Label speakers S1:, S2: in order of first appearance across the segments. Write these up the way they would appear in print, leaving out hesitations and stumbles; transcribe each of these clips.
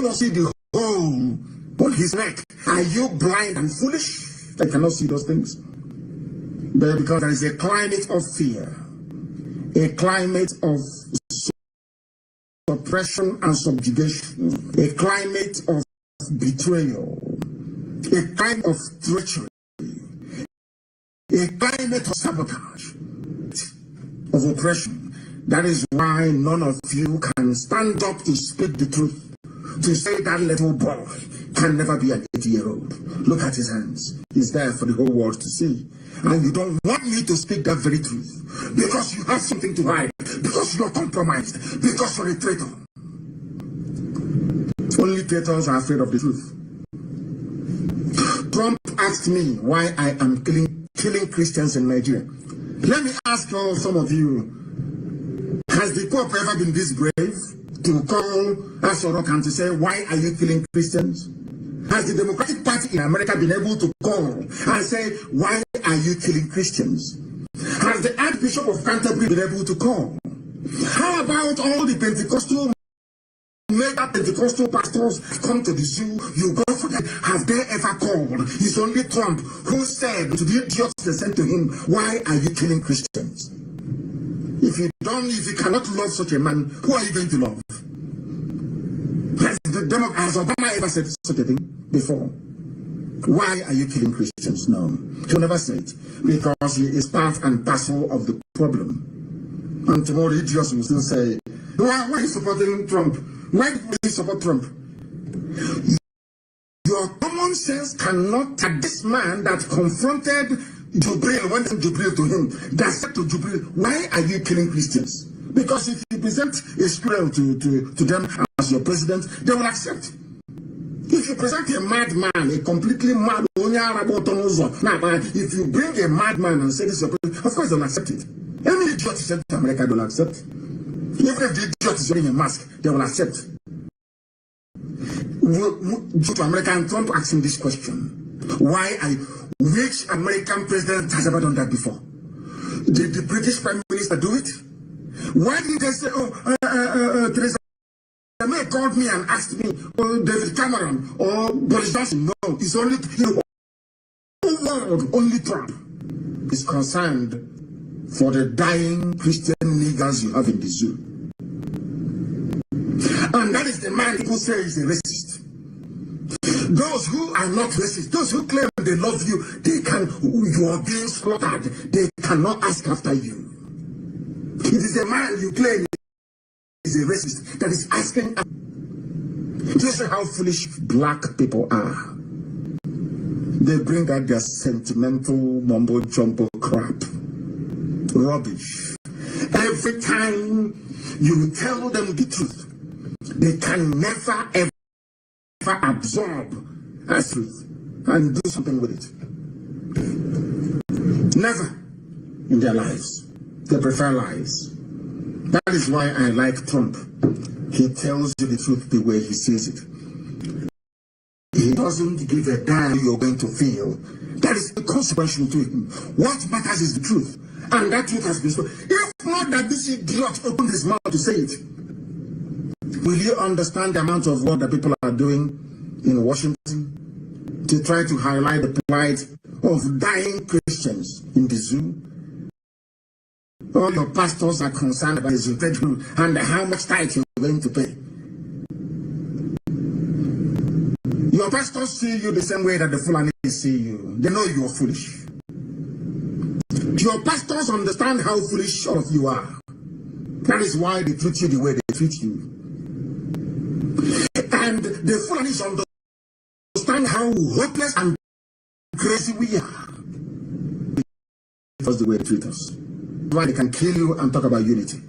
S1: not see the hole on his neck? Are you blind and foolish? I cannot see those things. But because there is a climate of fear, a climate of suppression and subjugation, a climate of betrayal, a climate of treachery, a climate of sabotage, of oppression. That is why none of you can stand up to speak the truth, to say that little boy can never be an 80-year-old. Look at his hands. He's there for the whole world to see. And you don't want me to speak that very truth because you have something to hide, because you're compromised, because you're a traitor. Only traitors are afraid of the truth. Trump asked me why I am killing Christians in Nigeria. Let me ask some of you, has the Pope ever been this brave to call Asorok and to say, why are you killing Christians? Has the Democratic Party in America been able to call and say, why are you killing Christians? Has the Archbishop of Canterbury been able to call? How about all the Pentecostal mega Pentecostal pastors come to the zoo? You go for them. Have they ever called? It's only Trump who said to the idiots they sent to him, why are you killing Christians? If you cannot love such a man, who are you going to love? Has Obama ever said such a thing before? Why are you killing Christians? No, he'll never say it, because he is part and parcel of the problem. And tomorrow idiots will still say, why are you supporting Trump? Why do you support Trump? Your common sense cannot take this man that confronted Jubril, went from Jubril to him, that said to Jubril, why are you killing Christians? Because if you present a squirrel to them as your president, they will accept. If you present a madman, a completely mad, if you bring a madman and say this is your president, of course they'll accept it. Any idiot is sent to America, they'll accept. Even if the idiot is wearing a mask, they will accept. Go to America and Trump asking this question. Which American president has ever done that before? Did the British Prime Minister do it? Why didn't they say, Theresa May called me and asked me, David Cameron or Boris Johnson? No, it's only the whole world, only Trump is concerned for the dying Christian niggers you have in the zoo. And that is the man who says he's a racist. Those who are not racist, those who claim they love you, you are being slaughtered. They cannot ask after you. It is a man you claim is a racist that is asking. This is how foolish black people are. They bring out their sentimental mumbo jumbo crap. Rubbish. Every time you tell them the truth, they can never ever absorb that truth and do something with it. Never in their lives. They prefer lies. That is why I like Trump. He tells you the truth the way he sees it. He doesn't give a damn you're going to feel. That is inconsequential to him. What matters is the truth. And that truth has been spoken. If not that this idiot opened his mouth to say it, will you understand the amount of work that people are doing in Washington to try to highlight the plight of dying Christians in the zoo? All your pastors are concerned about his integrity and how much tithe you're going to pay. Your pastors see you the same way that the Fulani see you. They know you are foolish. Your pastors understand how foolish all of you are. That is why they treat you the way they treat you. And the Fulanis understand how hopeless and crazy we are. That's the way they treat us. Why they can kill you and talk about unity.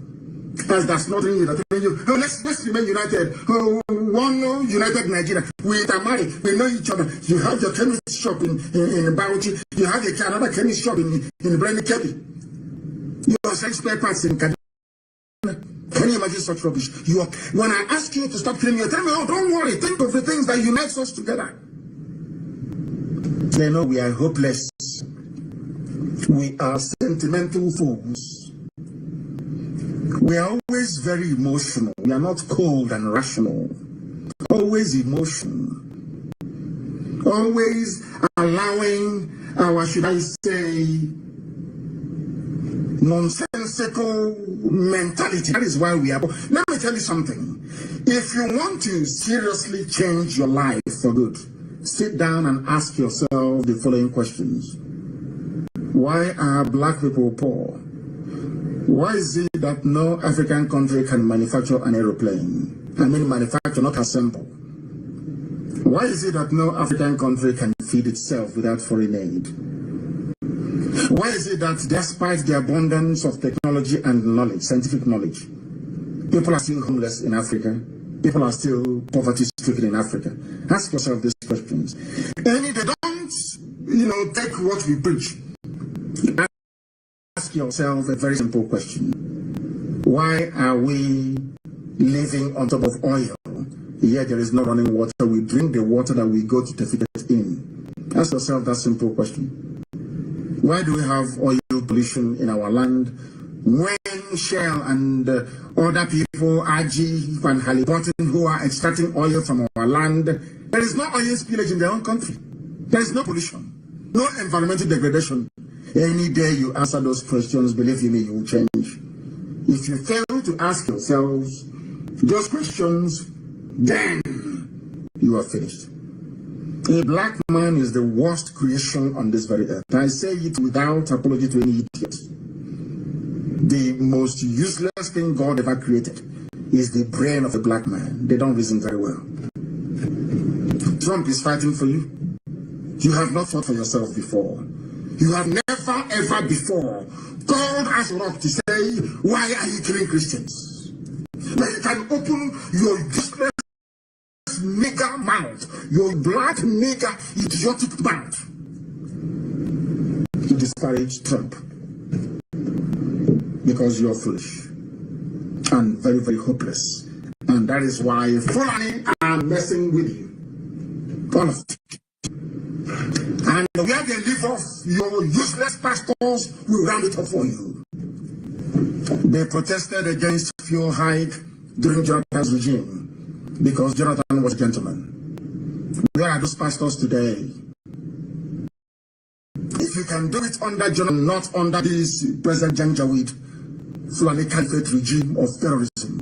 S1: Because that's not in you. Oh, let's remain united. Oh, one united Nigeria. We are married. We know each other. You have your chemist shop in Bauchi. You have another chemist shop in Brandi Kebi. You are selling spare parts in Kaduna. Can you imagine such rubbish? When I ask you to stop killing, you tell me, oh, don't worry. Think of the things that unite us together. They know we are hopeless. We are sentimental fools. We are always very emotional. We are not cold and rational. always emotion, always allowing our, should I say, nonsensical mentality. That is why we are. Let me tell you something. If you want to seriously change your life for good, sit down and ask yourself the following questions. Why are black people poor? Why is it that no African country can manufacture an aeroplane? I mean manufacture, not assemble. Why is it that no African country can feed itself without foreign aid? Why is it that despite the abundance of technology and knowledge, scientific knowledge, people are still homeless in Africa? People are still poverty-stricken in Africa? Ask yourself these questions. And if they don't, take what we preach, ask yourself a very simple question. Why are we living on top of oil? Yet there is no running water. We drink the water that we go to defecate in. Ask yourself that simple question. Why do we have oil pollution in our land when Shell and other people, Brgie and Halliburton, who are extracting oil from our land, there is no oil spillage in their own country? There is no pollution, no environmental degradation. Any day you answer those questions, believe me, you will change. If you fail to ask yourselves those questions, then you are finished. A black man is the worst creation on this very earth. I say it without apology to any idiot. The most useless thing God ever created is the brain of a black man. They don't reason very well. Trump is fighting for you. You have not fought for yourself before. You have never ever before called us rock to say, why are you killing Christians? But you can open your useless nigger mouth, your black nigger idiotic mouth, to disparage Trump, because you're foolish and very, very hopeless. And that is why Fulani are messing with you. All of it. And where they live off, your useless pastors will round it up for you. They protested against fuel hike during Jonathan's regime because Jonathan was a gentleman. Where are those pastors today? If you can do it under Jonathan, not under this President Janjaweed Fulani Caliphate regime of terrorism,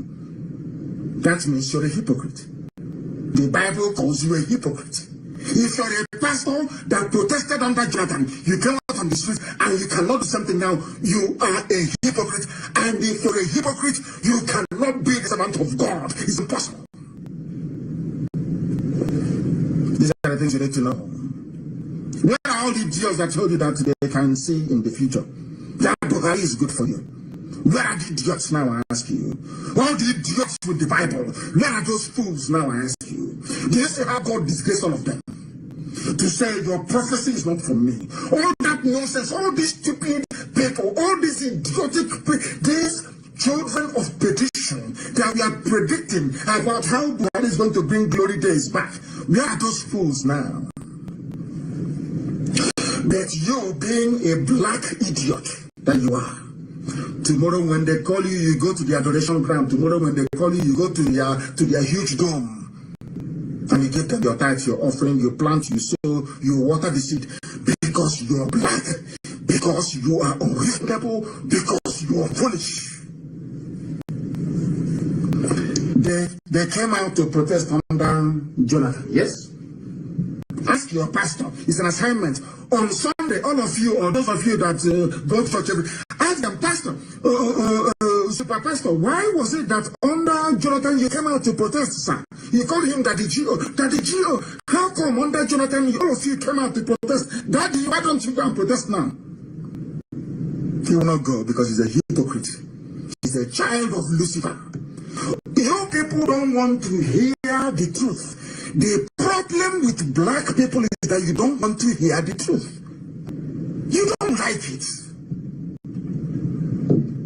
S1: that means you're a hypocrite. The Bible calls you a hypocrite. If you're a pastor that protested under Jonathan, you came out on the streets and you cannot do something now, you are a hypocrite. And if you're a hypocrite, you cannot be the servant of God. It's impossible. These are the things you need to know. Where are all the idiots that told you that they can see in the future? That Buhari is good for you. Where are the idiots now, I ask you? All the idiots with the Bible, where are those fools now, I ask you? Do you see how God disgraced all of them? To say your prophecy is not from me. All that nonsense, all these stupid people, all these idiotic people, these children of perdition that we are predicting about how God is going to bring glory days back. Where are those fools now? That you, being a black idiot that you are, tomorrow when they call you, you go to the adoration ground. Tomorrow when they call you, you go to their huge dome. And you give them your tithes, your offering, you plant, you sow, you water the seed. Because you are black. Because you are unreasonable. Because you are foolish. They came out to protest under Jonathan. Yes? Ask your pastor. It's an assignment. On Sunday, all of you, or those of you that go to church, ask them, Pastor, Super Pastor, why was it that under Jonathan you came out to protest, sir? You called him Daddy Gio. Daddy Gio, how come under Jonathan all of you came out to protest? Daddy, why don't you go and protest now? He will not go because he's a hypocrite. He's a child of Lucifer. You people don't want to hear the truth. The problem with black people is that you don't want to hear the truth. You don't like it.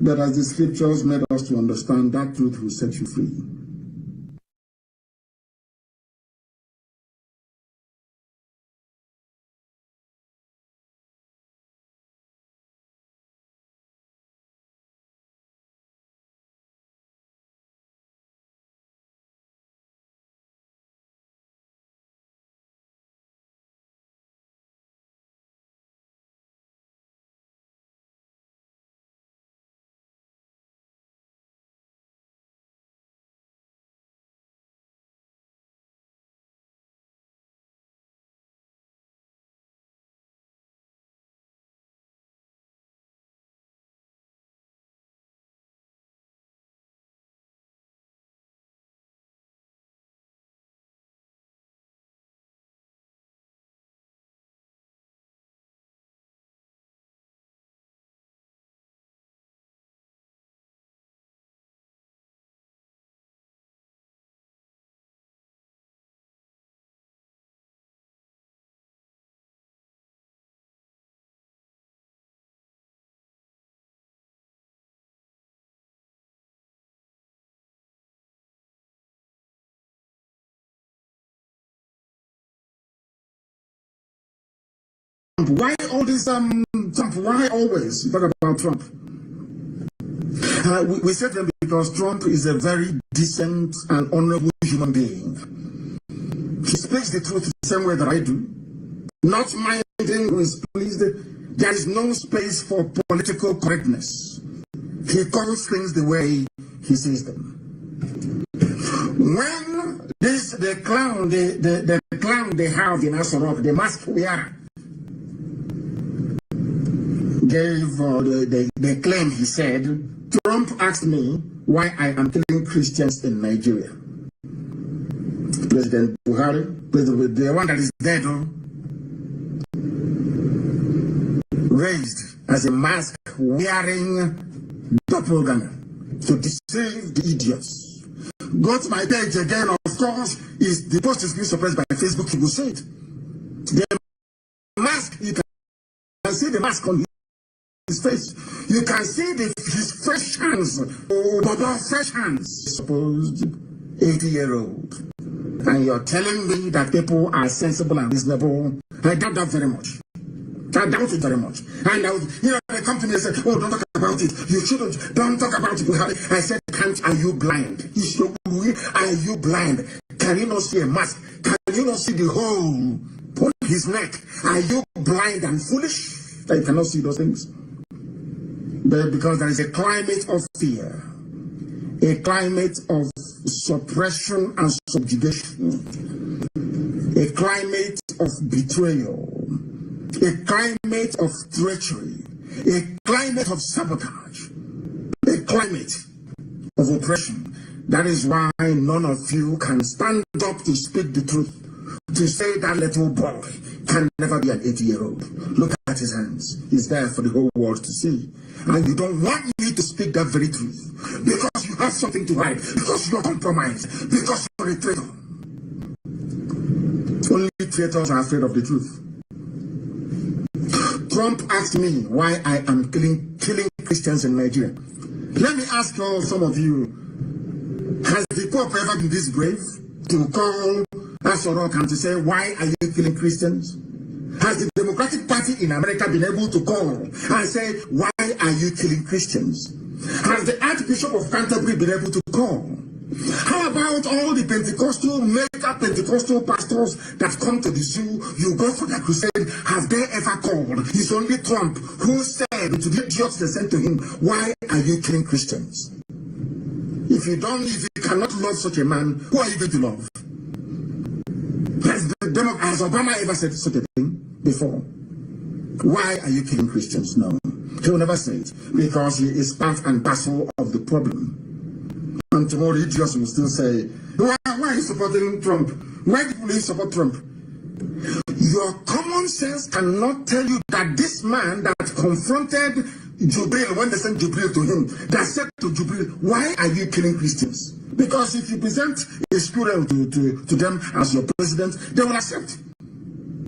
S1: But as the scriptures made us to understand, that truth will set you free. Trump. Why all this Trump? Why always you talk about Trump? We said that because Trump is a very decent and honorable human being. He speaks the truth the same way that I do, not minding who is pleased. There is no space for political correctness. He calls things the way he sees them. When the clown they have in Asorok, the mask wearer, gave the claim, he said, Trump asked me why I am killing Christians in Nigeria. President Buhari, the one that is dead, raised as a mask wearing doppelganger to deceive the idiots. Go to my page again, of course, is the post is being suppressed by Facebook. You will see it. The mask, you can see the mask on his face. You can see his fresh hands, fresh hands. Supposed 80-year-old. And you're telling me that people are sensible and reasonable. I doubt that very much. I doubt it very much. And they come to me and say, oh, don't talk about it. You shouldn't. Don't talk about it. I said, are you blind? Are you blind? Can you not see a mask? Can you not see the hole on his neck? Are you blind and foolish that you cannot see those things? But because there is a climate of fear, a climate of suppression and subjugation, a climate of betrayal, a climate of treachery, a climate of sabotage, a climate of oppression. That is why none of you can stand up to speak the truth, to say that little boy can never be an 80-year-old. Look at his hands. He's there for the whole world to see. And you don't want me to speak that very truth because you have something to hide, because you're compromised, because you're a traitor. Only traitors are afraid of the truth. Trump asked me why I am killing Christians in Nigeria. Let me ask some of you, has the Pope ever been this brave to call Asorok and to say, why are you killing Christians? Has the Democratic Party in America been able to call and say, why are you killing Christians? Has the Archbishop of Canterbury been able to call? How about all the Pentecostal, mega Pentecostal pastors that come to the zoo, you go for the crusade, have they ever called? It's only Trump who said to the idiots they sent to him, why are you killing Christians? If you cannot love such a man, who are you going to love? Has Obama ever said such a thing before? Why are you killing Christians? No, he will never say it, because he is part and parcel of the problem. And tomorrow idiots will still say, why are you supporting Trump? Why do you support Trump? Your common sense cannot tell you that this man that confronted Jubril, when they sent Jubril to him, that said to Jubril, why are you killing Christians? Because if you present a squirrel to them as your president, they will accept.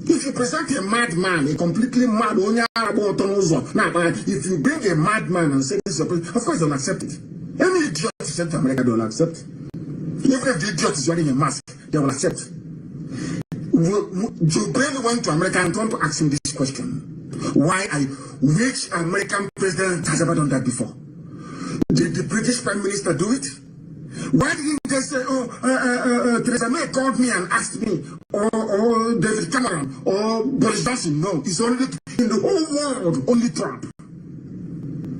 S1: If you present a madman, a completely mad, if you bring a madman and say this is your president, of course they'll accept it. Any idiot sent to America, they will accept. Even if the idiot is wearing a mask, they will accept. Jubril went to America and tried to ask him this question. Which American president has ever done that before? Did the British Prime Minister do it? Why didn't they say, Theresa May called me and asked me, or David Cameron, or Boris Johnson? No, it's only in the whole world, only Trump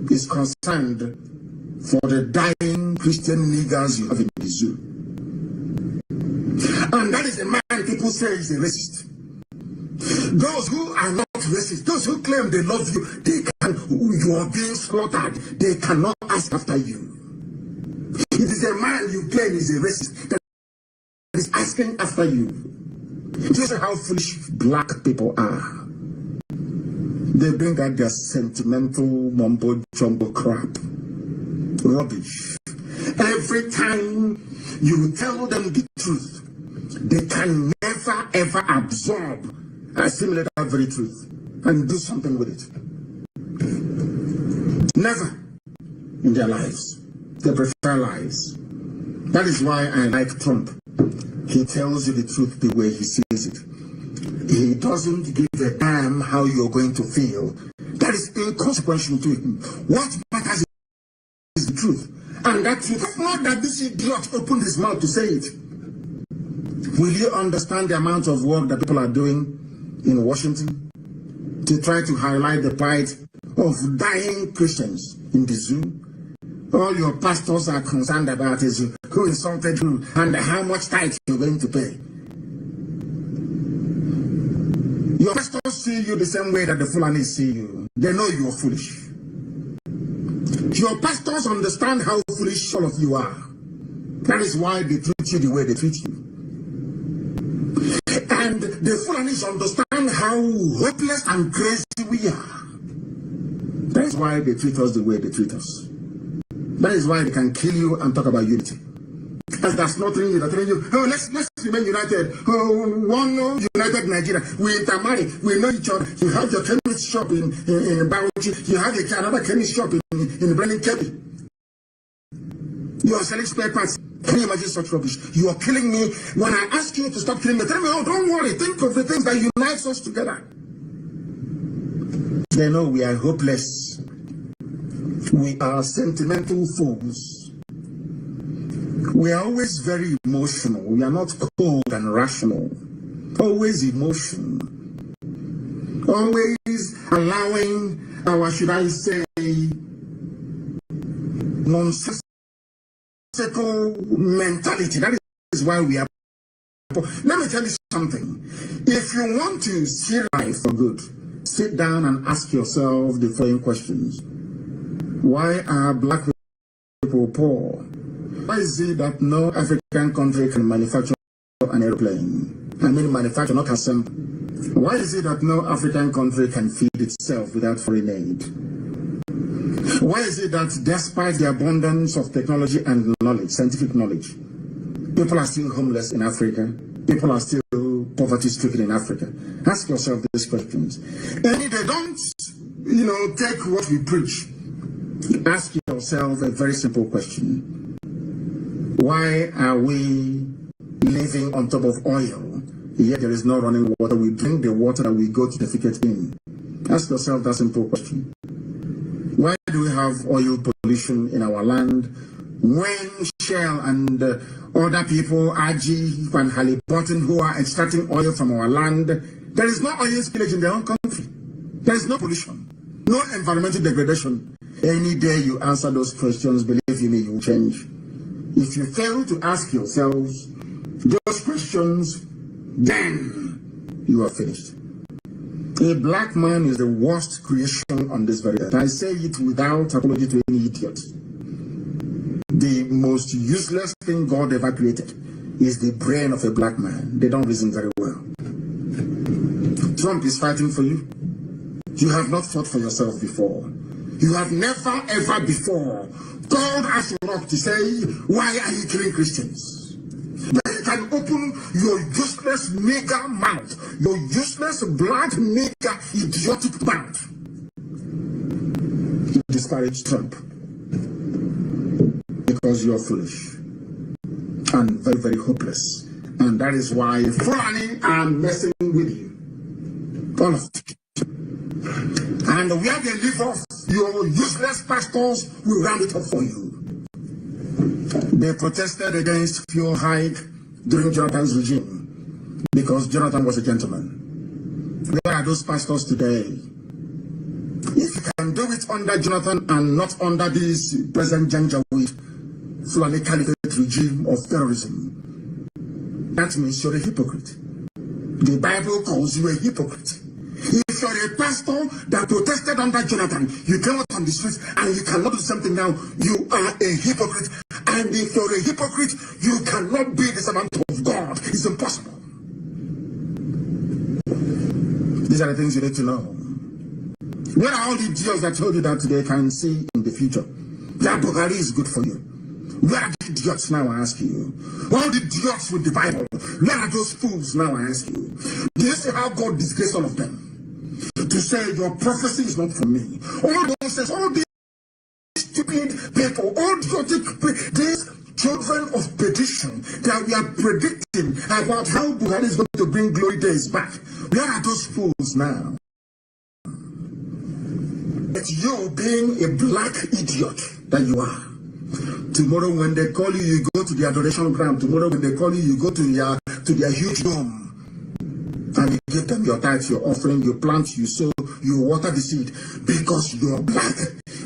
S1: is concerned for the dying Christian niggers you have in the zoo. And that is a man people say is a racist. Those who are not racist, those who claim they love you, you are being slaughtered. They cannot ask after you. It is a man you claim is a racist that is asking after you. This is how foolish black people are. They bring out their sentimental mumbo jumbo crap. Rubbish. Every time you tell them the truth, they can never ever absorb and assimilate that very truth and do something with it. Never in their lives. They prefer lies. That is why I like Trump. He tells you the truth the way he sees it. He doesn't give a damn how you're going to feel. That is inconsequential to him. What matters is the truth. And that truth is not that this idiot opened his mouth to say it. Will you understand the amount of work that people are doing in Washington to try to highlight the plight of dying Christians in the zoo? All your pastors are concerned about is who insulted who and how much tithe you're going to pay. Your pastors see you the same way that the Fulani see you. They know you are foolish. Your pastors understand how foolish all of you are. That is why they treat you the way they treat you. And the Fulanis understand how hopeless and crazy we are. That is why they treat us the way they treat us. That is why they can kill you and talk about unity. Because that's not telling you. They're telling you, oh, let's remain united. Oh, one united Nigeria. We intermarry. We know each other. You have your chemist shop in Brgie. You have another chemist shop in Brennan Kelly. You are selling spare parts. Can you imagine such rubbish? You are killing me. When I ask you to stop killing me, tell me, oh, don't worry. Think of the things that unite us together. They know we are hopeless. We are sentimental fools. We are always very emotional. We are not cold and rational. Always emotion. Always allowing our, should I say, nonsensical mentality. That is why we are. Let me tell you something. If you want to see life for good, sit down and ask yourself the following questions. Why are black people poor? Why is it that no African country can manufacture an airplane? I mean manufacture, not assemble. Why is it that no African country can feed itself without foreign aid? Why is it that despite the abundance of technology and knowledge, scientific knowledge, people are still homeless in Africa? People are still poverty-stricken in Africa? Ask yourself these questions. And if they don't, take what we preach, ask yourself a very simple question. Why are we living on top of oil, yet there is no running water? We drink the water that we go to defecate in. Ask yourself that simple question. Why do we have oil pollution in our land when Shell and other people, Brgie and Halliburton, who are extracting oil from our land, there is no oil spillage in their own country? There is no pollution, no environmental degradation. Any day you answer those questions, believe me, you will change. If you fail to ask yourselves those questions, then you are finished. A black man is the worst creation on this very earth. I say it without apology to any idiot. The most useless thing God ever created is the brain of a black man. They don't reason very well. Trump is fighting for you. You have not fought for yourself before. You have never ever before called us to say, why are you killing Christians? But you can open your useless nigger mouth, your useless blood nigger idiotic mouth. You disparage Trump because you are foolish and very, very hopeless. And that is why Fulani are messing with you. All of it. And where they leave off, your useless pastors will round it up for you. They protested against fuel hike during Jonathan's regime because Jonathan was a gentleman. Where are those pastors today? If you can do it under Jonathan and not under this President Janjaweed Fulani Caliphate regime of terrorism, that means you're a hypocrite. The Bible calls you a hypocrite. If you're a pastor that protested under Jonathan, you came out on the streets and you cannot do something now, you are a hypocrite. And if you're a hypocrite, you cannot be the servant of God. It's impossible. These are the things you need to know. Where are all the idiots that told you that they can see in the future? That Buhari is good for you. Where are the idiots now, I ask you? All the idiots with the Bible, where are those fools now, I ask you? Do you see how God disgraced all of them? To say your prophecy is not from me. All those says, all these stupid people, all idiotic, these children of perdition that we are predicting about how Buhari is going to bring glory days back. Where are those fools now? It's you being a black idiot that you are. Tomorrow when they call you, you go to the adoration ground. Tomorrow when they call you, you go to their huge dome. And you give them your tithe, your offering, you plant, you sow, you water the seed. Because you are black.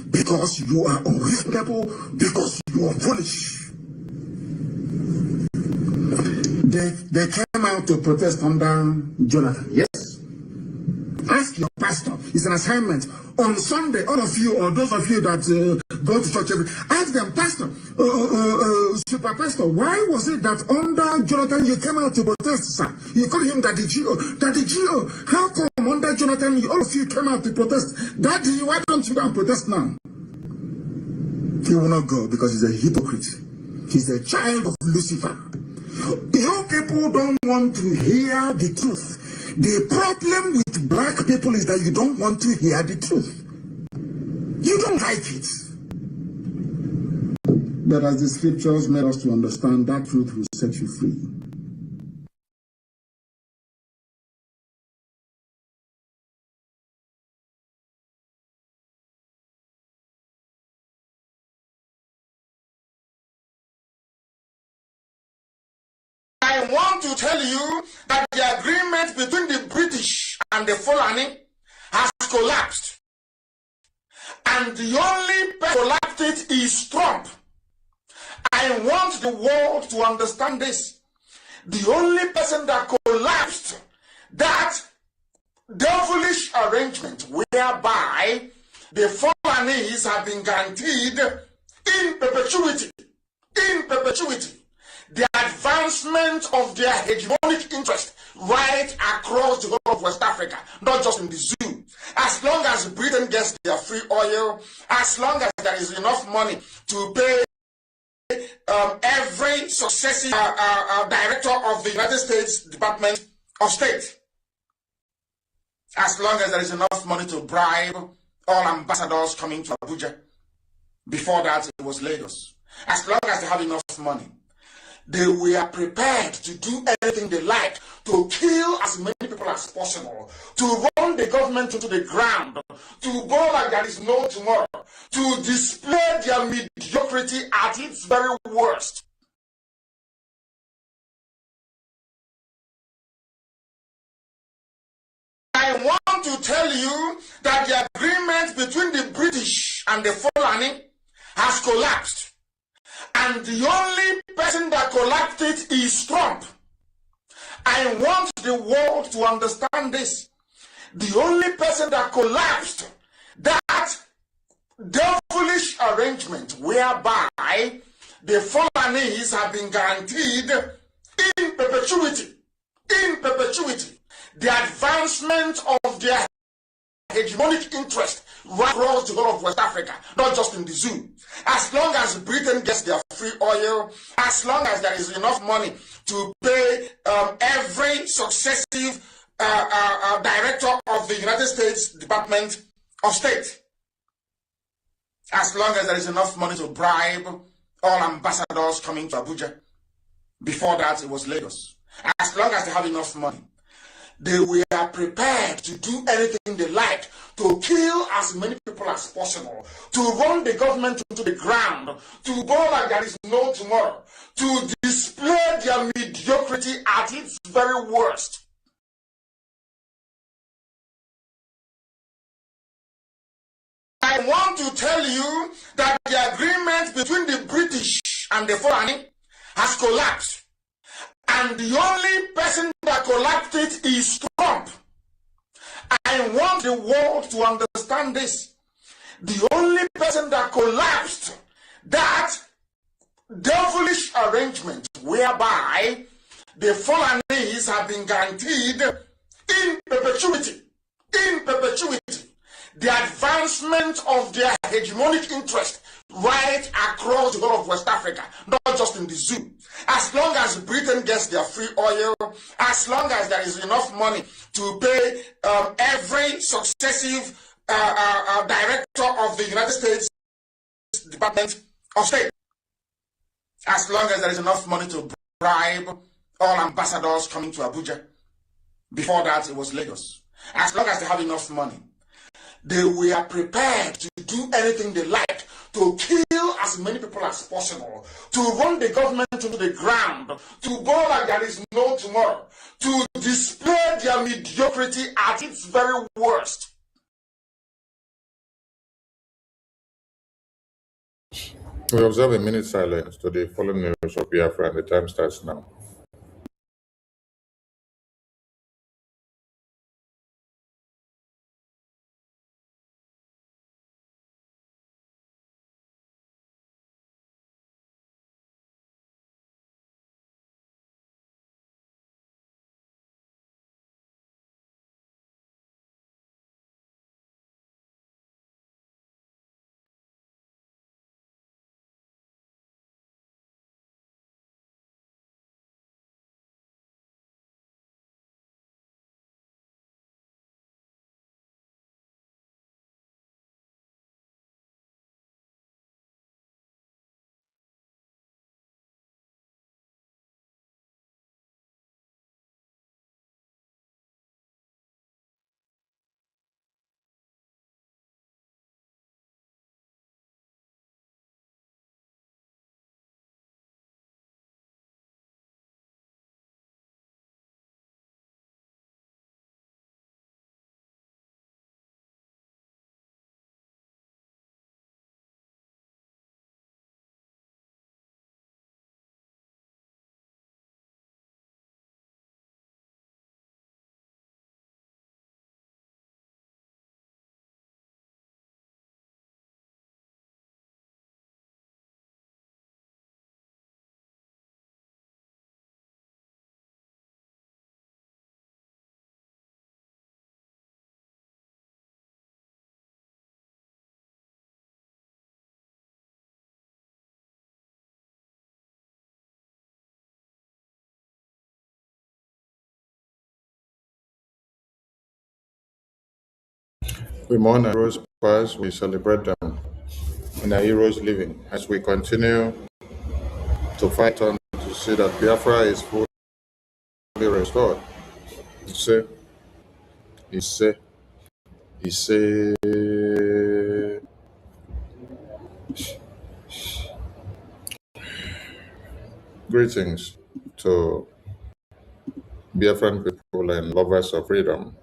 S1: Because you are unreasonable. Because you are foolish. They came out to protest under Jonathan. Yes. Ask your pastor. It's an assignment. On Sunday, all of you, or those of you that go to church ask them, Pastor, Super Pastor, why was it that under Jonathan you came out to protest, sir? You call him Daddy Gio. Daddy Gio, how come under Jonathan all of you came out to protest? Daddy, why don't you go and protest now? He will not go because he's a hypocrite. He's a child of Lucifer. You people don't want to hear the truth. The problem with black people is that you don't want to hear the truth. You don't like it. But as the scriptures made us to understand, that truth will set you free. I want to tell you that the agreement between the British and the Fulani has collapsed. And the only person who collapsed it is Trump. I want the world to understand this. The only person that collapsed that devilish arrangement whereby the Fulanis have been guaranteed in perpetuity, the advancement of their hegemonic interest right across the whole of West Africa, not just in the zoo. As long as Britain gets their free oil, as long as there is enough money to pay every successive director of the United States Department of State, as long as there is enough money to bribe all ambassadors coming to Abuja. Before that, it was Lagos. As long as they have enough money, they were prepared to do anything they like to kill as many people as possible, to run the government into the ground, to go like there is no tomorrow, to display their mediocrity at its very worst. I want to tell you that the agreement between the British and the Fulani has collapsed. And the only person that collapsed it is Trump. I want the world to understand this. The only person that collapsed that devilish arrangement whereby the Fulanis have been guaranteed in perpetuity, the advancement of their hegemonic interest right across the whole of West Africa, not just in the zoo. As long as Britain gets their free oil, as long as there is enough money to pay every successive director of the United States Department of State, as long as there is enough money to bribe all ambassadors coming to Abuja. Before that, it was Lagos. As long as they have enough money, they were prepared to do anything they like to kill as many people as possible, to run the government into the ground, to go like there is no tomorrow, to display their mediocrity at its very worst. I want to tell you that the agreement between the British and the Fulani has collapsed. And the only person that collapsed it is Trump. I want the world to understand this. The only person that collapsed that devilish arrangement whereby the Fulanis have been guaranteed in perpetuity, the advancement of their hegemonic interest right across the whole of West Africa, not just in the zoo. As long as Britain gets their free oil, as long as there is enough money to pay every successive director of the United States Department of State, As long as there is enough money to bribe all ambassadors coming to Abuja. Before that, it was Lagos. As long as they have enough money, they were prepared to do anything they like to kill as many people as possible, to run the government into the ground, to bow like there is no tomorrow, to display their mediocrity at its very worst.
S2: We observe a minute silence to the following news of Biafra, and the time starts now. We mourn our heroes past, we celebrate them in our heroes living as we continue to fight on to see that Biafra is fully restored. Ise, Ise, Ise. Greetings to Biafran people and lovers of freedom.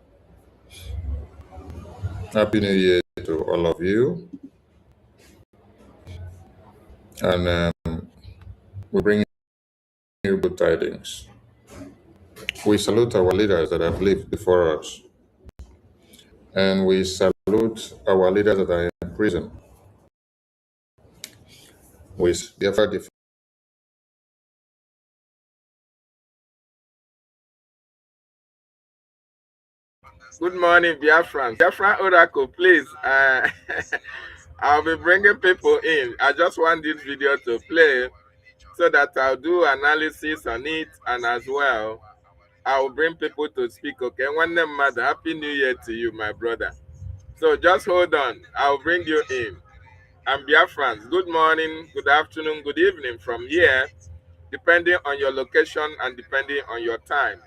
S2: Happy New Year to all of you. And we bring you good tidings. We salute our leaders that have lived before us. And we salute our leaders that are in prison. We Biafra defend.
S3: Good morning, Biafrans. Biafran Oracle, please. I'll be bringing people in. I just want this video to play so that I'll do analysis on it, and as well, I will bring people to speak. Okay, one name, mother. Happy New Year to you, my brother. So just hold on. I'll bring you in. I'm Biafrans. Good morning, good afternoon, good evening from here, depending on your location and depending on your time.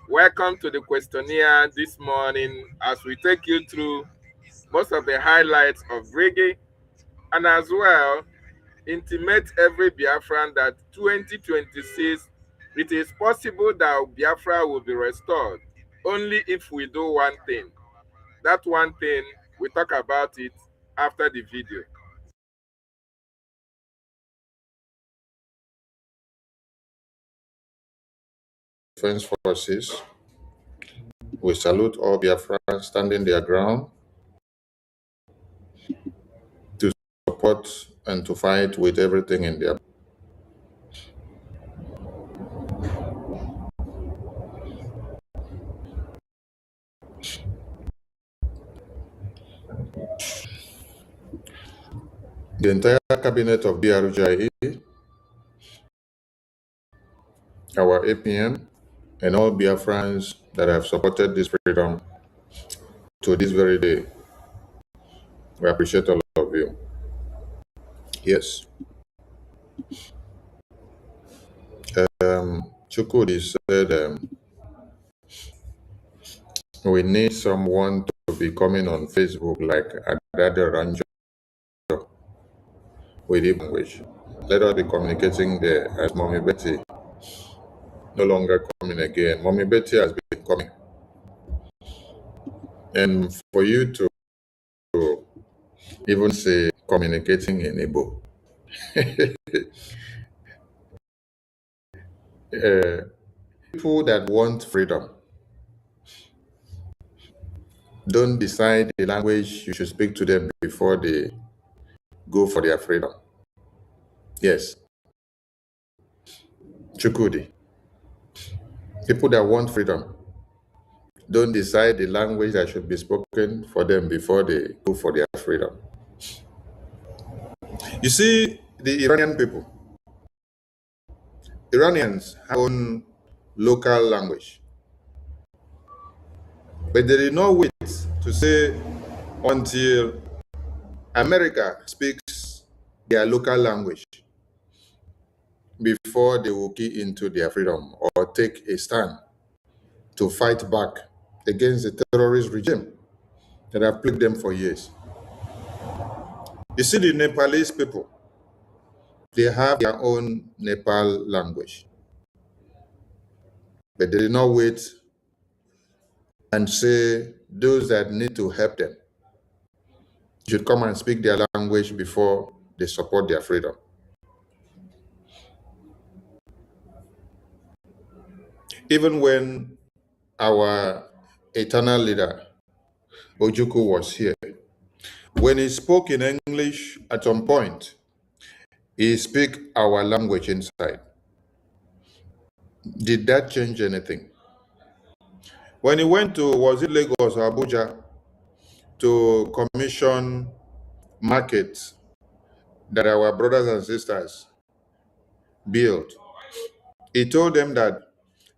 S3: Welcome to the questionnaire this morning as we take you through most of the highlights of Brgie, and as well intimate every Biafran that 2026 it is possible that Biafra will be restored only if we do one thing. That one thing, we talk about it after the video.
S2: Defense forces. We salute all Biafrans standing their ground to support and to fight with everything in their. The entire cabinet of BRGIE, our APM, and all Biafrans that have supported this freedom to this very day. We appreciate all of you. Yes. Chukudi said we need someone to be coming on Facebook like Adada Ranjo with Igbo language. Let us be communicating there as Mommy Betty no longer coming again. Mommy Betty has been coming. And for you to even say communicating in Igbo, people that want freedom don't decide the language you should speak to them before they go for their freedom. Yes, Chukudi. People that want freedom don't decide the language that should be spoken for them before they go for their freedom. You see, the Iranian people, Iranians have their own local language, but they did not wait to say until America speaks their local language before they will key into their freedom or take a stand to fight back against the terrorist regime that have plagued them for years. You see, the Nepalese people, they have their own Nepal language, but they did not wait and say those that need to help them should come and speak their language before they support their freedom. Even when our eternal leader, Ojukwu, was here, when he spoke in English at some point, he spoke our language inside. Did that change anything? When he went to, was it Lagos or Abuja, to commission markets that our brothers and sisters built, he told them that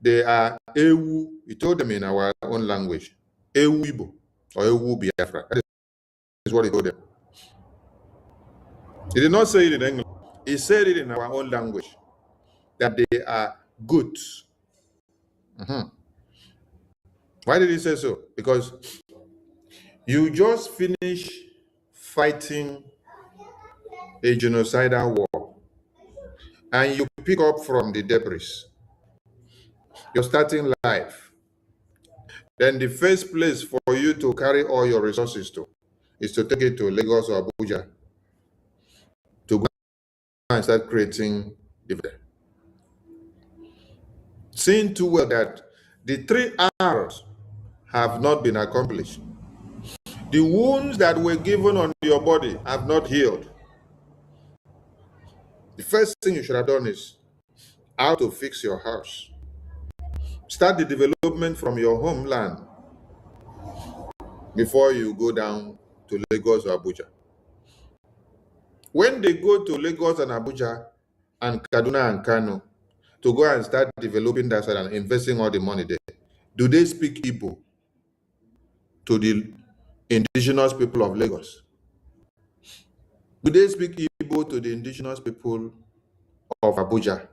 S2: they are Ewu. He told them in our own language, Ewu Igbo or Ewu Biafra. That is what he told them. He did not say it in English. He said it in our own language, that they are goats. Why did he say so? Because you just finished fighting a genocidal war and you pick up from the debris. You're starting life. Then the first place for you to carry all your resources to is to take it to Lagos or Abuja to go and start creating dividend. Seeing too well that the 3 R's have not been accomplished. The wounds that were given on your body have not healed. The first thing you should have done is how to fix your house. Start the development from your homeland before you go down to Lagos or Abuja. When they go to Lagos and Abuja and Kaduna and Kano to go and start developing that side and investing all the money there, do they speak Igbo to the indigenous people of Lagos? Do they speak Igbo to the indigenous people of Abuja?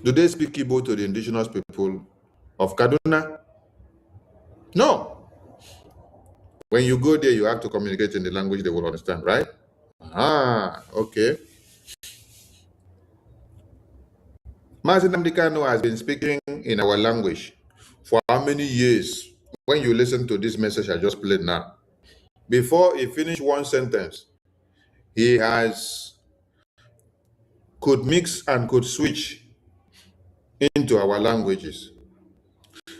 S2: Do they speak Igbo to the indigenous people of Kaduna? No. When you go there, you have to communicate in the language they will understand, right? Okay. Mazi Nnamdi Kanu has been speaking in our language for how many years? When you listen to this message I just played now, before he finished one sentence, he could mix and could switch into our languages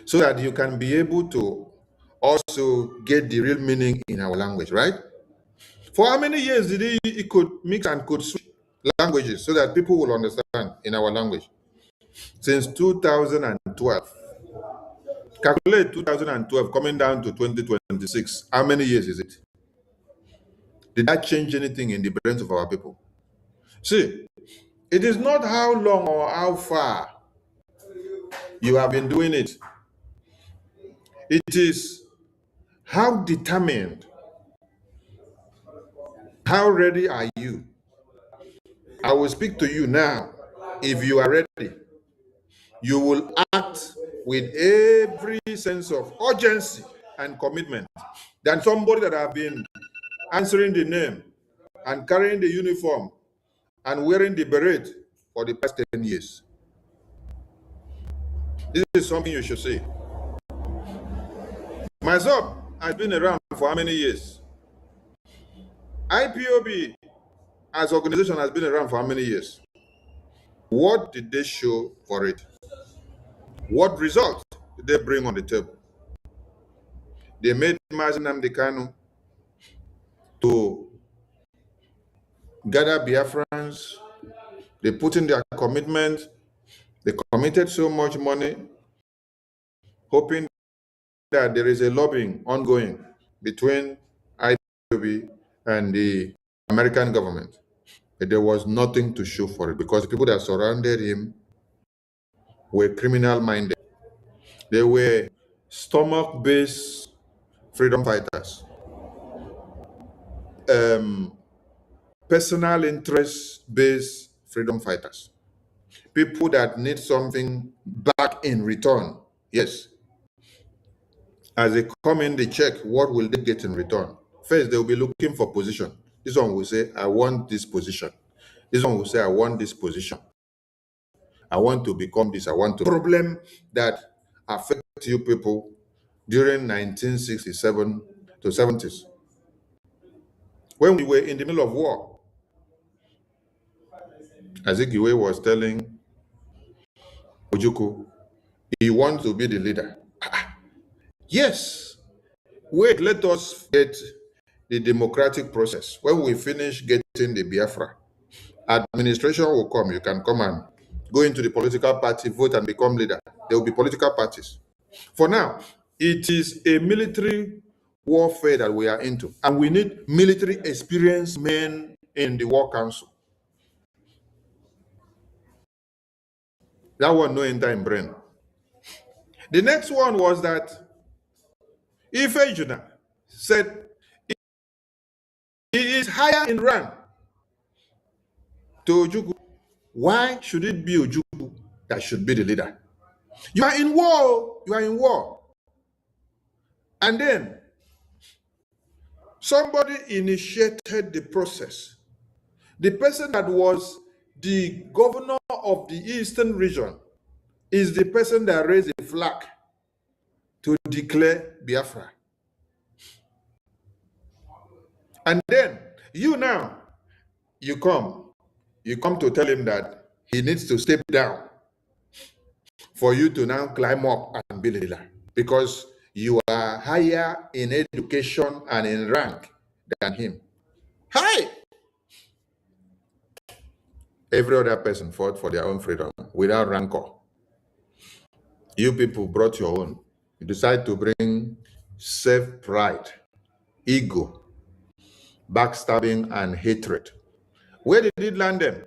S2: so that you can be able to also get the real meaning in our language, right? For how many years did he could mix and could switch languages so that people will understand in our language? Since 2012. Calculate 2012 coming down to 2026. How many years is it? Did that change anything in the brains of our people? See, it is not how long or how far you have been doing it. It is how determined, how ready are you? I will speak to you now if you are ready, you will act with every sense of urgency and commitment than somebody that have been answering the name and carrying the uniform and wearing the beret for the past 10 years. This is something you should see. Myself has been around for how many years? IPOB as organization has been around for how many years? What did they show for it? What results did they bring on the table? They made Mazi Nnamdi Kanu to gather Biafrans. They put in their commitment. They committed so much money, hoping that there is a lobbying ongoing between IPOB and the American government. But there was nothing to show for it because the people that surrounded him were criminal-minded. They were stomach-based freedom fighters, personal interest-based freedom fighters, people that need something back in return. Yes. As they come in, they check what will they get in return. First, they will be looking for position. This one will say, I want this position. This one will say, I want this position. I want to become this. I want to. Problem that affect you people during 1967 to 70s. When we were in the middle of war, Azikiwe was telling Ojukwu, he wants to be the leader. Yes. Wait, let us get the democratic process. When we finish getting the Biafra, administration will come. You can come and go into the political party, vote and become leader. There will be political parties. For now, it is a military warfare that we are into. And we need military experienced men in the war council. That one no enter in brain. The next one was that Ife Juna said he is higher in rank to Ojukwu. Why should it be Ojukwu that should be the leader? You are in war. You are in war. And then somebody initiated the process. The person that was the governor of the Eastern region is the person that raised the flag to declare Biafra. And then you now, you come to tell him that he needs to step down for you to now climb up and be leader because you are higher in education and in rank than him. Hi! Every other person fought for their own freedom without rancor. You people brought your own. You decide to bring self-pride, ego, backstabbing, and hatred. Where did it land them?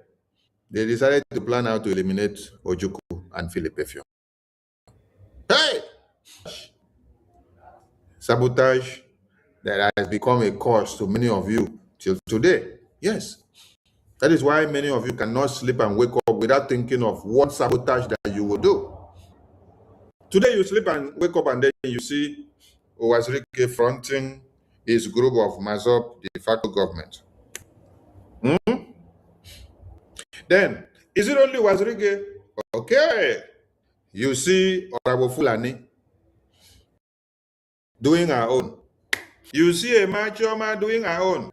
S2: They decided to plan how to eliminate Ojukwu and Philip Effiong. Hey! Sabotage that has become a cause to many of you till today. Yes. That is why many of you cannot sleep and wake up without thinking of what sabotage that you will do. Today you sleep and wake up and then you see Owazirike fronting his group of Mazop de facto government. Then, is it only Owazirike? Okay. You see Orabo Fulani doing her own. You see a Machoma doing her own.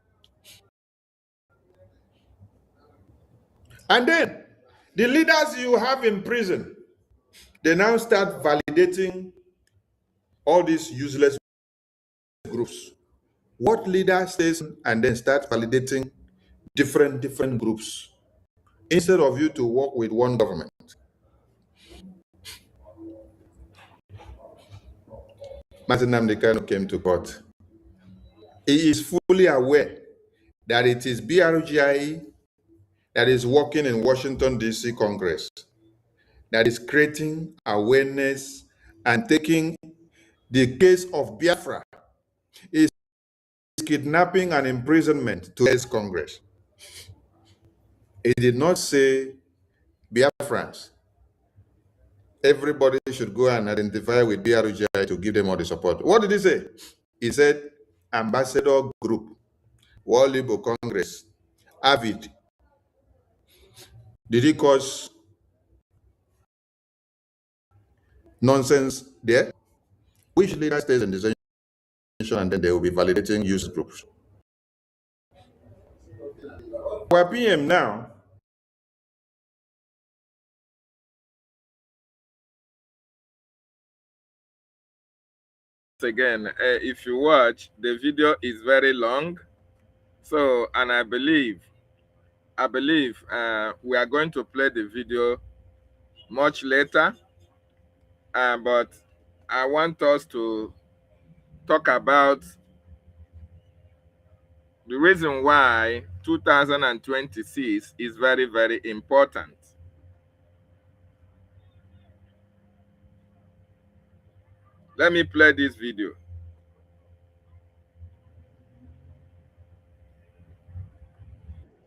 S2: And then, the leaders you have in prison, they now start validating all these useless groups. What leader stays and then starts validating different groups instead of you to work with one government? Mazi Nnamdi Kanu came to court. He is fully aware that it is BRGI that is working in Washington, D.C. Congress, that is creating awareness and taking the case of Biafra, is kidnapping and imprisonment to his Congress. He did not say Biafrans, everybody should go and identify with Brgie to give them all the support. What did he say? He said, Ambassador Group, World Igbo Congress, AVID. Did he cause nonsense there? Which leader stays in the session and then they will be validating user groups? We're PM now.
S3: Again, if you watch, the video is very long. So, and I believe we are going to play the video much later. But I want us to talk about the reason why 2026 is very, very important. Let me play this video.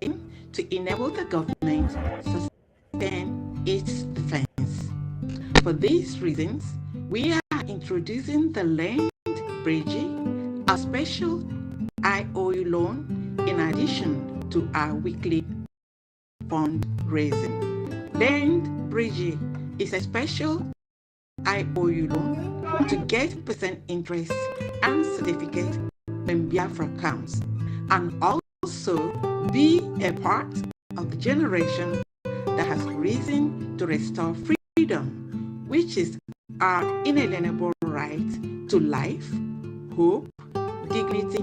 S4: To enable the government to sustain its defense. For these reasons, we are introducing the Land.WE, a special IOU loan in addition to our weekly fundraising. Land.WE is a special IOU loan to get percent interest and certificate when Biafra comes, and also be a part of the generation that has risen to restore freedom, which is our inalienable right to life, hope, dignity,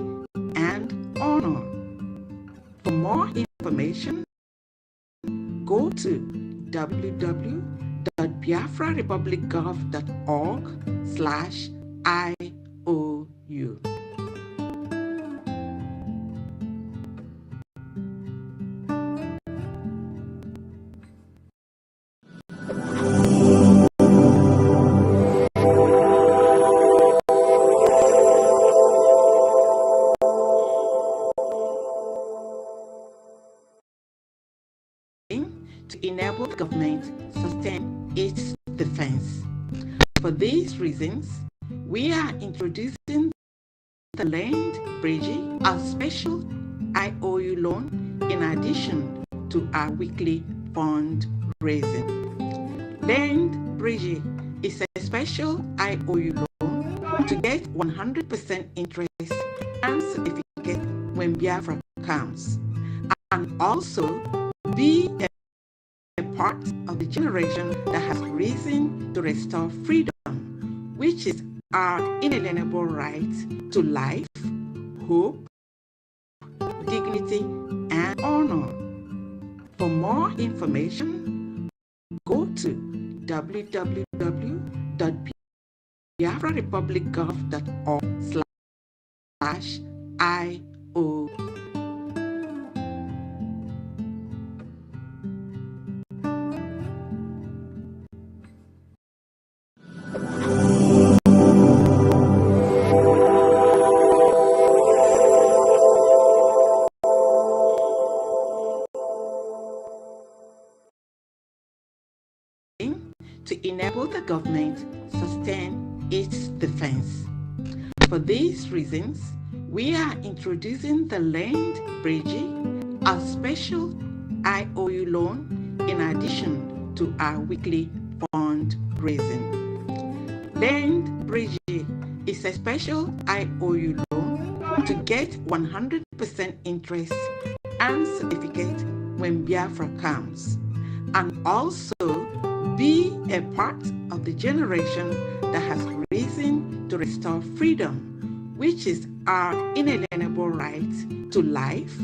S4: and honor. For more information, go to www.biafrarepublicgov.org/IOU. To enable the government sustain its defense. For these reasons, we are introducing the Land.WE, a special IOU loan in addition to our weekly fundraising. Land.WE is a special IOU loan to get 100% interest and certificate when Biafra comes, and also be a part of the generation that has risen to restore freedom, which is our inalienable right to life, hope, dignity, and honor. For more information, go to www.biafrarepublicgov.org/IO. To enable the government sustain its defense. For these reasons, we are introducing the Land.WE, a special IOU loan in addition to our weekly fundraising. Land.WE is a special IOU loan to get 100% interest and certificate when Biafra comes, and also be a part of the generation that has risen to restore freedom, which is our inalienable right to life,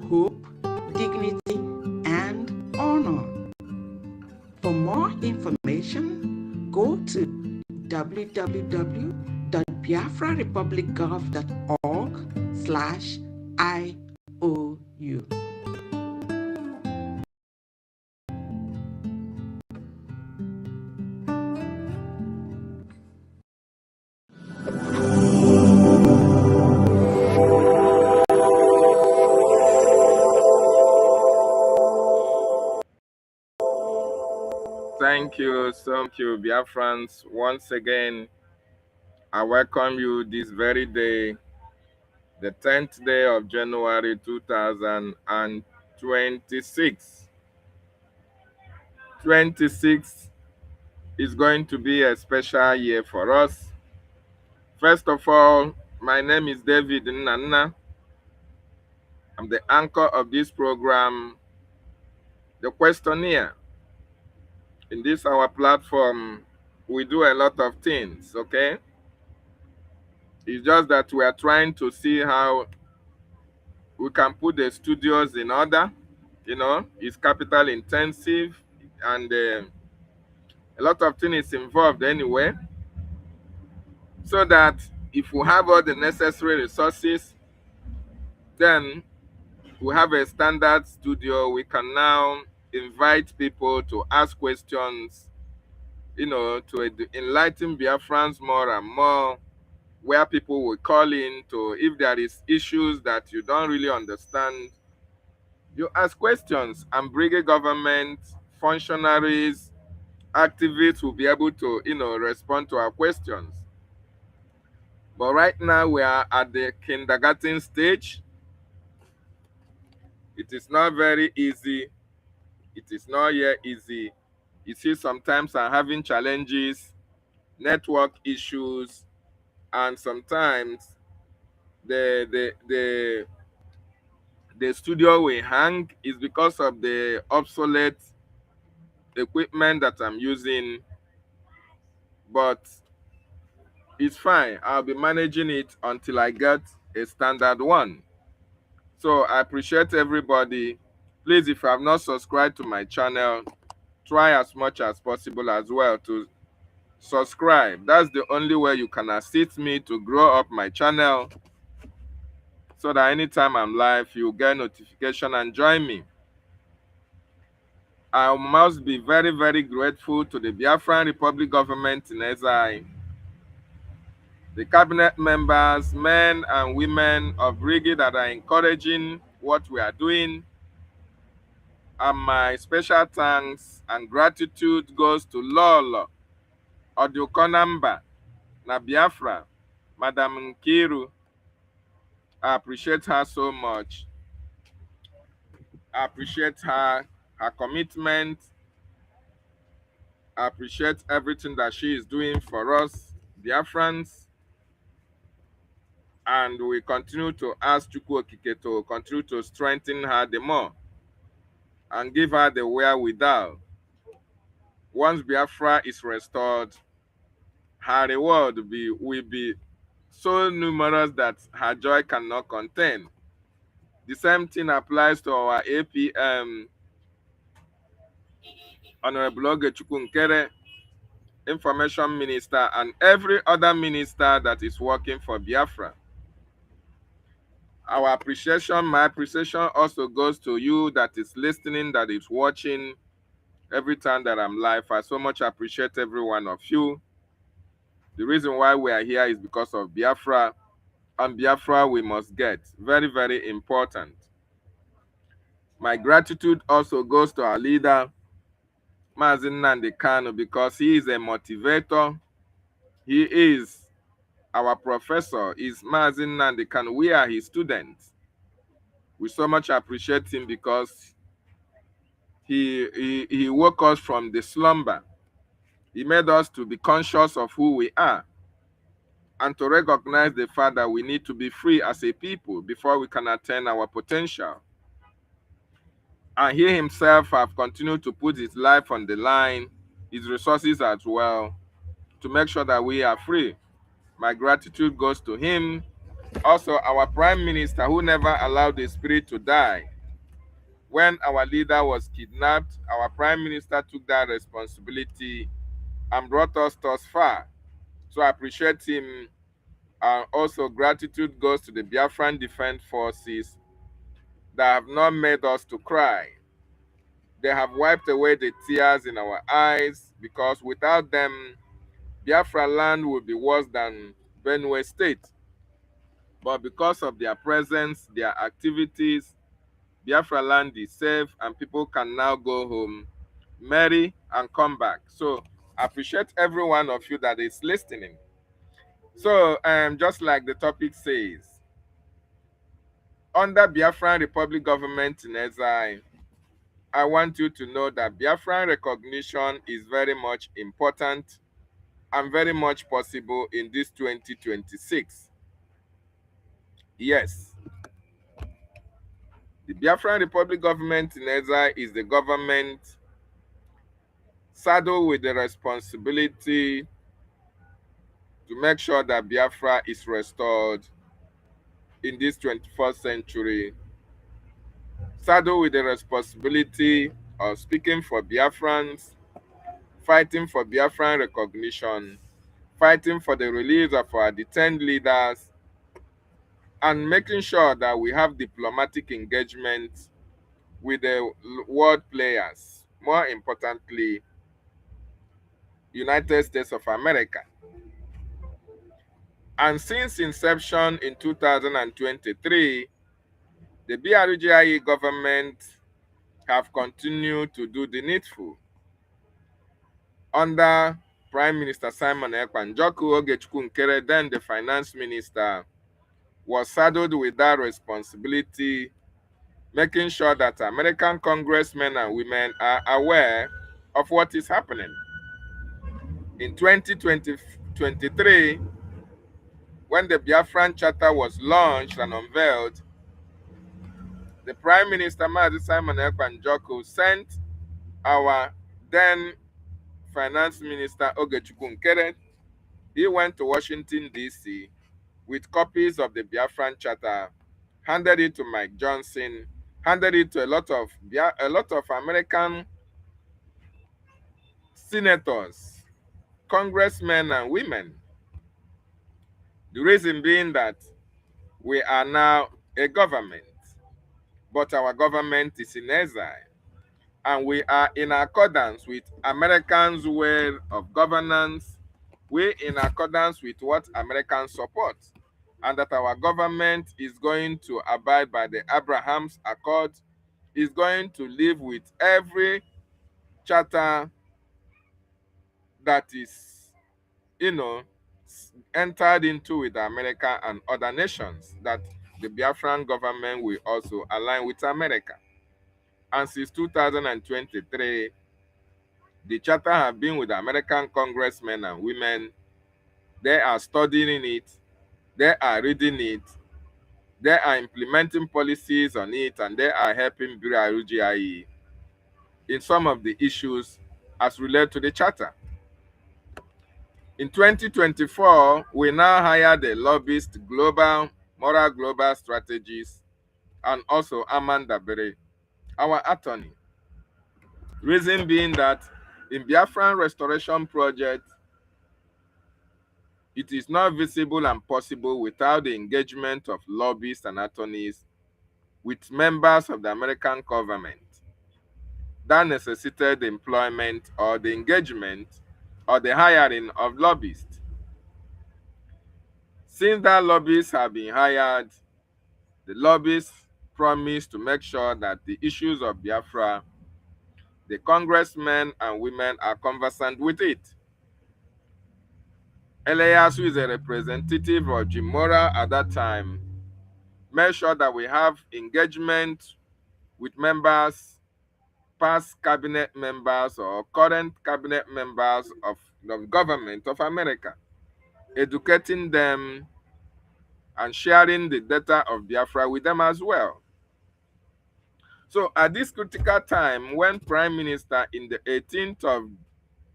S4: hope, dignity, and honor. For more information, go to www.biafrarepublicgov.org/IOU.
S3: Thank you, thank you, Biafrans. Once again, I welcome you this very day, the 10th day of January 2026. 26 is going to be a special year for us. First of all, my name is David Nana. I'm the anchor of this program, The Questionnaire. In this our platform, we do a lot of things, okay? It's just that we are trying to see how we can put the studios in order. You know, it's capital intensive and a lot of things involved anyway. So that if we have all the necessary resources, then we have a standard studio. We can now invite people to ask questions, you know, to enlighten Biafrans more and more, where people will call in to, if there is issues that you don't really understand, you ask questions, and Brgie government, functionaries, activists will be able to, you know, respond to our questions. But right now we are at the kindergarten stage. It is not very easy. It is not yet easy. You see, sometimes I'm having challenges, network issues, and sometimes the studio will hang is because of the obsolete equipment that I'm using, but it's fine. I'll be managing it until I get a standard one. So I appreciate everybody. Please, if you have not subscribed to my channel, try as much as possible as well to subscribe. That's the only way you can assist me to grow up my channel, so that anytime I'm live, you get notification and join me. I must be very, very grateful to the Biafran Republic government in exile, the cabinet members, men and women of Brgie that are encouraging what we are doing. And my special thanks and gratitude goes to Lolo Odiokonamba na Biafra, Madam Nkiru. I appreciate her so much. I appreciate her commitment. I appreciate everything that she is doing for us, Biafrans. And we continue to ask Chukwu Okike to continue to strengthen her the more and give her the wherewithal. Once Biafra is restored, her reward will be so numerous that her joy cannot contain. The same thing applies to our APM, Honorable Ogechukwu Nkere, Information Minister, and every other minister that is working for Biafra. Our appreciation, my appreciation also goes to you that is listening, that is watching every time that I'm live. I so much appreciate every one of you. The reason why we are here is because of Biafra, and Biafra we must get. Very, very important. My gratitude also goes to our leader, Maazị Nnamdi Kanu, because he is a motivator. He is our professor, is Maazị Nnamdi Kanu. We are his students. We so much appreciate him because he woke us from the slumber. He made us to be conscious of who we are and to recognize the fact that we need to be free as a people before we can attain our potential. And he himself have continued to put his life on the line, his resources as well, to make sure that we are free. My gratitude goes to him. Also, our Prime Minister, who never allowed the spirit to die. When our leader was kidnapped, our Prime Minister took that responsibility and brought us thus far. So I appreciate him. And also gratitude goes to the Biafran Defense Forces that have not made us to cry. They have wiped away the tears in our eyes, because without them, Biafra land would be worse than Benue State. But because of their presence, their activities, Biafra land is safe and people can now go home marry, and come back. So I appreciate every one of you that is listening. So just like the topic says, under Biafran Republic government in exile, I want you to know that Biafran recognition is very much important and very much possible in this 2026. Yes, the Biafran Republic government in exile is the government saddled with the responsibility to make sure that Biafra is restored in this 21st century, saddled with the responsibility of speaking for Biafrans, fighting for Biafran recognition, fighting for the release of our detained leaders, and making sure that we have diplomatic engagement with the world players, more importantly, United States of America. And since inception in 2023, the BRGIE government have continued to do the needful. Under Prime Minister Simon Ekpa, Njoku Ogechukwu Nkere, then the finance minister, was saddled with that responsibility, making sure that American congressmen and women are aware of what is happening. In 2023, when the Biafran Charter was launched and unveiled, the Prime Minister, Simon Ekpa Njoku, sent our then Finance Minister Ogechukwu Nkere. He went to Washington, D.C. with copies of the Biafran Charter, handed it to Mike Johnson, handed it to a lot of American senators, congressmen, and women. The reason being that we are now a government, but our government is in exile, and we are in accordance with Americans' way of governance. We're in accordance with what Americans support, and that our government is going to abide by the Abraham's Accord, is going to live with every charter that is, entered into with America and other nations, that the Biafran government will also align with America. And since 2023, the charter have been with American congressmen and women. They are studying it, they are reading it, they are implementing policies on it, and they are helping BRGIE in some of the issues as related to the charter. In 2024, we now hired a lobbyist, moral global strategist, and also Amanda Bere, our attorney. Reason being that in Biafran Restoration Project, it is not visible and possible without the engagement of lobbyists and attorneys with members of the American government. That necessitated the employment or the engagement or the hiring of lobbyists. Since that lobbyists have been hired, the lobbyists promise to make sure that the issues of Biafra, the congressmen and women are conversant with it. Elias, who is a representative of Jim Mora at that time, made sure that we have engagement with members, past cabinet members or current cabinet members of the government of America, educating them and sharing the data of Biafra with them as well. So at this critical time, when Prime Minister in the 18th of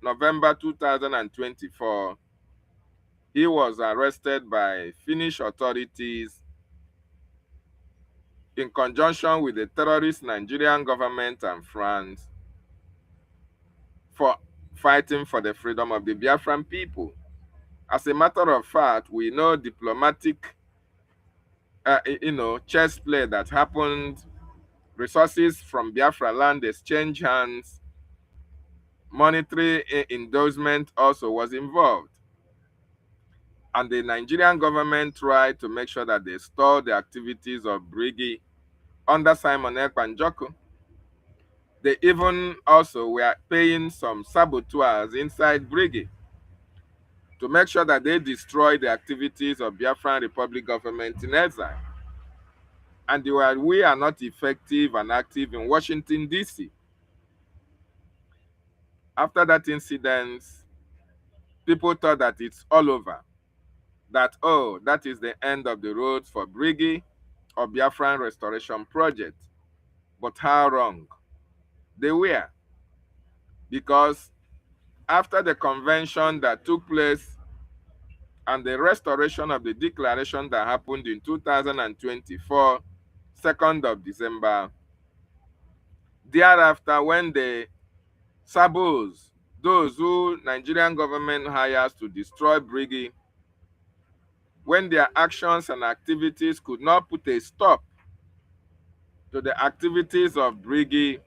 S3: November 2024, he was arrested by Finnish authorities in conjunction with the terrorist Nigerian government and France for fighting for the freedom of the Biafran people. As a matter of fact, we know diplomatic, chess play that happened, resources from Biafra land exchange hands, monetary endorsement also was involved. And the Nigerian government tried to make sure that they stalled the activities of Brgie under Simon Ekpa Njoku. They even also were paying some saboteurs inside Brgie to make sure that they destroy the activities of Biafran Republic government in exile. And we are not effective and active in Washington, D.C. After that incident, people thought that it's all over. That, oh, that is the end of the road for Brgie or Biafran Restoration Project. But how wrong they were. Because after the convention that took place and the restoration of the declaration that happened in 2024, 2nd of December, thereafter, when the sabos, those who Nigerian government hires to destroy Brgie, when their actions and activities could not put a stop to the activities of Brgie,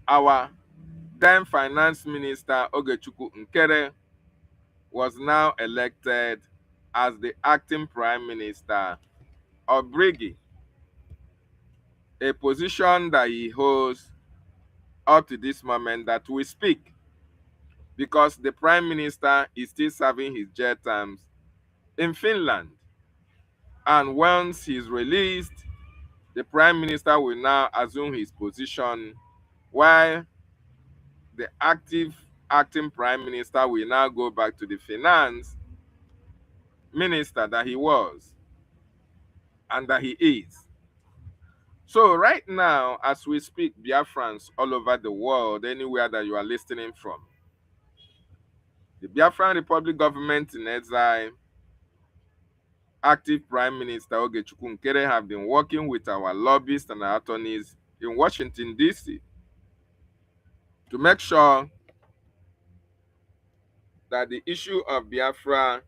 S3: our then Finance Minister Ogechukwu Nkere was now elected as the acting Prime Minister of Brgie, a position that he holds up to this moment that we speak, because the Prime Minister is still serving his jail terms in Finland. And once he's released, the Prime Minister will now assume his position, while the acting Prime Minister will now go back to the Finance Minister that he was and that he is. So right now, as we speak, Biafrans all over the world, anywhere that you are listening from, the Biafran Republic government in exile, active Prime Minister Ogechukwu Nkere have been working with our lobbyists and our attorneys in Washington, D.C. to make sure that the issue of Biafra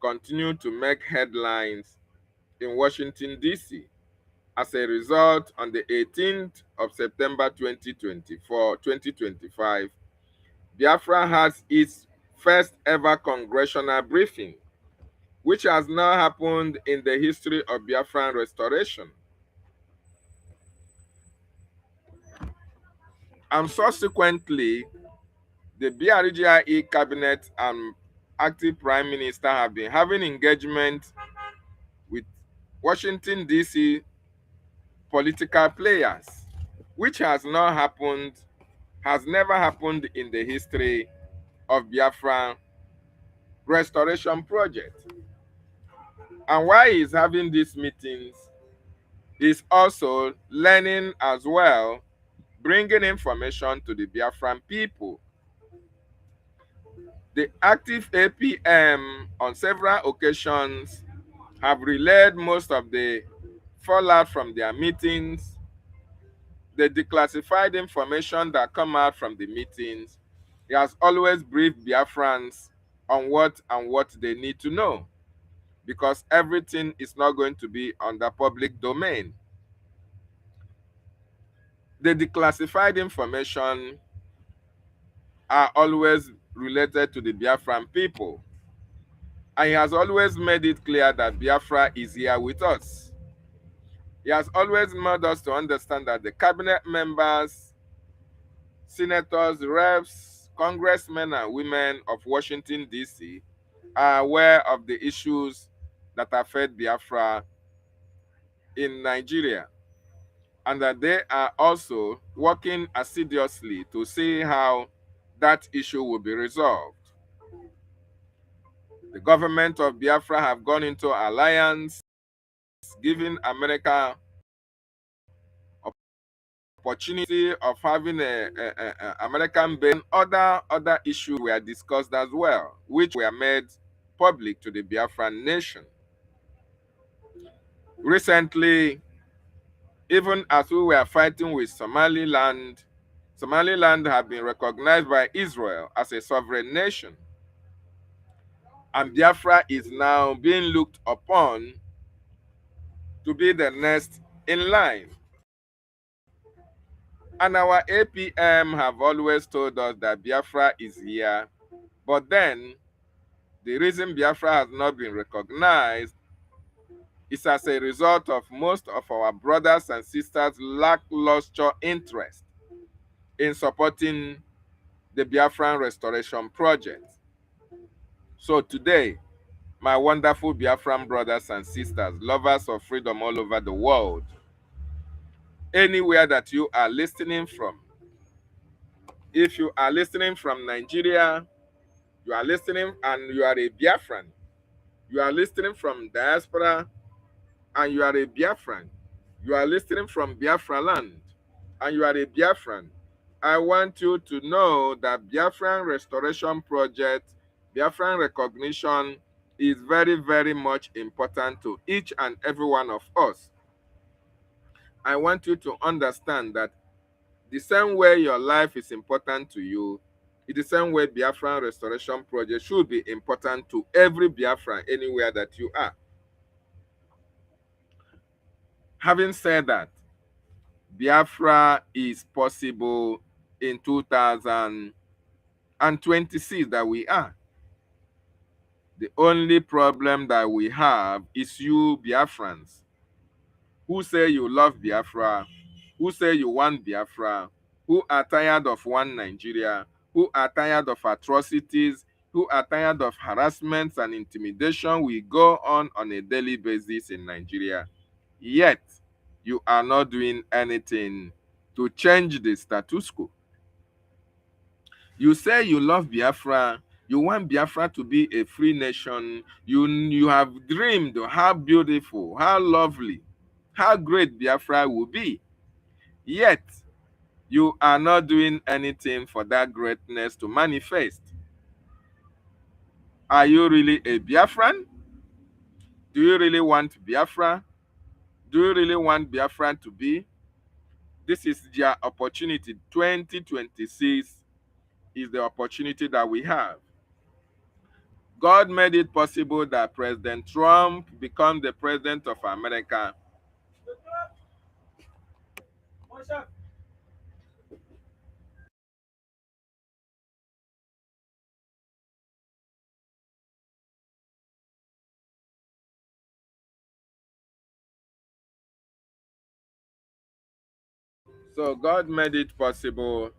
S3: continue to make headlines in Washington, D.C. As a result, on the 18th of September 2025, Biafra has its first ever congressional briefing, which has now happened in the history of Biafran restoration. And subsequently, the BRGIE cabinet and active Prime Minister have been having engagement with Washington, D.C. political players, which has never happened in the history of Biafra restoration project. And why he's having these meetings is also learning as well, bringing information to the Biafran people. The active APM on several occasions have relayed most of the fallout from their meetings, the declassified information that come out from the meetings. He has always briefed Biafrans on what they need to know, because everything is not going to be on the public domain. The declassified information are always related to the Biafran people. And he has always made it clear that Biafra is here with us. He has always made us to understand that the cabinet members, senators, reps, congressmen and women of Washington, D.C. are aware of the issues that affect Biafra in Nigeria, and that they are also working assiduously to see how that issue will be resolved. The government of Biafra have gone into alliance, giving America opportunity of having a American base. Other issues were discussed as well, which were made public to the Biafran nation. Recently, even as we were fighting with Somaliland, Somaliland have been recognized by Israel as a sovereign nation. And Biafra is now being looked upon to be the next in line. And our APM have always told us that Biafra is here. But then, the reason Biafra has not been recognized is as a result of most of our brothers and sisters' lackluster interest in supporting the Biafran Restoration Project. So today, my wonderful Biafran brothers and sisters, lovers of freedom all over the world, anywhere that you are listening from, if you are listening from Nigeria, you are listening and you are a Biafran, you are listening from diaspora and you are a Biafran, you are listening from Biafra land and you are a Biafran, I want you to know that Biafran Restoration Project, Biafran recognition is very, very much important to each and every one of us. I want you to understand that the same way your life is important to you, in the same way Biafran Restoration Project should be important to every Biafran anywhere that you are. Having said that, Biafra is possible in 2026 that we are. The only problem that we have is you Biafrans who say you love Biafra, who say you want Biafra, who are tired of one Nigeria, who are tired of atrocities, who are tired of harassments and intimidation we go on a daily basis in Nigeria. Yet, you are not doing anything to change the status quo. You say you love Biafra, you want Biafra to be a free nation, you have dreamed how beautiful, how lovely, how great Biafra will be. Yet, you are not doing anything for that greatness to manifest. Are you really a Biafran? Do you really want Biafra? Do you really want Biafran to be? This is their opportunity. 2026 is the opportunity that we have. God made it possible that President Trump become the president of America. So God made it possible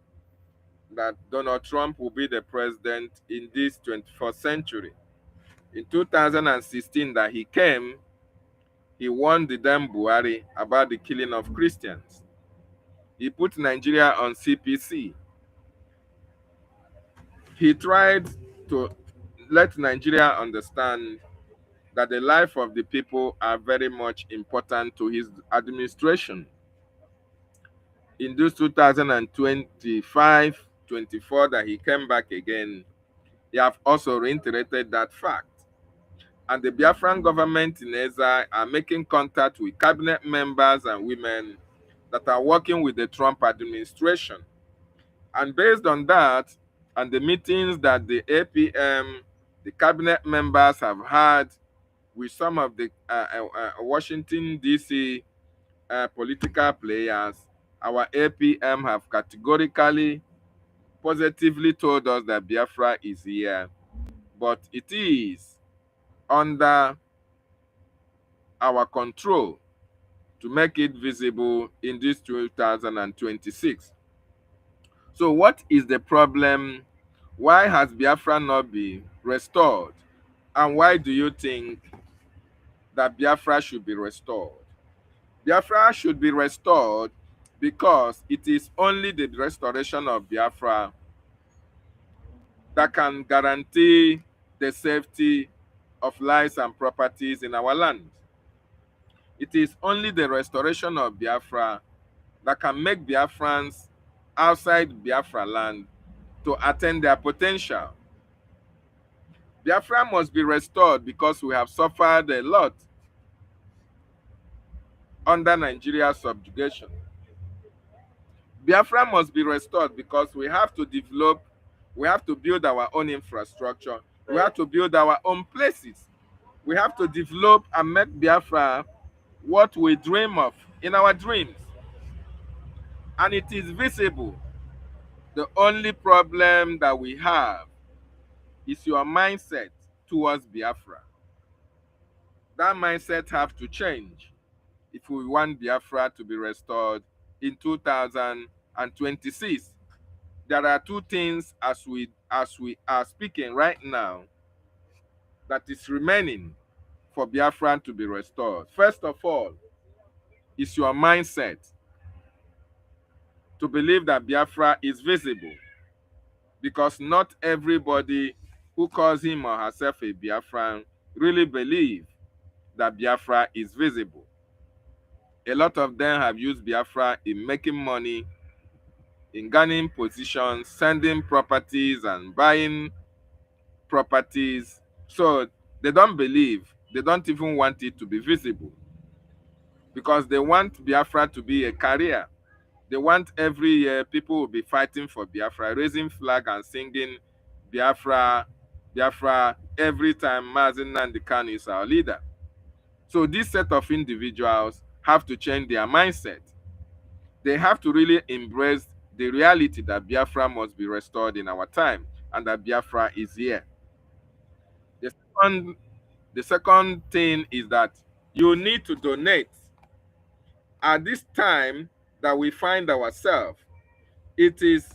S3: that Donald Trump will be the president in this 21st century. In 2016 that he came, he warned the damn Buhari about the killing of Christians. He put Nigeria on CPC. He tried to let Nigeria understand that the life of the people are very much important to his administration. In this 2025, 24 that he came back again, he have also reiterated that fact. And the Biafran government in exile are making contact with cabinet members and women that are working with the Trump administration. And based on that, and the meetings that the APM, the cabinet members have had with some of the Washington, D.C. Political players, our APM have categorically, positively told us that Biafra is here, but it is under our control to make it visible in this 2026. So what is the problem? Why has Biafra not been restored? And why do you think that Biafra should be restored? Biafra should be restored because it is only the restoration of Biafra that can guarantee the safety of lives and properties in our land. It is only the restoration of Biafra that can make Biafrans outside Biafra land to attain their potential. Biafra must be restored because we have suffered a lot under Nigeria's subjugation. Biafra must be restored because we have to develop, we have to build our own infrastructure, we have to build our own places. We have to develop and make Biafra what we dream of in our dreams. And it is visible. The only problem that we have is your mindset towards Biafra. That mindset have to change if we want Biafra to be restored in 2026. There are two things as we are speaking right now that is remaining for Biafra to be restored. First of all, is your mindset to believe that Biafra is visible, because not everybody who calls him or herself a Biafran really believe that Biafra is visible. A lot of them have used Biafra in making money, in gaining positions, sending properties and buying properties. So they don't believe, they don't even want it to be visible, because they want Biafra to be a career. They want every year people will be fighting for Biafra, raising flag and singing Biafra, Biafra every time Mazi Nnamdi Kanu is our leader. So this set of individuals have to change their mindset. They have to really embrace the reality that Biafra must be restored in our time and that Biafra is here. The second thing is that you need to donate. At this time that we find ourselves, it is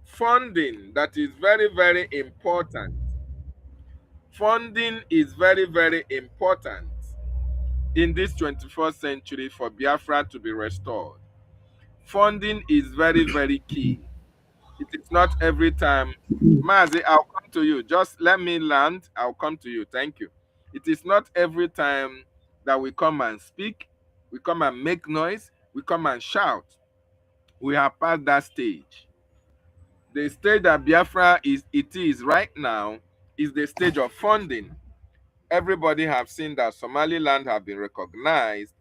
S3: funding that is very, very important. Funding is very, very important in this 21st century for Biafra to be restored. Funding is very, very key. It is not every time. Mazi, I'll come to you. Just let me land. I'll come to you. Thank you. It is not every time that we come and speak, we come and make noise, we come and shout. We have passed that stage. The stage that Biafra is right now is the stage of funding. Everybody have seen that Somaliland have been recognized.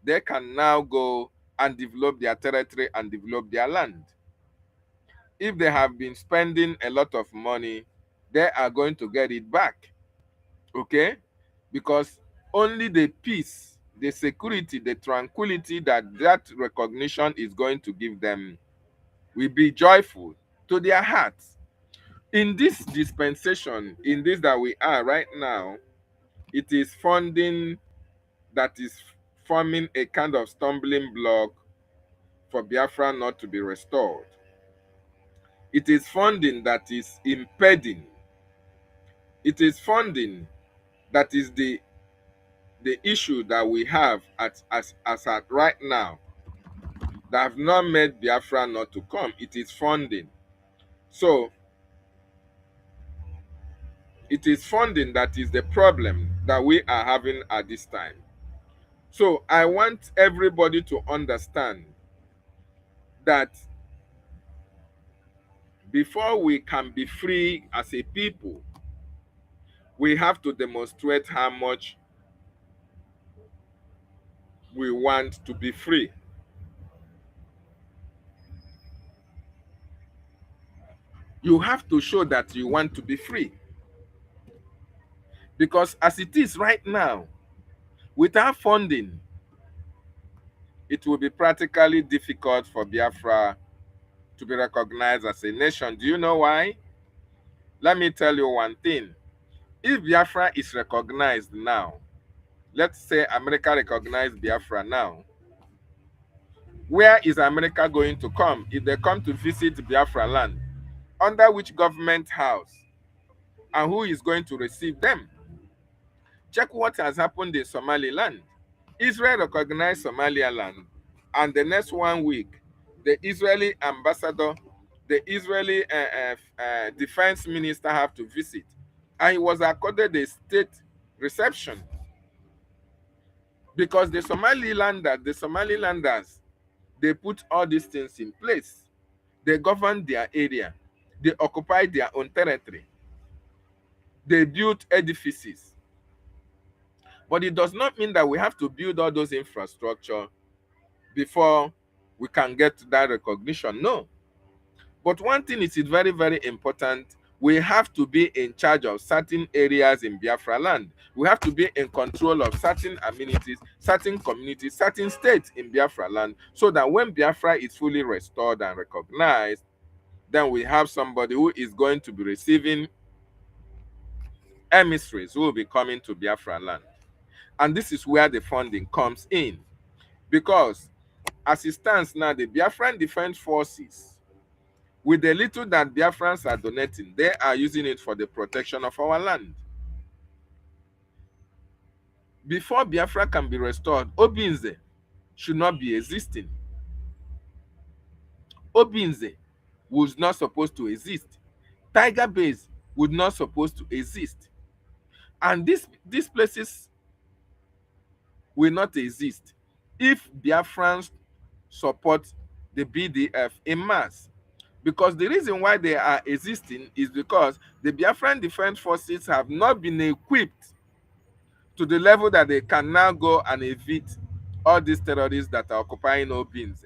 S3: They can now go and develop their territory and develop their land. If they have been spending a lot of money, they are going to get it back. Okay? Because only the peace, the security, the tranquility that recognition is going to give them will be joyful to their hearts. In this dispensation, in this that we are right now, it is funding that is forming a kind of stumbling block for Biafra not to be restored. It is funding that is impeding. It is funding that is the issue that we have as at right now that have not made Biafra not to come. It is funding. So it is funding that is the problem that we are having at this time. So I want everybody to understand that before we can be free as a people, we have to demonstrate how much we want to be free. You have to show that you want to be free. Because as it is right now, without funding, it will be practically difficult for Biafra to be recognized as a nation. Do you know why? Let me tell you one thing. If Biafra is recognized now, let's say America recognized Biafra now, where is America going to come if they come to visit Biafra land? Under which government house? And who is going to receive them? Check what has happened in Somaliland. Israel recognized Somaliland, and the next 1 week, the Israeli ambassador, the Israeli defense minister have to visit, and he was accorded a state reception because the Somalilanders, they put all these things in place. They govern their area. They occupy their own territory. They built edifices. But it does not mean that we have to build all those infrastructure before we can get that recognition. No. But one thing is very, very important. We have to be in charge of certain areas in Biafra land. We have to be in control of certain amenities, certain communities, certain states in Biafra land, so that when Biafra is fully restored and recognized, then we have somebody who is going to be receiving emissaries who will be coming to Biafra land. And this is where the funding comes in. Because as it stands now, the Biafran Defense Forces, with the little that Biafrans are donating, they are using it for the protection of our land. Before Biafra can be restored, Obinze should not be existing. Obinze was not supposed to exist. Tiger Base would not supposed to exist. And these places will not exist if Biafrans support the BDF in mass. Because the reason why they are existing is because the Biafran Defense Forces have not been equipped to the level that they can now go and evict all these terrorists that are occupying Obinze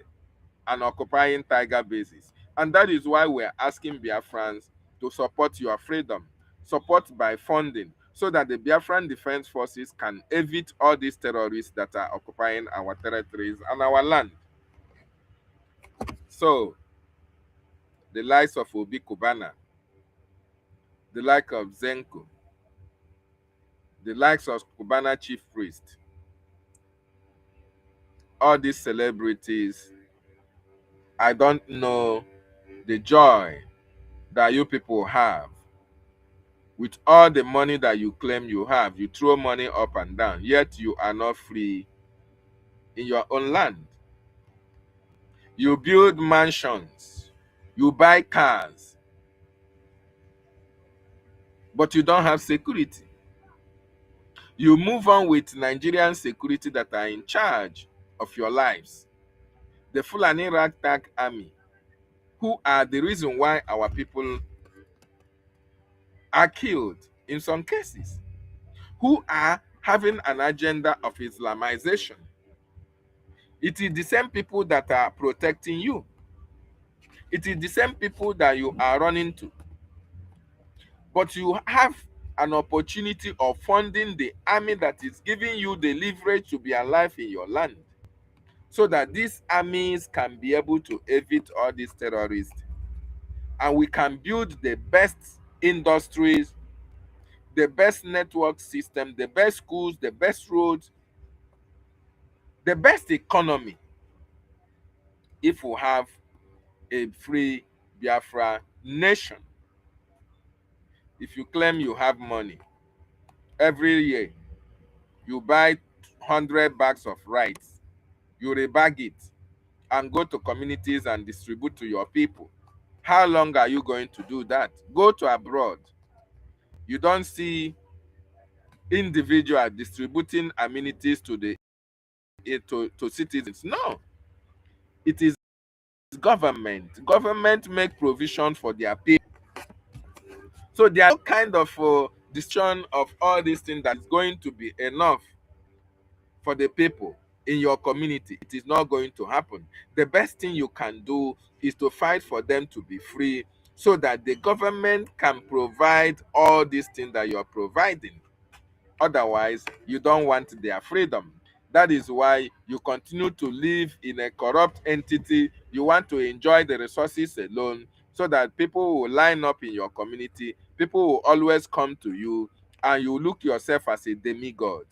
S3: and occupying Tiger bases. And that is why we're asking Biafrans to support your freedom, support by funding, so that the Biafran Defense Forces can evict all these terrorists that are occupying our territories and our land. So, the likes of Obi Kubana, the likes of Zenko, the likes of Kubana Chief Priest, all these celebrities, I don't know the joy that you people have. With all the money that you claim you have, you throw money up and down, yet you are not free in your own land. You build mansions, you buy cars, but you don't have security. You move on with Nigerian security that are in charge of your lives. The Fulani Ragtag Army, who are the reason why our people are killed in some cases, who are having an agenda of Islamization. It is the same people that are protecting you. It is the same people that you are running to. But you have an opportunity of funding the army that is giving you the leverage to be alive in your land, so that these armies can be able to evict all these terrorists. And we can build the best industries, the best network system, the best schools, the best roads, the best economy, if we have a free Biafra nation. If you claim you have money, every year you buy 100 bags of rice, you rebag it and go to communities and distribute to your people. How long are you going to do that? Go to abroad. You don't see individuals distributing amenities to the to citizens. No, it is government. Government make provision for their people. So there are no kind of decision of all these things that is going to be enough for the people in your community. It is not going to happen. The best thing you can do is to fight for them to be free, so that the government can provide all these things that you are providing. Otherwise, you don't want their freedom. That is why you continue to live in a corrupt entity. You want to enjoy the resources alone, so that people will line up in your community. People will always come to you, and you look yourself as a demigod.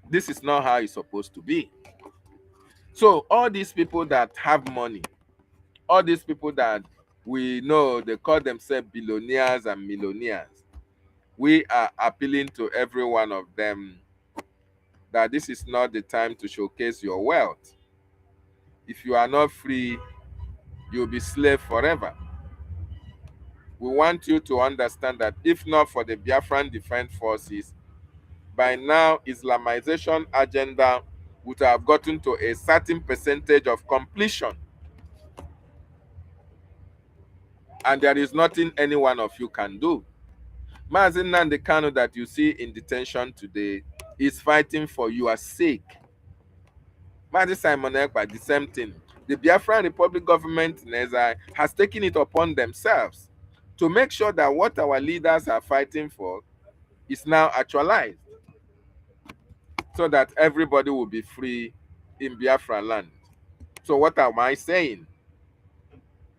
S3: This is not how it's supposed to be. So all these people that have money, all these people that we know, they call themselves billionaires and millionaires, we are appealing to every one of them that this is not the time to showcase your wealth. If you are not free, you'll be slave forever. We want you to understand that if not for the Biafran Defense Forces, by now Islamization agenda would have gotten to a certain percentage of completion. And there is nothing any one of you can do. Mazi Nnamdi Kanu that you see in detention today is fighting for your sake. Mazi Simon Ekpa, the same thing. The Biafran Republic government in exile has taken it upon themselves to make sure that what our leaders are fighting for is now actualized, so that everybody will be free in Biafra land. So what am I saying?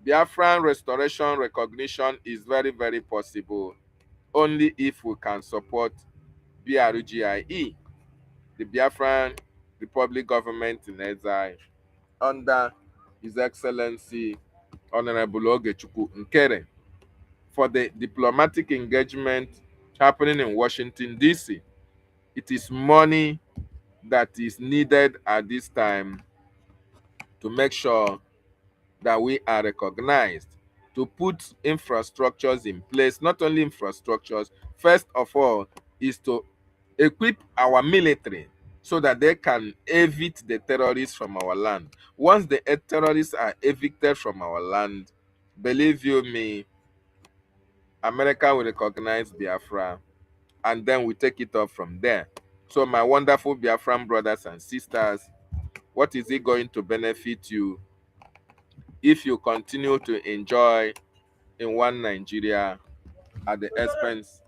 S3: Biafran restoration recognition is very, very possible only if we can support BRGIE, the Biafran Republic Government in Exile, under His Excellency Honorable Ogechukwu Nkere, for the diplomatic engagement happening in Washington, D.C. It is money that is needed at this time to make sure that we are recognized, to put infrastructures in place. Not only infrastructures, first of all, is to equip our military so that they can evict the terrorists from our land. Once the terrorists are evicted from our land, believe you me, America will recognize Biafra, and then we take it up from there. So my wonderful Biafran brothers and sisters, what is it going to benefit you if you continue to enjoy in one Nigeria at the expense?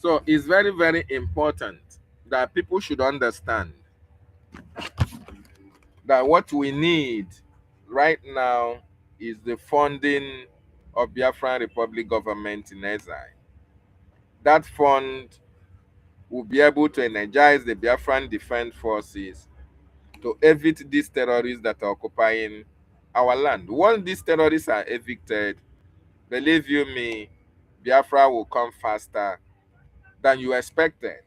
S3: So it's very, very important that people should understand that what we need right now is the funding of Biafran Republic Government in Exile. That fund will be able to energize the Biafran Defense Forces to evict these terrorists that are occupying our land. Once these terrorists are evicted, believe you me, Biafra will come faster than you expected.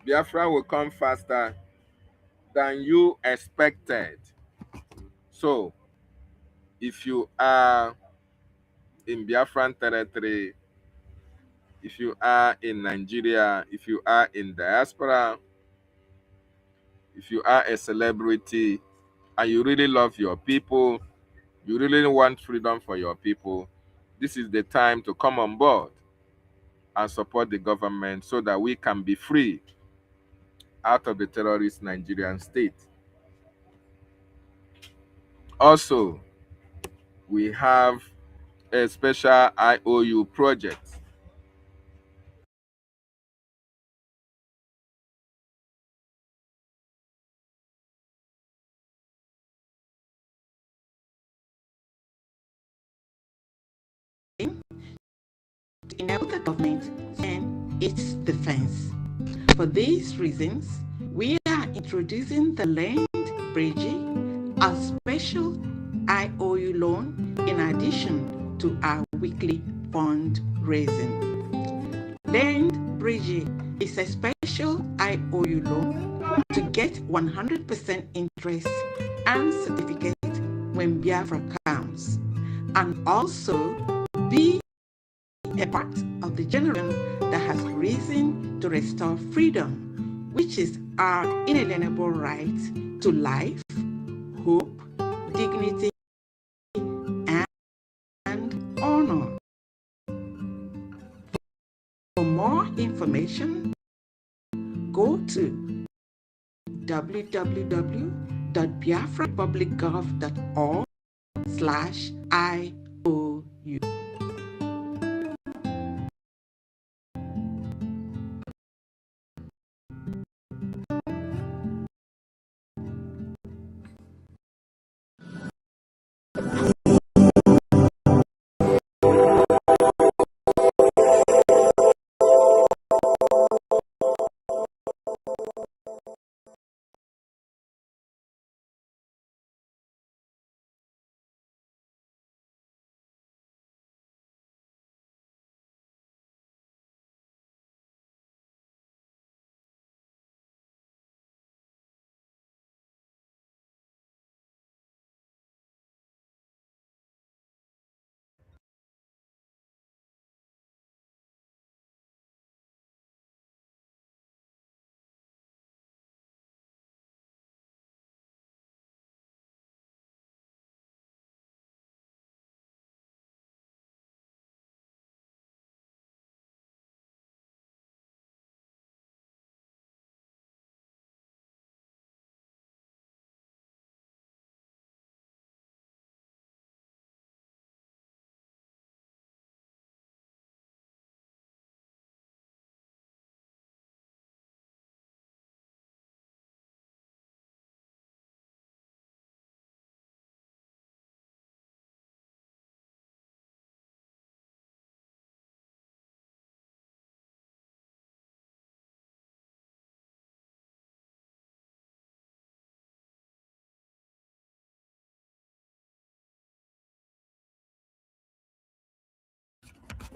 S3: Biafra will come faster than you expected. So, if you are in Biafran territory, if you are in Nigeria, if you are in diaspora, if you are a celebrity, and you really love your people, you really want freedom for your people, this is the time to come on board and support the government so that we can be free out of the terrorist Nigerian state. Also, we have a special IOU project.
S4: To enable the government and its defense. For these reasons, we are introducing the Brgie, a special IOU loan in addition to our weekly fundraising. Brgie is a special IOU loan to get 100% interest and certificate when Biafra comes, and also be a part of the generation that has risen to restore freedom, which is our inalienable right to life, hope, dignity, and honor. For more information, go to www.biafrarepublicgov.org/IOU.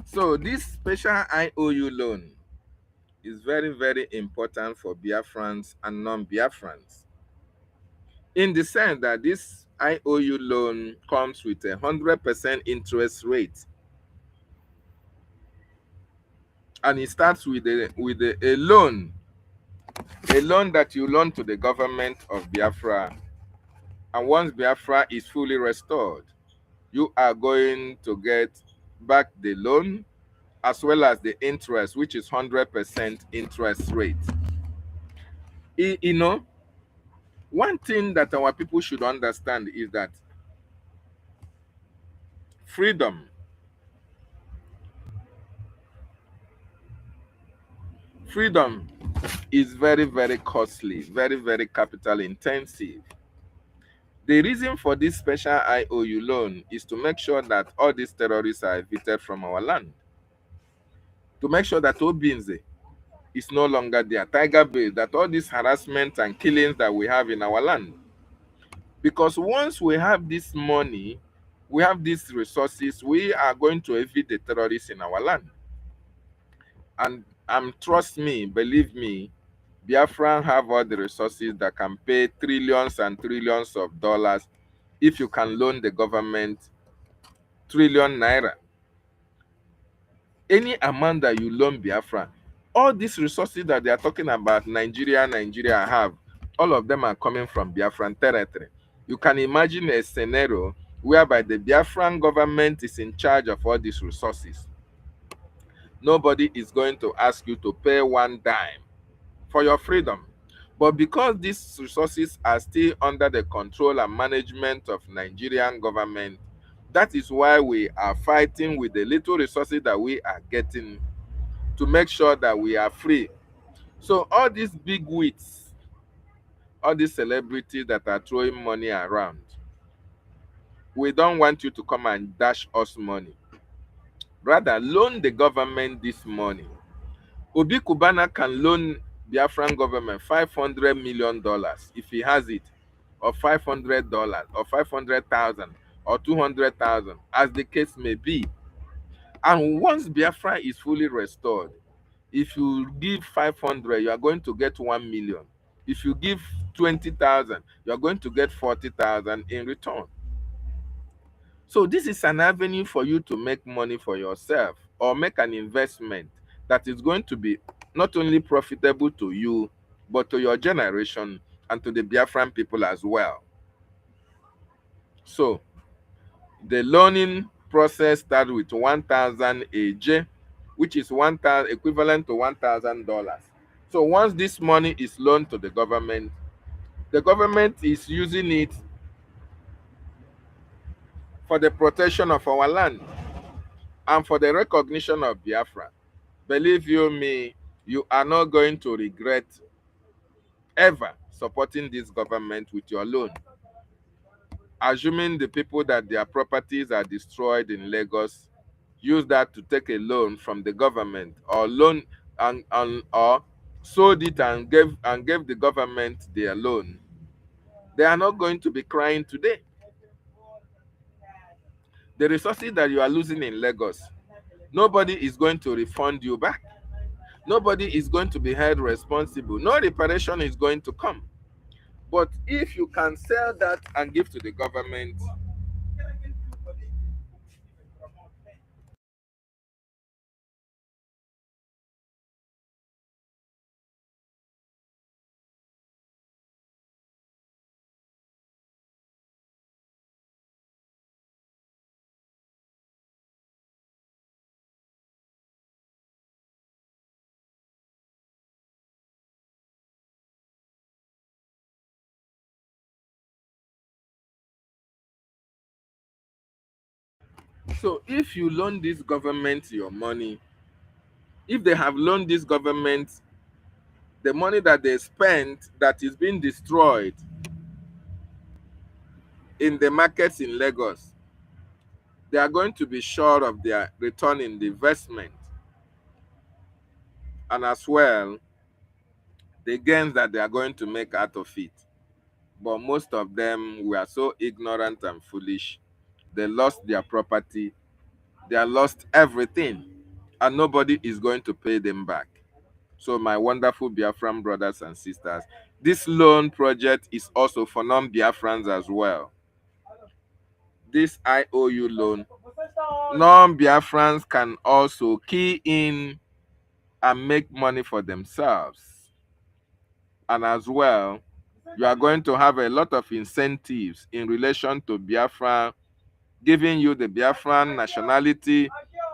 S3: So this special IOU loan is very, very important for Biafrans and non-Biafrans, in the sense that this IOU loan comes with 100% interest rate, and it starts with a loan that you loan to the government of Biafra. And once Biafra is fully restored, you are going to get back the loan as well as the interest, which is 100% interest rate. You know, one thing that our people should understand is that freedom is very, very costly, very, very capital intensive. The reason for this special IOU loan is to make sure that all these terrorists are evicted from our land, to make sure that Obinze is no longer there, Tiger Bay, that all this harassment and killings that we have in our land. Because once we have this money, we have these resources, we are going to evict the terrorists in our land. And trust me, believe me, Biafran have all the resources that can pay trillions and trillions of dollars if you can loan the government trillion naira. Any amount that you loan Biafra, all these resources that they are talking about, Nigeria have, all of them are coming from Biafran territory. You can imagine a scenario whereby the Biafran government is in charge of all these resources. Nobody is going to ask you to pay one dime for your freedom. But because these resources are still under the control and management of Nigerian government, that is why we are fighting with the little resources that we are getting to make sure that we are free. So all these big wigs, all these celebrities that are throwing money around, we don't want you to come and dash us money. Rather, loan the government this money. Obi Kubana can loan Biafran government $500 million if he has it, or $500, or 500,000, or 200,000, as the case may be. And once Biafra is fully restored, if you give 500, you are going to get 1 million. If you give 20,000, you are going to get 40,000 in return. So this is an avenue for you to make money for yourself, or make an investment that is going to be not only profitable to you, but to your generation and to the Biafran people as well. So the loaning process starts with 1,000 AJ, which is 1,000 equivalent to $1,000. So once this money is loaned to the government is using it for the protection of our land and for the recognition of Biafra. Believe you me, you are not going to regret ever supporting this government with your loan. Assuming the people that their properties are destroyed in Lagos use that to take a loan from the government, or loan or sold it and gave the government their loan, they are not going to be crying today. The resources that you are losing in Lagos, nobody is going to refund you back. Nobody is going to be held responsible. No reparation is going to come. But if you can sell that and give to the government, so if you loan this government your money, if they have loaned this government the money that they spent that is being destroyed in the markets in Lagos, they are going to be sure of their return in the investment, and as well the gains that they are going to make out of it. But most of them were so ignorant and foolish, they lost their property They have lost everything, and nobody is going to pay them back. So my wonderful Biafran brothers and sisters, this loan project is also for non-Biafrans as well. This IOU loan, non-Biafrans can also key in and make money for themselves. And as well, you are going to have a lot of incentives in relation to Biafra, giving you the Biafran nationality,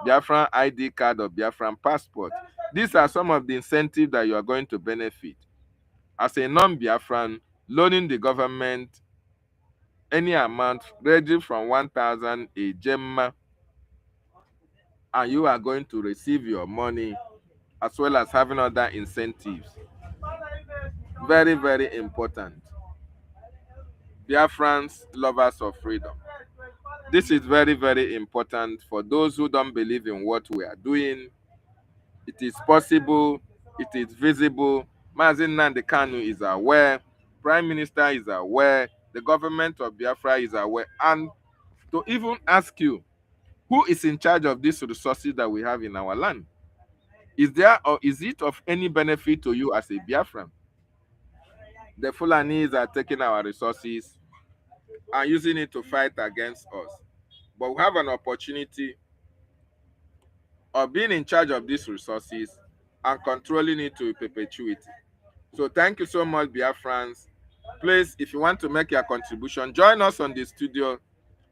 S3: Biafran ID card, or Biafran passport. These are some of the incentives that you are going to benefit. As a non-Biafran, loaning the government any amount ranging from 1,000 a gemma, and you are going to receive your money as well as having other incentives. Very, very important. Biafrans, lovers of freedom. This is very, very important for those who don't believe in what we are doing. It is possible, it is visible. Mazin Nnamdi Kanu is aware, Prime Minister is aware, the government of Biafra is aware. And to even ask you, who is in charge of these resources that we have in our land? Is there, or is it of any benefit to you as a Biafran? The Fulanis are taking our resources and using it to fight against us. But we have an opportunity of being in charge of these resources and controlling it to perpetuity. So thank you so much, Biafrans. Please, if you want to make your contribution, join us on the studio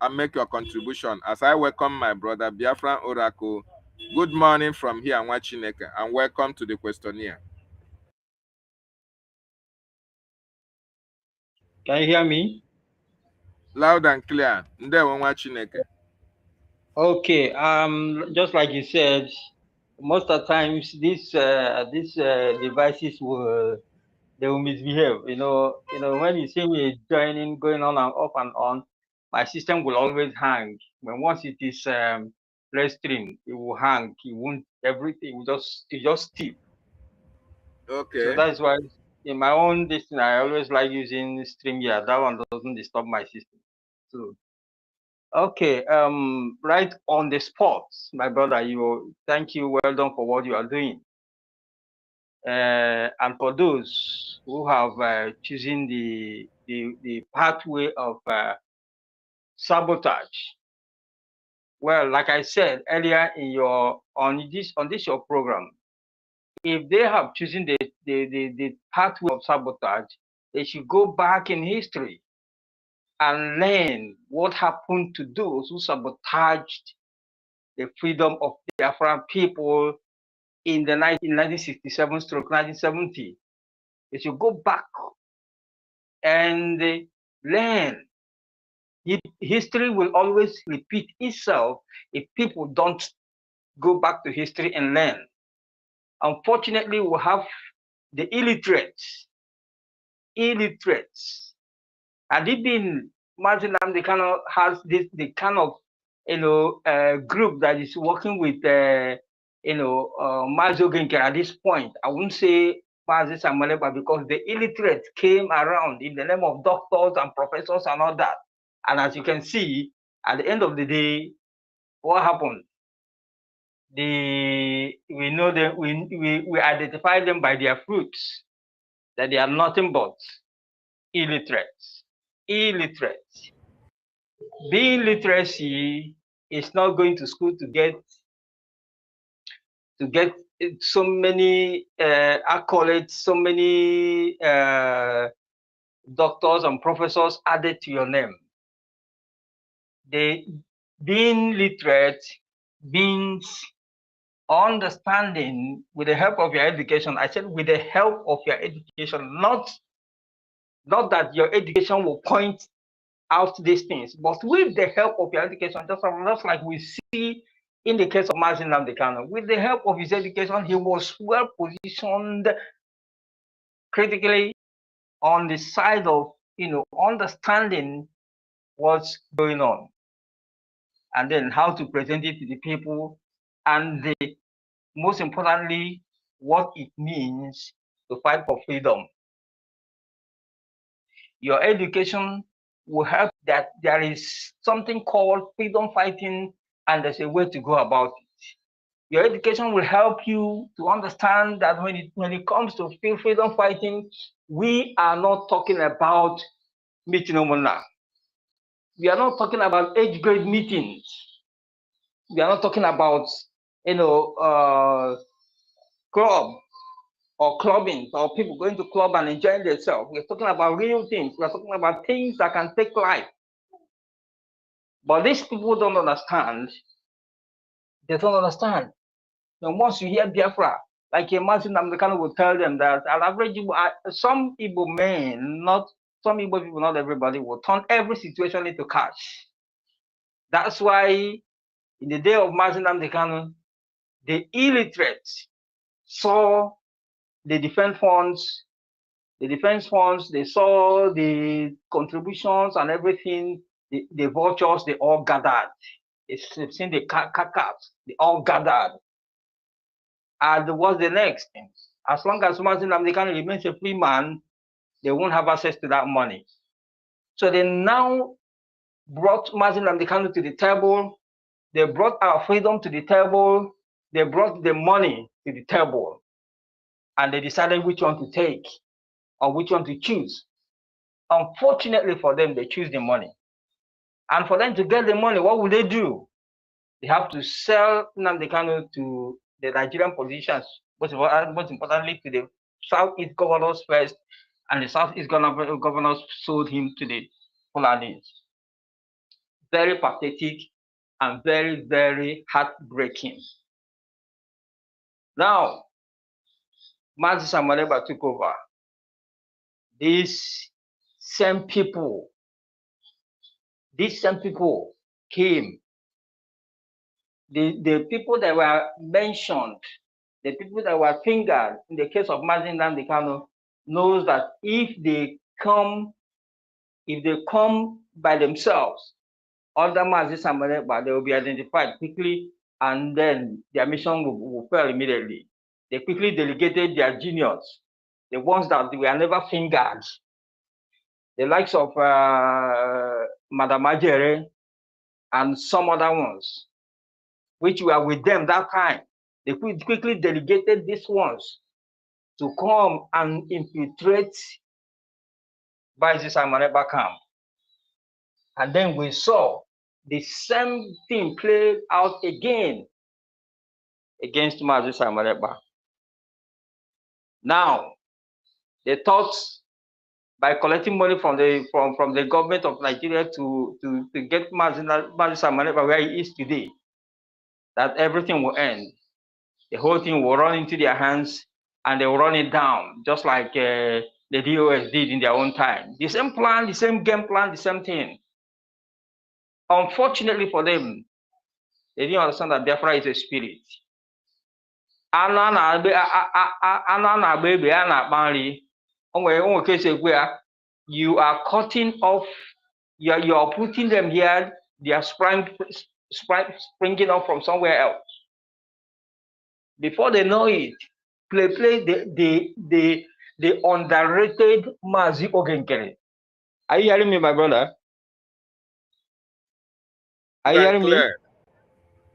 S3: and make your contribution as I welcome my brother, Biafran Oracle. Good morning from here, Nwachineke, and welcome to the questionnaire.
S5: Can you hear me?
S3: Loud and clear. Ndewo Nwachineke.
S5: Okay. Just like you said, most of the times these devices will misbehave. When you see me joining, going on and off and on, my system will always hang. When once it is live stream, it will hang. It won't. Everything will just steep.
S3: Okay.
S5: So that's why in my own distance, I always like using StreamYard. That one doesn't disturb my system. So. Okay, right on the spot, my brother. Thank you. Well done for what you are doing. And for those who have chosen the pathway of sabotage, well, like I said earlier on this your program, if they have chosen the pathway of sabotage, they should go back in history and learn what happened to those who sabotaged the freedom of the Biafran people in the 1967-1970. They should go back and learn. History will always repeat itself if people don't go back to history and learn. Unfortunately, we have the illiterates. Had it been Martin Nnamdi Kanu has the kind of group that is working with Mazi Ogenke at this point, I wouldn't say Mazi Samueleba, because the illiterates came around in the name of doctors and professors and all that. And as you can see, at the end of the day, what happened? We know that we identify them by their fruits, that they are nothing but illiterates. Being literacy is not going to school to get so many accolades, so many doctors and professors added to your name. Being literate means understanding with the help of your education. I said with the help of your education, not that your education will point out these things, but with the help of your education, just like we see in the case of Mazi Nnamdi Kanu. With the help of his education, he was well positioned critically on the side of understanding what's going on, and then how to present it to the people, and most importantly, what it means to fight for freedom. Your education will help that there is something called freedom fighting and there's a way to go about it. Your education will help you to understand that when it comes to freedom fighting, we are not talking about meeting now. We are not talking about age grade meetings. We are not talking about club or clubbing or people going to club and enjoying themselves. We're talking about real things. We're talking about things that can take life. But these people don't understand. They don't understand. And once you hear Biafra, like imagine American will tell them that an average some Igbo men, not some Igbo people, not everybody, will turn every situation into cash. That's why in the day of Mazin Namdekanu, the illiterate saw the defense funds, they saw the contributions and everything, the vouchers, they all gathered. They've seen the carcass, they all gathered. And what's the next thing? As long as Mazin Namdekanu remains a free man, they won't have access to that money. So they now brought Mazin Namdekanu to the table. They brought our freedom to the table. They brought the money to the table. And they decided which one to take or which one to choose. Unfortunately for them, they choose the money. And for them to get the money, what will they do? They have to sell Nnamdi Kanu to the Nigerian politicians, most importantly to the Southeast governors first, and the Southeast governors sold him to the Fulanis. Very pathetic and very, very heartbreaking. Now, Mazi Samaleba took over. These same people came. The people that were mentioned, the people that were fingered in the case of Mazi Nnamdi Kanu, knows that if they come by themselves under Mazi Samaleba, they will be identified quickly, and then their mission will fail immediately. They quickly delegated their juniors, the ones that were never fingered, the likes of Madam Ajere and some other ones, which were with them that time. They quickly delegated these ones to come and infiltrate Mazi Samaleba camp. And then we saw the same thing played out again against Mazi Samaleba. Now, they thought by collecting money from the government of Nigeria to get Mazi Samaleba where he is today, that everything will end. The whole thing will run into their hands and they will run it down, just like the DOS did in their own time. The same plan, the same game plan, the same thing. Unfortunately for them, they didn't understand that Biafra is a spirit. You are cutting off, you are putting them here, they are springing up from somewhere else. Before they know it, the underrated Mazi Ogenkere. Are you hearing me, my brother? Are you hearing me?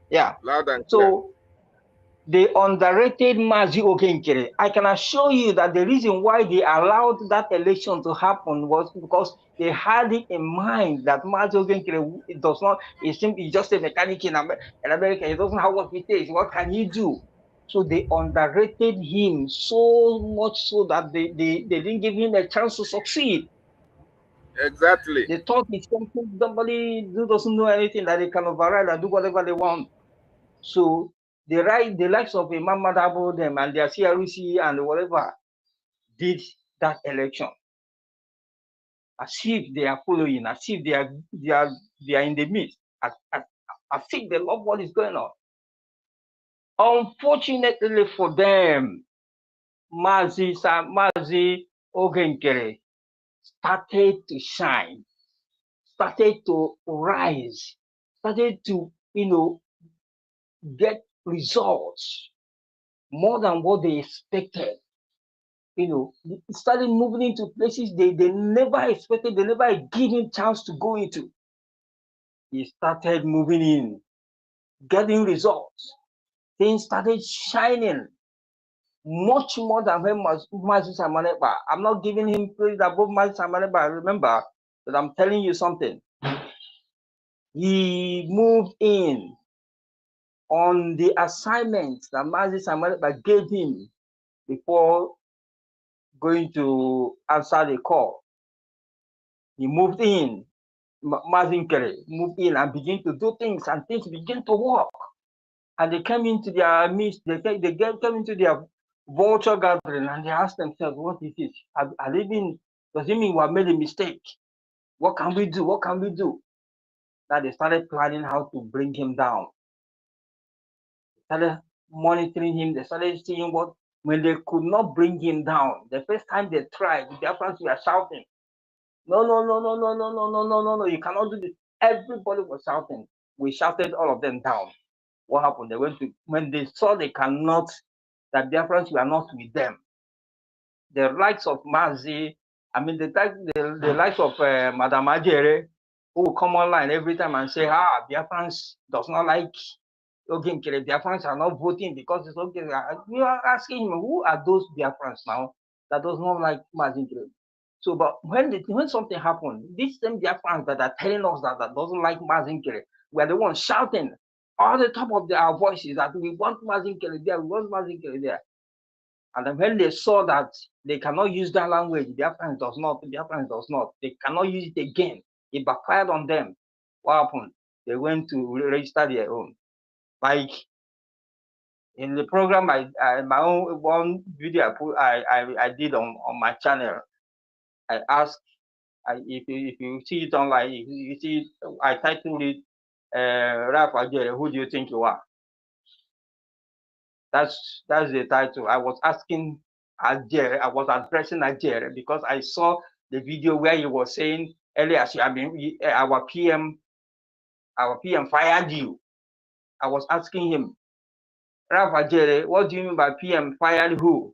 S5: Yeah.
S3: Loud and clear.
S5: So the underrated Mazi Ogenkere, I can assure you that the reason why they allowed that election to happen was because they had it in mind that Mazi Ogenkere does not, he's just a mechanic in America, he doesn't have what it takes. What can he do? So they underrated him so much so that they didn't give him a chance to succeed.
S3: Exactly.
S5: They thought it's somebody who doesn't know anything, that they can override and do whatever they want. So the likes of Imam Madabo, them and their CRC and whatever did that election as if they are following, as if they are in the midst, as if they love what is going on. Unfortunately for them, Mazi Ogenkere started to shine, started to rise, started to get results more than what they expected. Started moving into places they never expected, they never given chance to go into. He started moving in. getting results. Things started shining much more than when Mazis Amaneba. I'm not giving him praise above Mazis Amaneba. Remember that I'm telling you something. He moved in on the assignment that Mazis Amaneba gave him before going to answer the call. He moved in, Mazinkere moved in and began to do things, and things began to work. And they came into their midst, they came into their vulture gathering, and they asked themselves, what is this? Does it mean we have made a mistake? What can we do? What can we do? Now they started planning how to bring him down. They started monitoring him. They started seeing what, when they could not bring him down, the first time they tried, the Biafrans were shouting, no, no, no, no, no, no, no, no, no, no, no, you cannot do this. Everybody was shouting. We shouted all of them down. What happened? They went to, when they saw they cannot, that Biafrans were not with them, the likes of Mazi, I mean, the likes of Madam Ajere, who will come online every time and say, Biafrans does not like Oginkere, Biafrans are not voting because it's okay. We are asking him, who are those Biafrans now that does not like Mazinkere? So, but when something happened, these same Biafrans that are telling us that doesn't like Mazinkere, we are the ones shouting all the top of our voices that we want Mazinkere there, we want Mazinkere there. And then when they saw that they cannot use that language, Biafrans does not, they cannot use it again. It backfired on them. What happened? They went to register their own. Like in the program, my own one video I did on my channel, I asked, if you see it online, you see it, I titled it, Ralph Ajere, who do you think you are? That's the title. I was asking Ajere, I was addressing Ajere because I saw the video where he was saying earlier, I mean, our PM fired you. I was asking him, Ralph Ajere, what do you mean by PM fired who?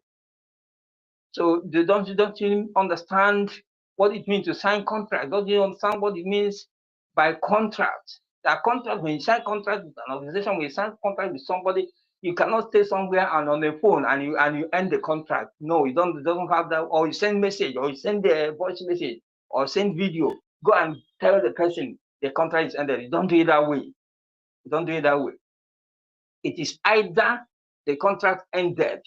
S5: So don't you understand what it means to sign contract? Don't you understand what it means by contract? That contract, when you sign contract with an organization, when you sign contract with somebody, you cannot stay somewhere and on the phone and you end the contract. No, it doesn't have that. Or you send message, or you send the voice message, or send video. Go and tell the person the contract is ended. You don't do it that way. You don't do it that way. It is either the contract ended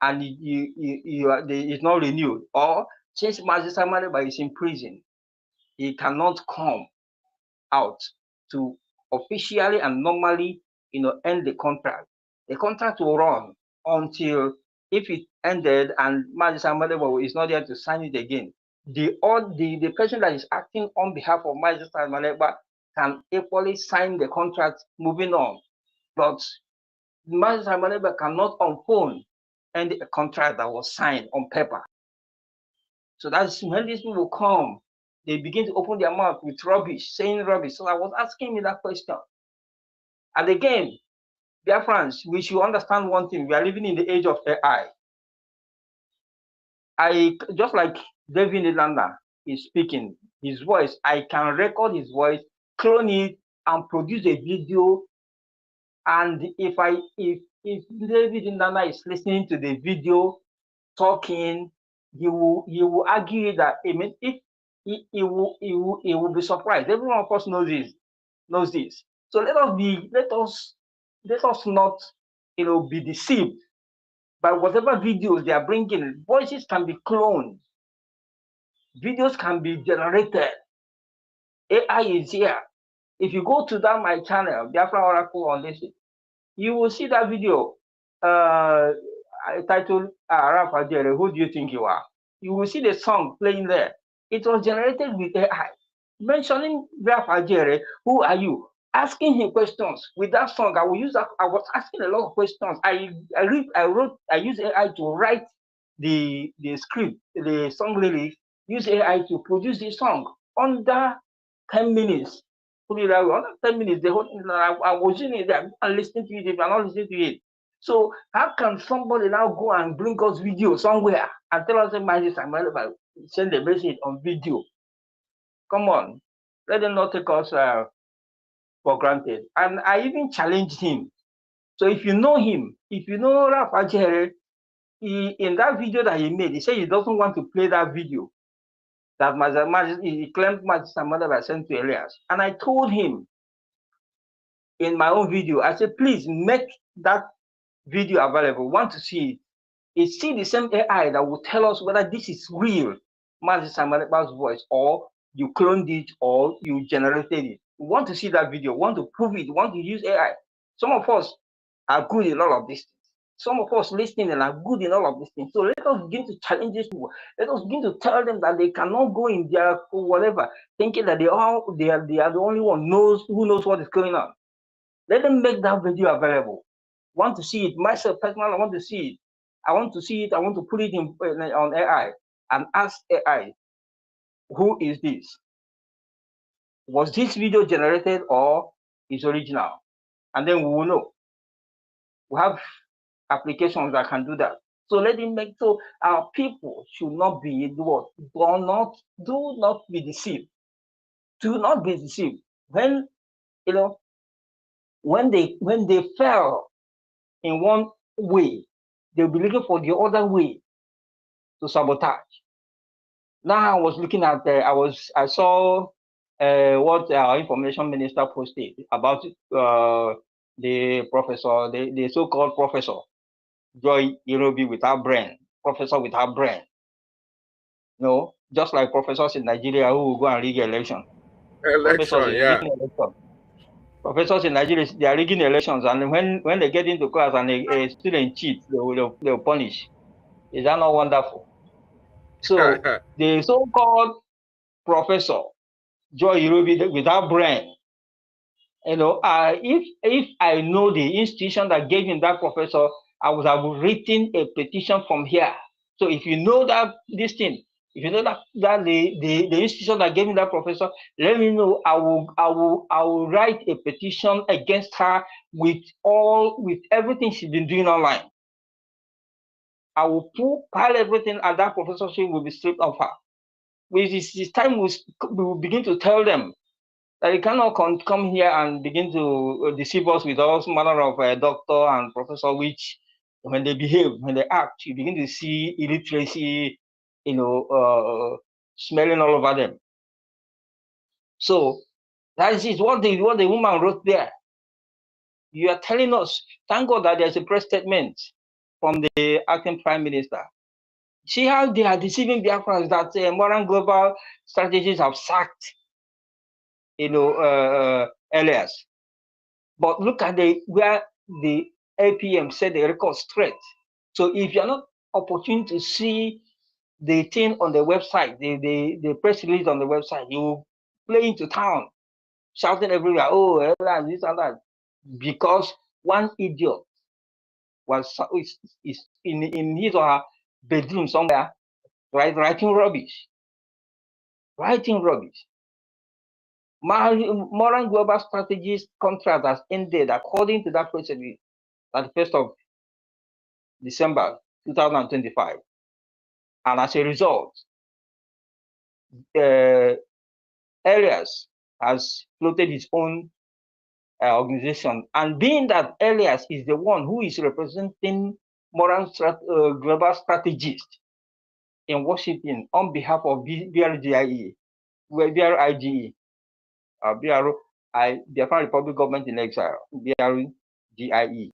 S5: and it's not renewed, or since Mazi Samareba is in prison, he cannot come out to officially and normally, end the contract. The contract will run until, if it ended and Mazi Samareba is not there to sign it again, the person that is acting on behalf of Mazi Samareba can equally sign the contract moving on. But Mazi Samareba cannot on phone end a contract that was signed on paper. So that's when these people come, they begin to open their mouth with rubbish, saying rubbish. So I was asking me that question. And again, dear friends, we should understand one thing. We are living in the age of AI. Just like David Nilanda is speaking, his voice, I can record his voice, clone it, and produce a video. And if David Nilanda is listening to the video, talking, he will argue that, I mean, if he will be surprised. Everyone of us knows this. So let us not be deceived by whatever videos they are bringing. Voices can be cloned, videos can be generated. AI is here. If you go to my channel, Biafra Oracle on this, you will see that video titled Ralph Ajere, who do you think you are? You will see the song playing there. It was generated with AI, mentioning Ralph Ajere, who are you? Asking him questions with that song. I was asking a lot of questions. I used AI to write the script, the song lyrics, use AI to produce the song under 10 minutes. Put it that way, under 10 minutes, the whole thing, I was in it there and listening to it, if I'm not listening to it. So how can somebody now go and bring us video somewhere and tell us that send a message on video? Come on, let them not take us for granted. And I even challenged him. So if you know him, if you know Ralph Ajere, in that video that he made, he said he doesn't want to play that video that he claimed Magister Mother sent to Elias. And I told him in my own video, I said, please make that video available. Want to see it. It's still the same AI that will tell us whether this is real Magister Mother's voice, or you cloned it, or you generated it. We want to see that video, want to prove it, want to use AI. Some of us are good in all of these things. Some of us listening and are good in all of these things. So let us begin to challenge these people. Let us begin to tell them that they cannot go in their whatever, thinking that they are the only one who knows what is going on. Let them make that video available. Want to see it myself personally? I want to see it. I want to see it. I want to put it on AI and ask AI, who is this? Was this video generated or is original? And then we will know. We have applications that can do that. So let it make, so our people should not be do not be deceived. Do not be deceived. When when they fell in one way, they'll be looking for the other way to sabotage. Now I was looking at I saw what our information minister posted about the professor, the so-called professor Joy Irobi without brain, professor without brain. Just like professors in Nigeria who will go and rig election. Professors in Nigeria, they are rigging elections, and when they get into class and a student cheats, they'll punish. Is that not wonderful? So the so-called professor Joy Irobi without brain, if I know the institution that gave him that professor, I would have written a petition from here. So if you know that this thing, if you know that the institution that gave him that professor, let me know. I will write a petition against her with everything she's been doing online. I will pile everything, and that professorship will be stripped of her. With this time, we will begin to tell them that you cannot come here and begin to deceive us with all manner of doctor and professor, which when they behave, when they act, you begin to see illiteracy, smelling all over them. So that is what the woman wrote there. You are telling us, thank God that there's a press statement from the acting prime minister. See how they are deceiving Biafrans, that modern global strategies have sacked, Elias. But look at where the APM said the record straight. So if you're not opportune to see the thing on the website, the press release on the website, you play into town, shouting everywhere, oh, this and that, because one idiot is in his or her bedroom somewhere, writing rubbish. Modern global strategies contract has ended according to that press release at the 1st of December 2025. And as a result, Elias has floated his own organization. And being that Elias is the one who is representing modern global strategists in Washington on behalf of BRIGE, Biafran Republic Government in Exile, BRGIE.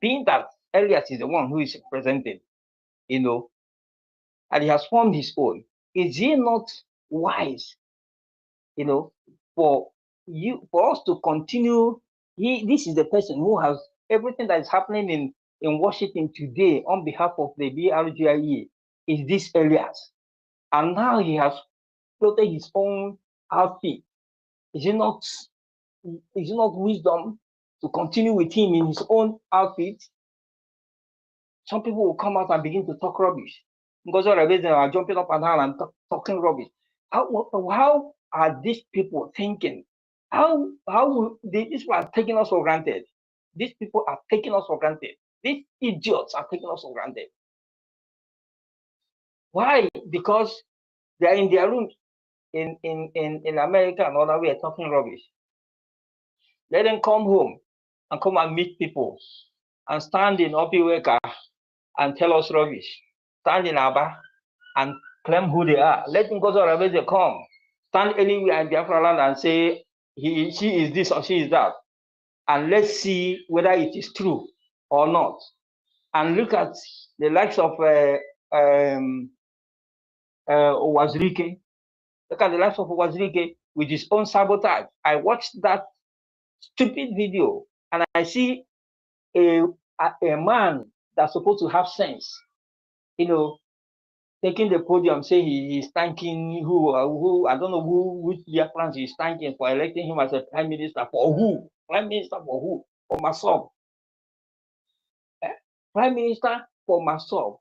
S5: Being that Elias is the one who is represented, and he has formed his own, is he not wise, for us to continue? This is the person who has everything that is happening in Washington today on behalf of the BRGIE, is this Elias. And now he has floated his own outfit. Is it not wisdom to continue with him in his own outfit? Some people will come out and begin to talk rubbish. Because they are jumping up and down and talking rubbish. How are these people thinking? These people are taking us for granted. These people are taking us for granted. These idiots are taking us for granted. Why? Because they are in their rooms in America and other way talking rubbish. Let them come home and come and meet people and stand in Opiweka and tell us rubbish. Stand in Aba and claim who they are. Let Ngozi Oraveze come. Stand anywhere in Biafra land and say she is this or she is that. And let's see whether it is true or not. And look at the likes of Owazirike. Look at the likes of Owazirike with his own sabotage. I watched that stupid video and I see a man that's supposed to have sense, taking the podium, saying he's thanking who I don't know which Biafrans he's thanking for electing him as a prime minister. For who? Prime minister for who? For myself. Prime minister for myself.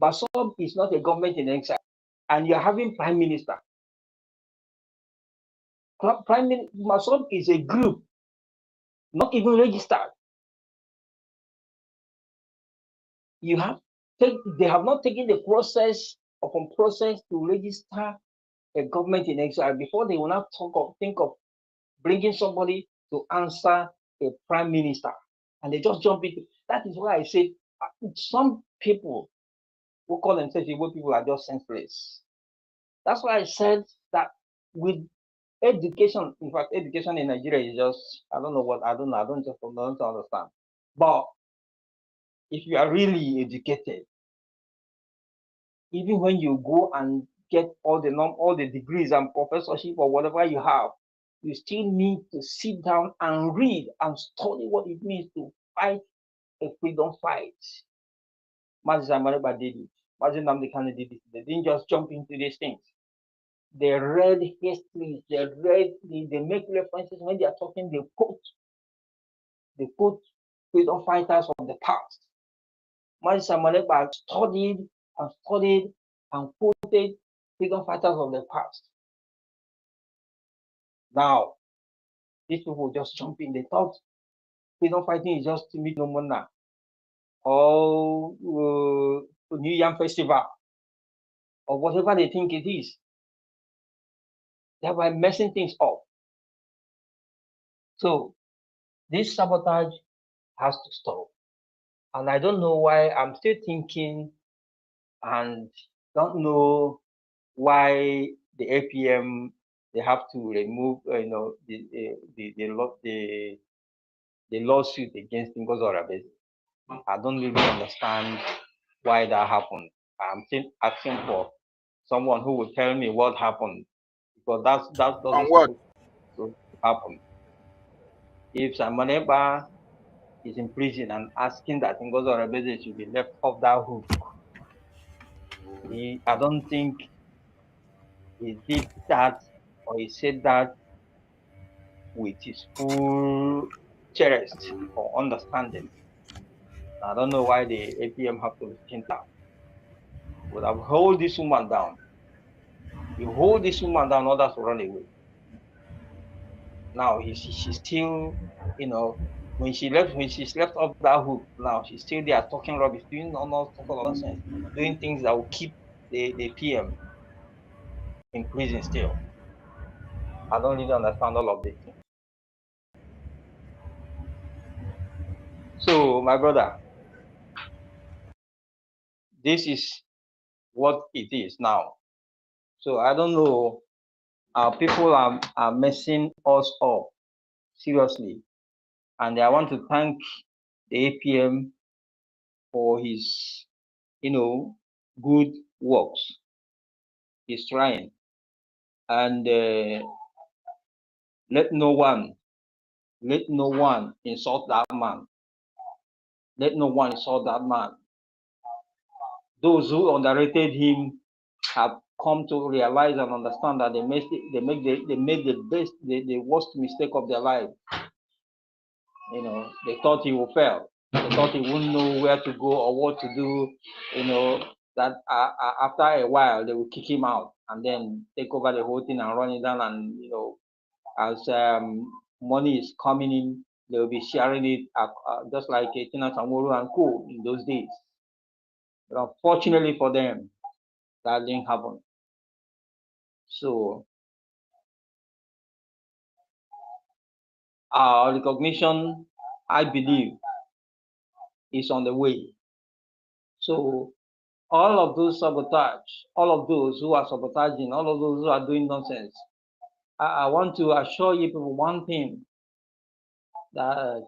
S5: Basob is not a government in exile, and you're having prime minister. Masob is a group, not even registered. They have not taken the process to register a government in exile before they will not think of bringing somebody to answer a prime minister, and they just jump into. That is why I said some people who call themselves Igbo people are just senseless. That's why I said that with education, in fact, education in Nigeria is just, I don't understand. But if you are really educated, even when you go and get all the degrees and professorship or whatever you have, you still need to sit down and read and study what it means to fight a freedom fight. Mazi Zamareba did it. Mazi Nnamdi Kanu did it. They didn't just jump into these things. They read history. They make references when they are talking. They quote freedom fighters of the past. Mazi Zamareba studied and quoted freedom fighters of the past. Now, these people just jump in. They thought freedom fighting is just to meet no more or New Yam Festival or whatever they think it is. Thereby messing things up. So this sabotage has to stop. And I don't know why I'm still thinking and don't know why the APM they have to remove the lawsuit against Ngozi Oraveze. I don't really understand why that happened. I'm still asking for someone who will tell me what happened, because that doesn't supposed to happen. If Samoneba is in prison and asking that Ngozi Oraveze should be left off that hook, I don't think he did that or he said that with his full chest or understanding. I don't know why the APM have to think that. But I've hold this woman down. You hold this woman down, others to run away. Now she's still, when she's left off that hook, now she's still there talking rubbish, doing all sorts of nonsense, doing things that will keep the PM in prison still. I don't really understand all of this thing. So my brother, this is what it is now. So I don't know, people are messing us up seriously, and I want to thank the APM for his, good works. He's trying, and let no one insult that man. Let no one insult that man. Those who underrated him have come to realize and understand that they made the worst mistake of their life. They thought he would fail. They thought he wouldn't know where to go or what to do. That after a while they will kick him out and then take over the whole thing and run it down. And as money is coming in, they will be sharing it just like Tina Tamuru and Co. in those days. But unfortunately for them, that didn't happen. So Our recognition, I believe, is on the way. So all of those sabotage, all of those who are sabotaging, all of those who are doing nonsense, I want to assure you people one thing, that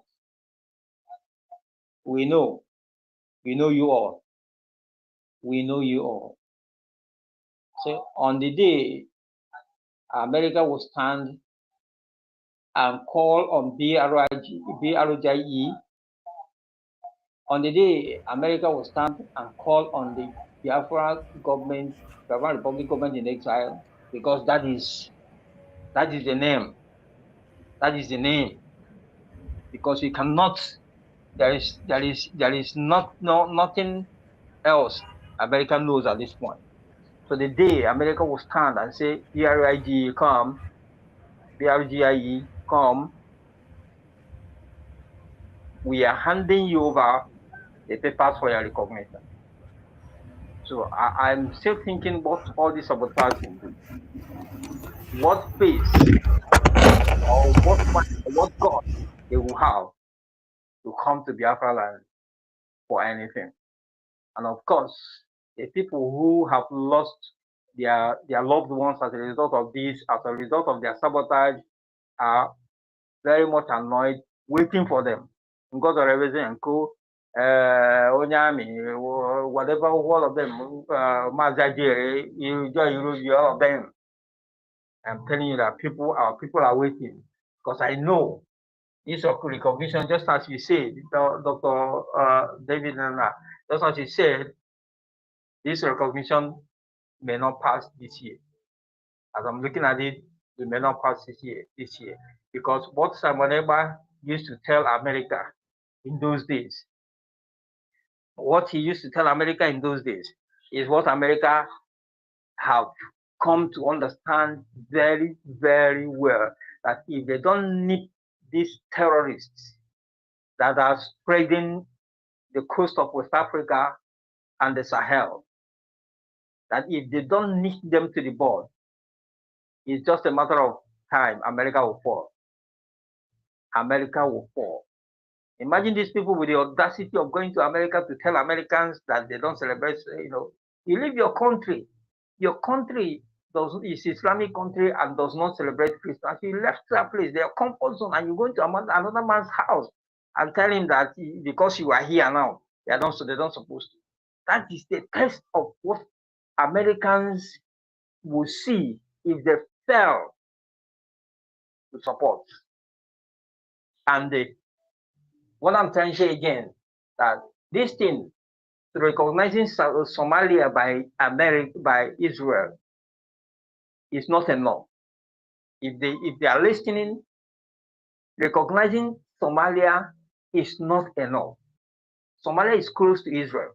S5: we know you all. We know you all. So on the day America will stand and call on BRGE, on the day America will stand and call on the Biafra government, Biafra Republic government in exile, because that is the name. That is the name. Because we cannot. There is nothing else America knows at this point. So the day America will stand and say, BRGE come, BRGIE come, we are handing you over the papers for your recognition. So I'm still thinking what all this sabotage will do. What face or what God they will have to come to Biafra land for anything. And of course, the people who have lost their loved ones as a result of this, as a result of their sabotage, are very much annoyed, waiting for them. Because of everything and co, Onyami, whatever, all of them, Mazajere, all of them. I'm telling you that our people are waiting, because I know this recognition, just as you said, Dr. David Nana, just as you said, this recognition may not pass this year. As I'm looking at it, it may not pass this year, because what Simon Eber used to tell America in those days, is what America have come to understand very, very well, that if they don't nip these terrorists that are spreading the coast of West Africa and the Sahel, that if they don't nip them to the board, it's just a matter of time, America will fall. America will fall. Imagine these people with the audacity of going to America to tell Americans that they don't celebrate, you leave your country. Your country is Islamic country and does not celebrate Christmas. You left that place, their comfort zone, and you go into another man's house and tell him that because you are here now, they don't supposed to. That is the test of what Americans will see if they fail to support. And what I'm trying to say again, that this thing, recognizing Somalia by Israel, is not enough. If they are listening, recognizing Somalia is not enough. Somalia is close to Israel.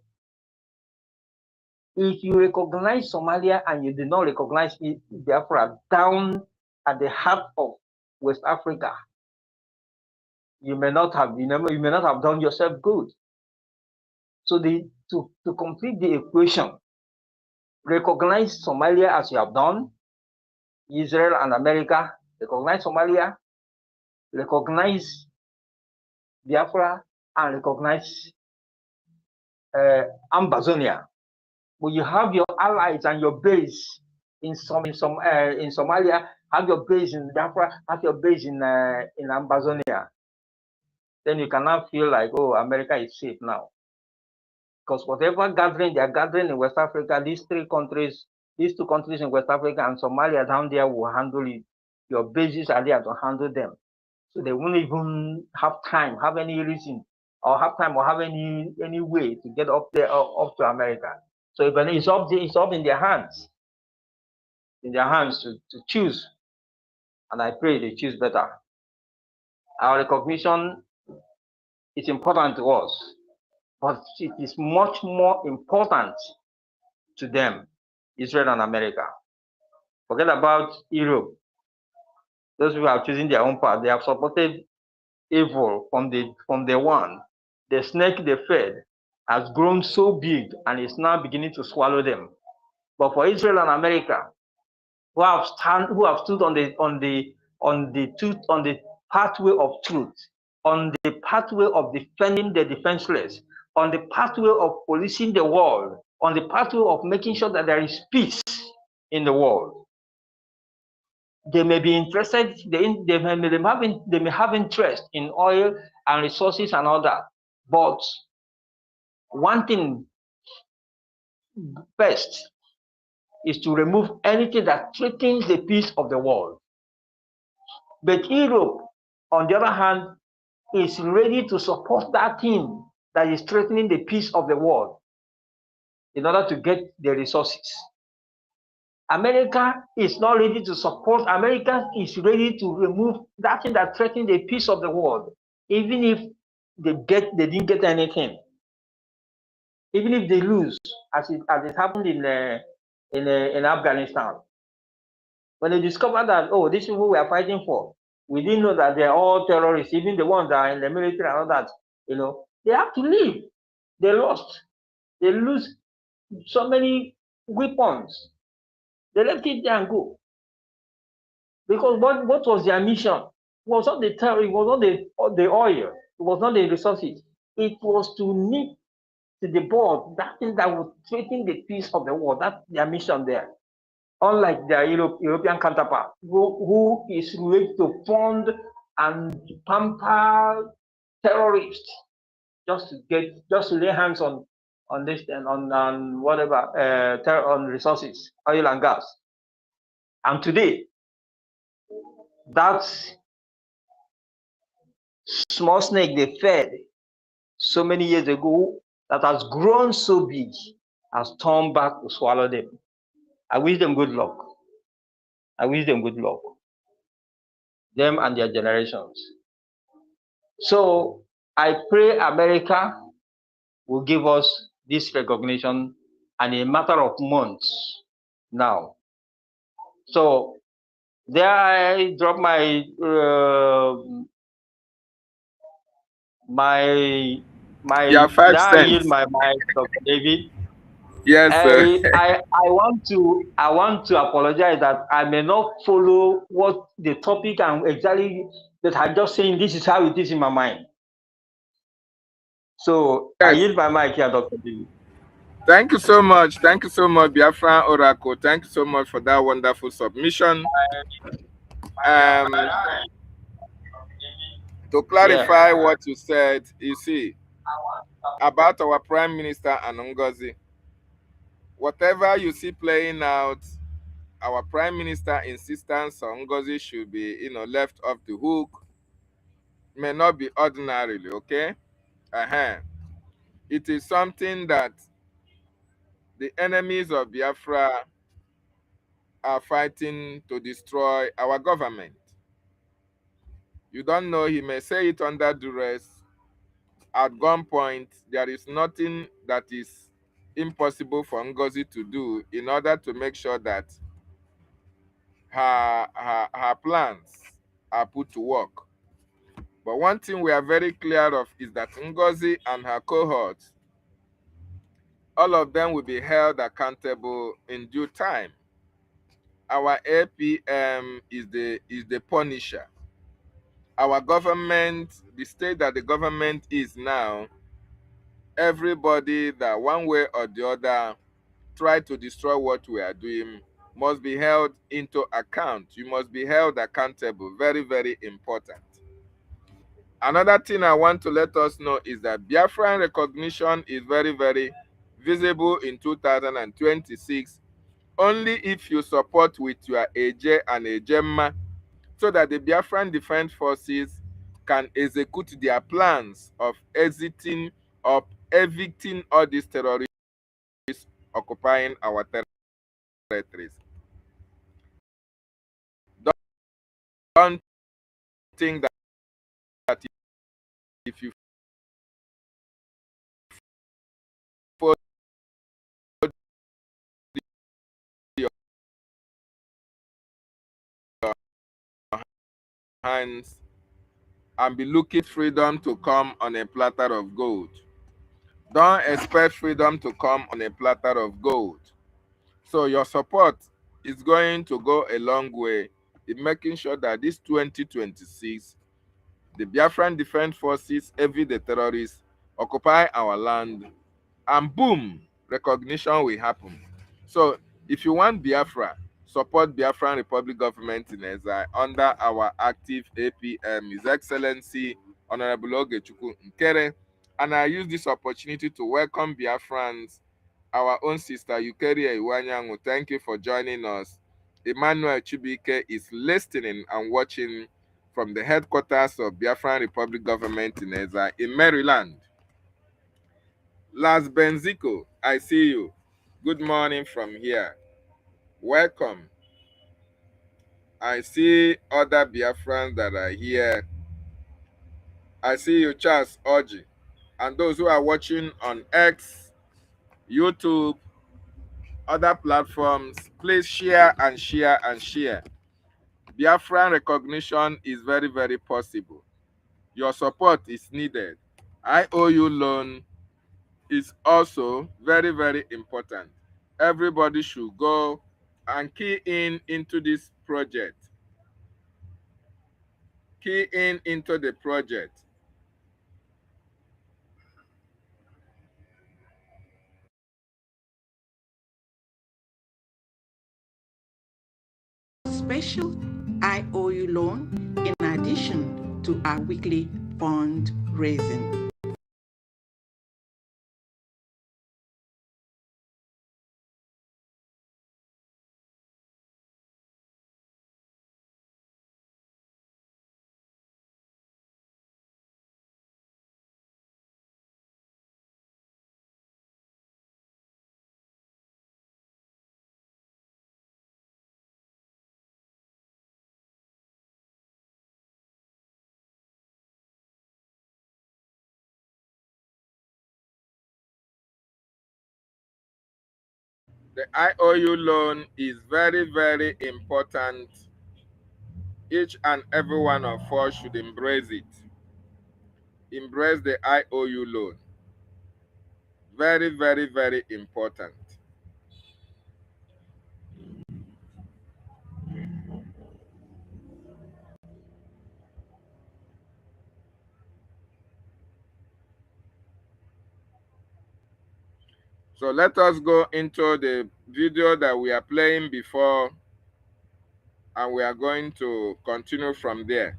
S5: If you recognize Somalia and you do not recognize Biafra down at the heart of West Africa, you may not have done yourself good. So to complete the equation, recognize Somalia as you have done, Israel and America, recognize Somalia, recognize Biafra, and recognize Ambazonia. But you have your allies and your base in Somalia, have your base in Biafra, have your base in Ambazonia. Then you cannot feel like, oh, America is safe now. Because whatever gathering they are gathering in West Africa, these two countries in West Africa and Somalia down there will handle it. Your bases are there to handle them. So they won't even have any reason, or have any way to get up there, up to America. So it's up in their hands. To choose. And I pray they choose better. Our recognition is important to us, but it is much more important to them, Israel and America. Forget about Europe. Those who have chosen their own path, they have supported evil from the one. The snake they fed has grown so big and is now beginning to swallow them. But for Israel and America, who have stood on the pathway of truth, on the pathway of defending the defenseless, on the pathway of policing the world, on the pathway of making sure that there is peace in the world. They may be interested, they may have interest in oil and resources and all that. But one thing first is to remove anything that threatens the peace of the world. But Europe, on the other hand, is ready to support that thing that is threatening the peace of the world in order to get the resources. America is not ready to support. America is ready to remove that thing that threatens the peace of the world, even if they didn't get anything, even if they lose, as it happened in Afghanistan. When they discovered that, oh, these people we are fighting for, we didn't know that they're all terrorists, even the ones that are in the military and all that, they have to leave. They lost. They lose so many weapons. They left it there and go. Because what was their mission? It was not the terror, it was not the oil, it was not the resources. It was to nip to the bud that thing that would threaten the peace of the world. That's their mission there. Unlike their European counterpart, who is ready to fund and pamper terrorists just to lay hands on this and on whatever on resources, oil and gas. And today, that small snake they fed so many years ago that has grown so big has turned back to swallow them. I wish them good luck. I wish them good luck. Them and their generations. So I pray America will give us this recognition in a matter of months now. So there I drop my
S3: Yeah, 5
S5: now I
S3: cents.
S5: yield my mic, Dr. David.
S3: Yes, sir.
S5: I want to apologize that I may not follow what the topic and exactly that I'm just saying. This is how it is in my mind. So
S3: Yes.
S5: I yield my mic here, Dr. David.
S3: Thank you so much. Thank you so much, Biafra Oracle. Thank you so much for that wonderful submission. To clarify what you said, you see, about our Prime Minister and Ngozi, whatever you see playing out, our Prime Minister insistence on Ngozi should be, left off the hook, may not be ordinarily, okay? It is something that the enemies of Biafra are fighting to destroy our government. You don't know, he may say it under duress. At gunpoint, there is nothing that is impossible for Ngozi to do in order to make sure that her plans are put to work. But one thing we are very clear of is that Ngozi and her cohorts, all of them will be held accountable in due time. Our APM is the punisher. Our government, the state that the government is now, everybody that one way or the other try to destroy what we are doing must be held into account. You must be held accountable. Very, very important. Another thing I want to let us know is that Biafran recognition is very, very visible in 2026 only if you support with your AJ and AJEMMA, so that the Biafran Defense Forces can execute their plans of exiting or evicting all these terrorists occupying our territories. Don't think that if you fold your hands and be looking for freedom to come on a platter of gold. Don't expect freedom to come on a platter of gold. So your support is going to go a long way in making sure that this 2026 The Biafran Defense Forces envy the terrorists, occupy our land, and boom, recognition will happen. So if you want Biafra, support Biafran Republic Government in exile under our active APM, His Excellency Honorable Ogechukwu Nkere. And I use this opportunity to welcome Biafrans, our own sister Eukeria Iwanyangu. Thank you for joining us. Emmanuel Chibike is listening and watching from the headquarters of Biafran Republic Government in exile in Maryland. Las Benzico, I see you. Good morning from here. Welcome. I see other Biafrans that are here. I see you, Charles Orji. And those who are watching on X, YouTube, other platforms, please share and share and share. Biafran recognition is very, very possible. Your support is needed. IOU loan is also very, very important. Everybody should go and key in into this project. Key in into the project.
S4: Special IOU loan in addition to our weekly fundraising.
S3: The IOU loan is very, very important. Each and every one of us should embrace it. Embrace the IOU loan. Very, very, very important. So let us go into the video that we are playing before, and we are going to continue from there.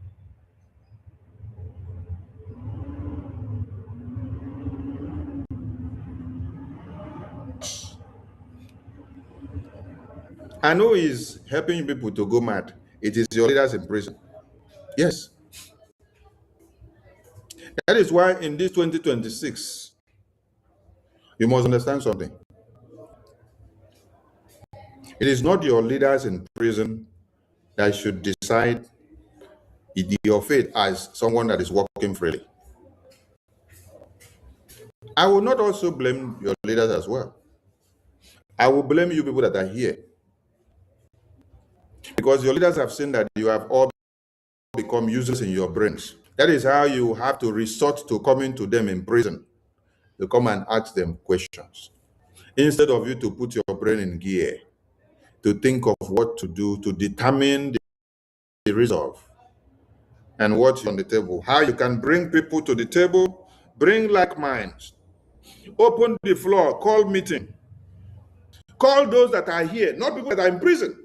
S2: And who is helping people to go mad? It is your leaders in prison. Yes. That is why in this 2026, you must understand something. It is not your leaders in prison that should decide your fate as someone that is walking freely. I will not also blame your leaders as well. I will blame you people that are here. Because your leaders have seen that you have all become useless in your brains. That is how you have to resort to coming to them in prison to come and ask them questions. Instead of you to put your brain in gear, to think of what to do, to determine the resolve and what's on the table, how you can bring people to the table, bring like minds, open the floor, call meeting, call those that are here, not people that are in prison.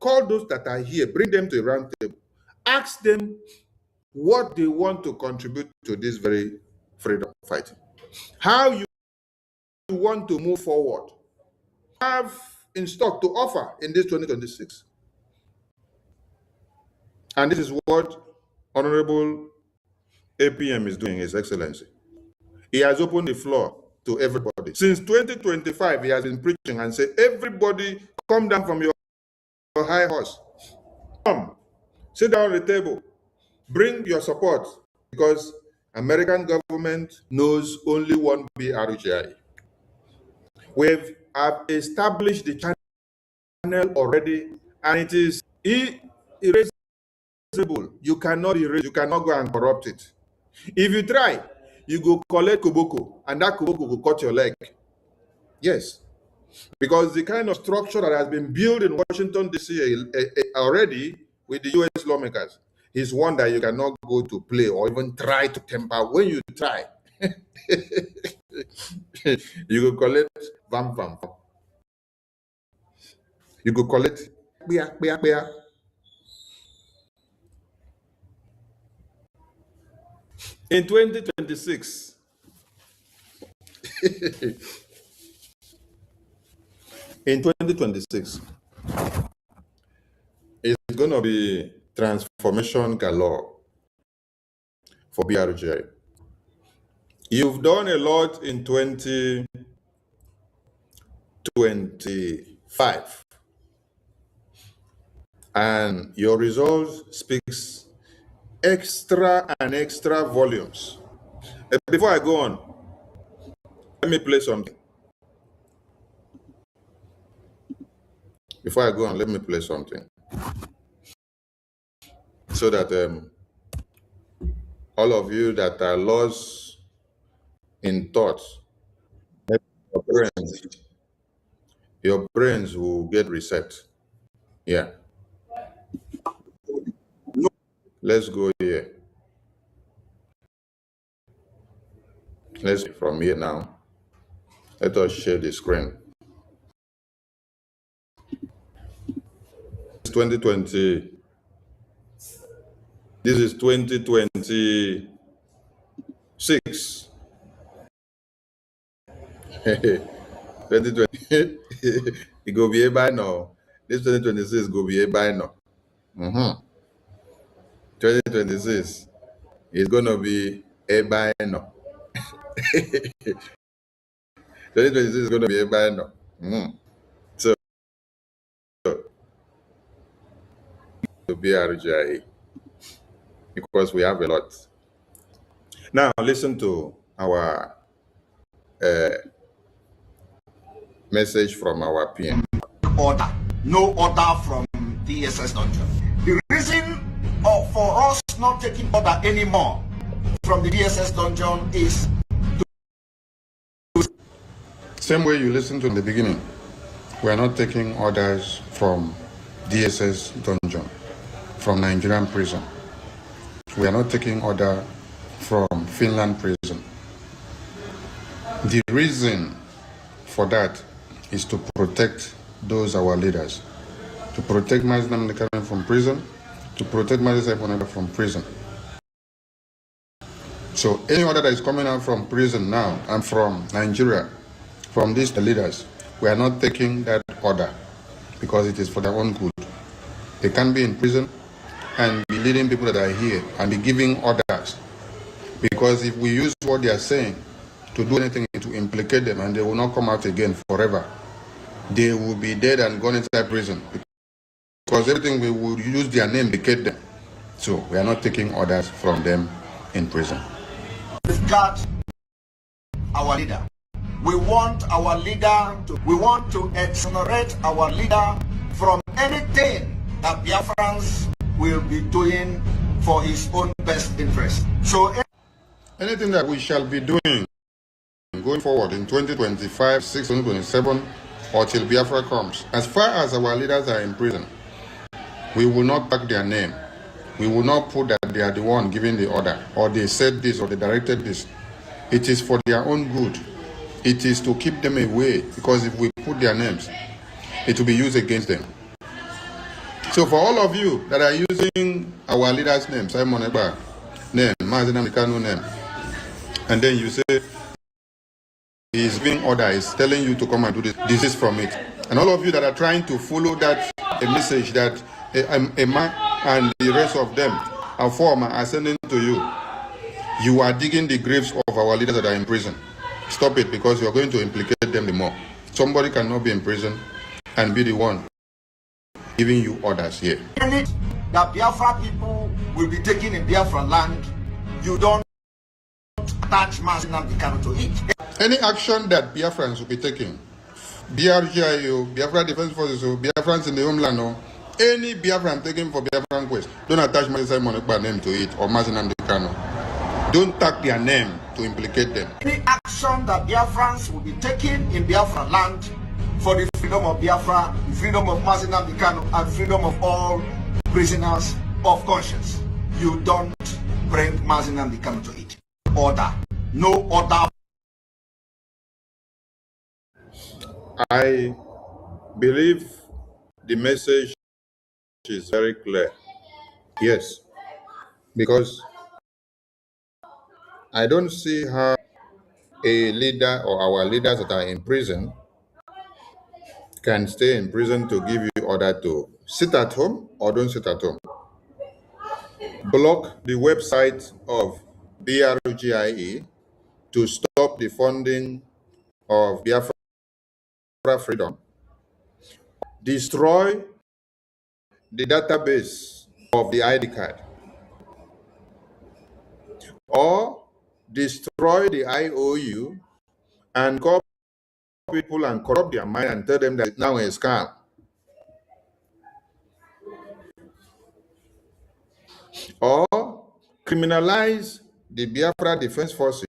S2: Call those that are here, bring them to a round table, ask them what they want to contribute to this very freedom fighting, how you want to move forward, have in stock to offer in this 2026. And this is what Honorable APM is doing, His Excellency. He has opened the floor to everybody. Since 2025, he has been preaching and said, everybody come down from your high horse. Come, sit down at the table, bring your support, because American government knows only one BRGI. We have established the channel already, and it is irreversible. You cannot erase, you cannot go and corrupt it. If you try, you go collect koboko, and that koboko will cut your leg. Yes, because the kind of structure that has been built in Washington, D.C. already with the U.S. lawmakers He's one that you cannot go to play or even try to temper. When you try, you go collect vam. You go collect bia. In 2026, in 2026, it's going to be transformation galore for Brgie. You've done a lot in 2025, and your results speaks extra volumes. Before I go on, let me play something. Before I go on, let me play something so that all of you that are lost in thoughts, your brains will get reset. Yeah. Let's go here. Let's from here now. Let us share the screen. 2020. This is 2026. 2020. It go be a by now. This 2026 go be a by now. 2026 is gonna be a by now. 2026 is gonna be a by now. So to be RGI because we have a lot. Now listen to our message from our PM.
S6: Order, no order from DSS dungeon. The reason for us not taking order anymore from the DSS dungeon is
S2: Same way you listened to in the beginning. We are not taking orders from DSS dungeon, from Nigerian prison. We are not taking order from Finland prison. The reason for that is to protect those our leaders, to protect Mazinam Nekane from prison, to protect Mazinam from prison. So any order that is coming out from prison now and from Nigeria, from these leaders, we are not taking that order because it is for their own good. They can't be in prison and be leading people that are here and be giving orders, because if we use what they are saying to do anything to implicate them and they will not come out again forever, they will be dead and gone inside prison, because everything we will use their name to implicate them. So we are not taking orders from them in prison.
S6: we've got our leader. We want our leader we want to exonerate our leader from anything that Biafrans will be doing for his own best interest. So
S2: anything that we shall be doing going forward in 2025, 6, 2027, or till Biafra comes, as far as our leaders are in prison, we will not back their name. We will not put that they are the one giving the order, or they said this, or they directed this. It is for their own good. It is to keep them away, because if we put their names, it will be used against them. So for all of you that are using our leaders' names, Simon Eba name, Mazinam Nekane name, and then you say he is giving order, is telling you to come and do this, this is from it. And all of you that are trying to follow that a message that Emma and the rest of them are former are sending to you, you are digging the graves of our leaders that are in prison. Stop it, because you are going to implicate them the more. Somebody cannot be in prison and be the one giving you orders here.
S6: that Biafra people will be taken in Biafra land, you don't attach Mazinam Nekane to it.
S2: Any action that Biafrans will be taking, BRGIO, Biafra Defense Forces, Biafrans in the homeland, any Biafran taken for Biafran quest, don't attach Mazinam Nekane name to it or Mazinam Nekane. Don't tag their name to implicate them.
S6: Any action that Biafrans will be taken in Biafra land for the freedom of Biafra, the freedom of Mazinam Nekane, and freedom of all prisoners of conscience. you don't bring Mazin and the Kanu to it. Order. No order.
S2: I believe the message is very clear. Yes, because I don't see how a leader or our leaders that are in prison can stay in prison to give you order to sit at home or don't sit at home. Block the website of Brgie to stop the funding of Biafra freedom. Destroy the database of the ID card, or destroy the IOU and call people and corrupt their mind and tell them that it's now a scam. Or criminalize the Biafra Defense Forces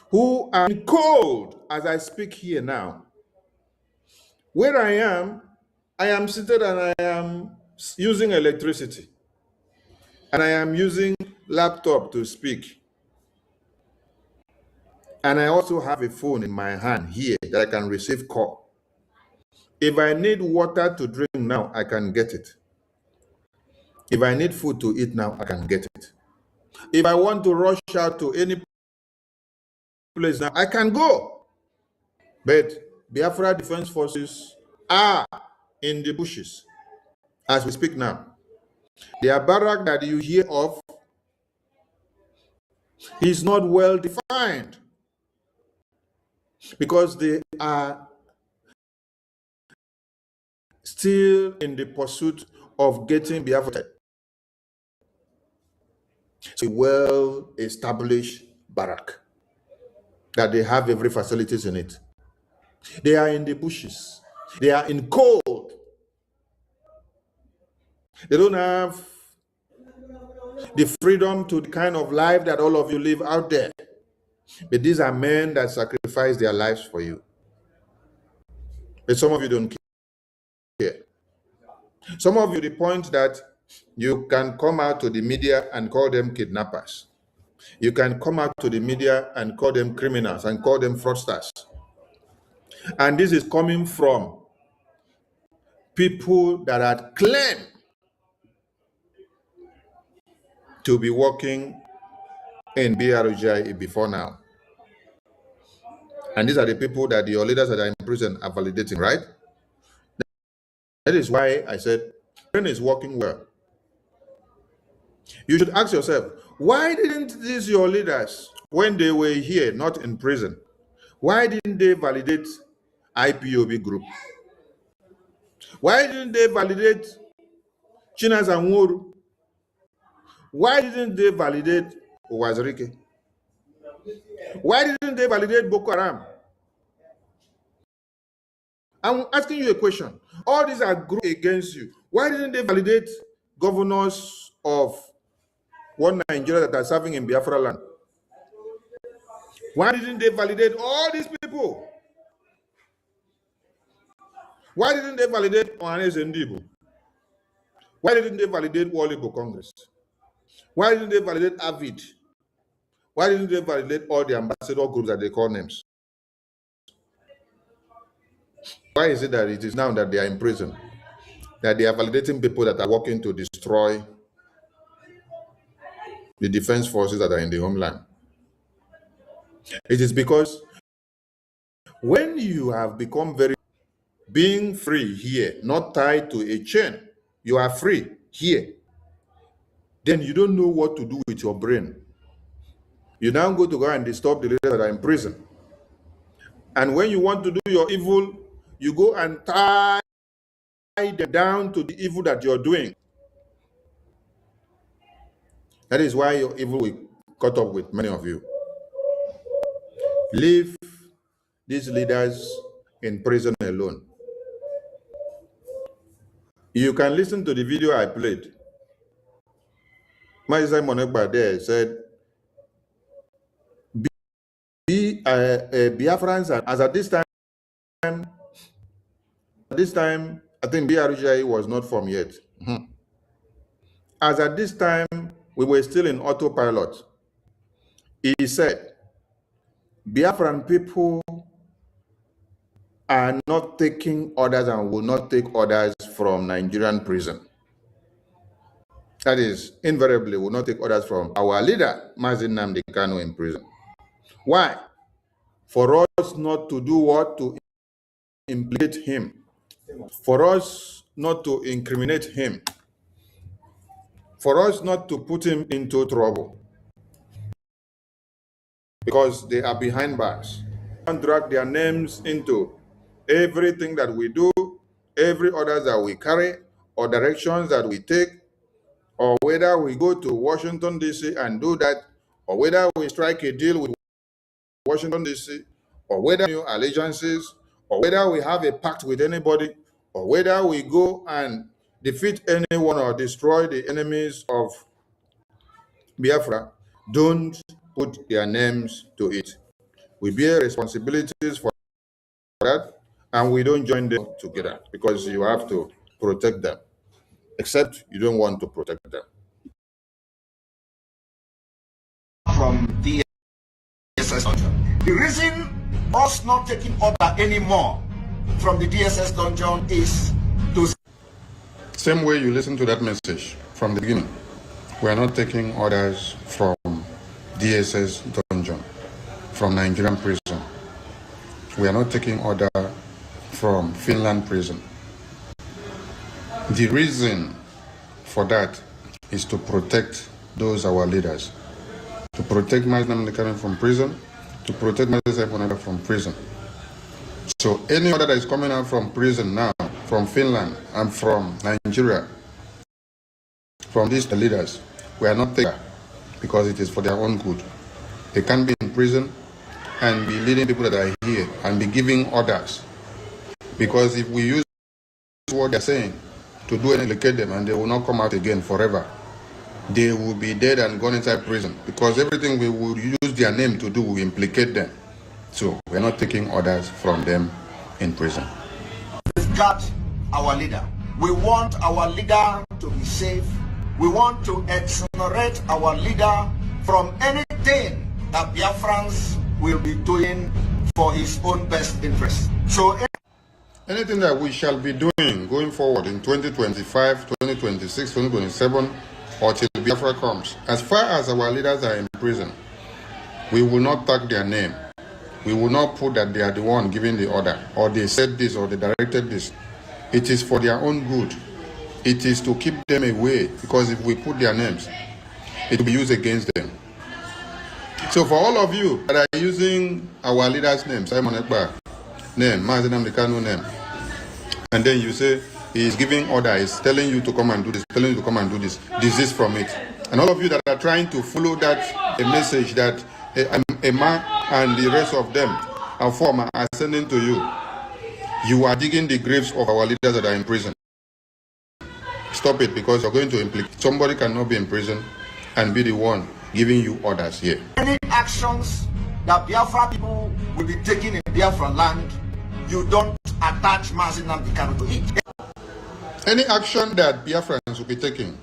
S2: who are in cold as I speak here now. Where I am seated and I am using electricity. And I am using laptop to speak. And I also have a phone in my hand here that I can receive call. If I need water to drink now, I can get it. If I need food to eat now, I can get it. If I want to rush out to any place now, I can go. But Biafra Defense Forces are in the bushes as we speak now. Their barrack that you hear of is not well defined because they are still in the pursuit of getting Biafra. It's a well-established barrack that they have every facilities in it. They are in the bushes. They are in cold. They don't have the freedom to the kind of life that all of you live out there. But these are men that sacrifice their lives for you. But some of you don't care. Some of you, the point that you can come out to the media and call them kidnappers. You can come out to the media and call them criminals and call them fraudsters. And this is coming from people that had claimed to be working in BRGI before now. And these are the people that your leaders that are in prison are validating, right? That is why I said, brain is working well. You should ask yourself, why didn't these your leaders, when they were here, not in prison, why didn't they validate IPOB group? Why didn't they validate Chinas and Woru? Why didn't they validate Wazirike? Why didn't they validate Boko Haram? I'm asking you a question. All these are groups against you. Why didn't they validate governors of one Nigeria that are serving in Biafra land? Why didn't they validate all these people? Why didn't they validate Ohanes Ndibo? Why didn't they validate Walibo Congress? Why didn't they validate Avid? Why didn't they validate all the ambassador groups that they call names? Why is it that it is now that they are in prison, that they are validating people that are working to destroy the defense forces that are in the homeland? It is because when you have become very being free here, not tied to a chain, you are free here, then you don't know what to do with your brain. You now go and disturb the leaders that are in prison. And when you want to do your evil, you go and tie them down to the evil that you're doing. That is why your evil will caught up with many of you. Leave these leaders in prison alone. You can listen to the video I played. Maizai Monegba there said, Biafrans, as at this time, I think BRGI was not formed yet. as at this time we were still in autopilot, he said, Biafran people are not taking orders and will not take orders from Nigerian prison. That is, invariably will not take orders from our leader, Mazi Nnamdi Kanu, in prison. Why? For us not to do what? To implicate him. For us not to incriminate him. For us not to put him into trouble. Because they are behind bars. And drag their names into everything that we do, every orders that we carry, or directions that we take, or whether we go to Washington, D.C. and do that, or whether we strike a deal with Washington, D.C., or whether new allegiances, or whether we have a pact with anybody, or whether we go and defeat anyone or destroy the enemies of Biafra, don't put their names to it. We bear responsibilities for that, and we don't join them together because you have to protect them, except you don't want to protect them.
S6: From the DSS dungeon. The reason us not taking order anymore from the DSS dungeon is to...
S2: Same way you listen to that message from the beginning. We are not taking orders from DSS dungeon, from Nigerian prison. We are not taking order from Finland prison. The reason for that is to protect those our leaders, to protect Mazi Nnamdi Kanu from prison, to protect Mazi from prison. So any order that is coming out from prison now, from Finland and from Nigeria, from these leaders, we are not taking because it is for their own good. They can't be in prison and be leading people that are here and be giving orders. Because if we use what they're saying to do and implicate them, and they will not come out again forever, they will be dead and gone inside prison. Because everything we will use their name to do will implicate them. So we're not taking orders from them in prison.
S6: We've got our leader. We want our leader to be safe. We want to exonerate our leader from anything that Biafrans will be doing for his own best interest. So
S2: anything that we shall be doing going forward in 2025, 2026, 2027, or till Biafra comes, as far as our leaders are in prison, we will not tag their name. We will not put that they are the one giving the order, or they said this, or they directed this. It is for their own good. It is to keep them away, because if we put their names, it will be used against them. So for all of you that are using our leader's name, Simon Ekpa name, Mazi Nnamdi Kanu name, and then you say he is giving order, he's telling you to come and do this, telling you to come and do this, desist from it. And all of you that are trying to follow that a message that a man and the rest of them and former are sending to you, you are digging the graves of our leaders that are in prison. Stop it, because you're going to implicate. Somebody cannot be in prison and be the one giving you orders here.
S6: Any actions that Biafra people will be taking in Biafra land, you don't attach Mazi Nnamdi Kanu to it.
S2: Any action that Biafrans will be taking,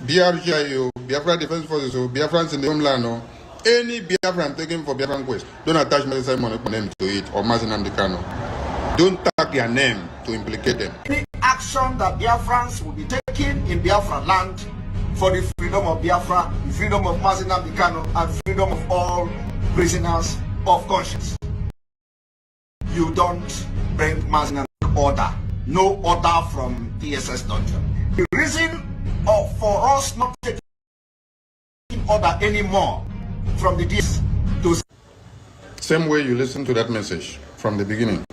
S2: BRGI, Biafra Defense Forces, or Biafrans in the homeland, or any Biafran taken for Biafran quest, don't attach Mazi Nnamdi name to it, or Mazi Nnamdi Kanu. Don't tag their name to implicate them.
S6: Any action that Biafrans will be taking in Biafra land for the freedom of Biafra, the freedom of Mazi Nnamdi Kanu, and freedom of all prisoners of conscience. You don't bring Mazi Nnamdi order. No order from DSS dungeon. The reason for us not taking order anymore from the DSS to...
S2: Same way you listen to that message from the beginning.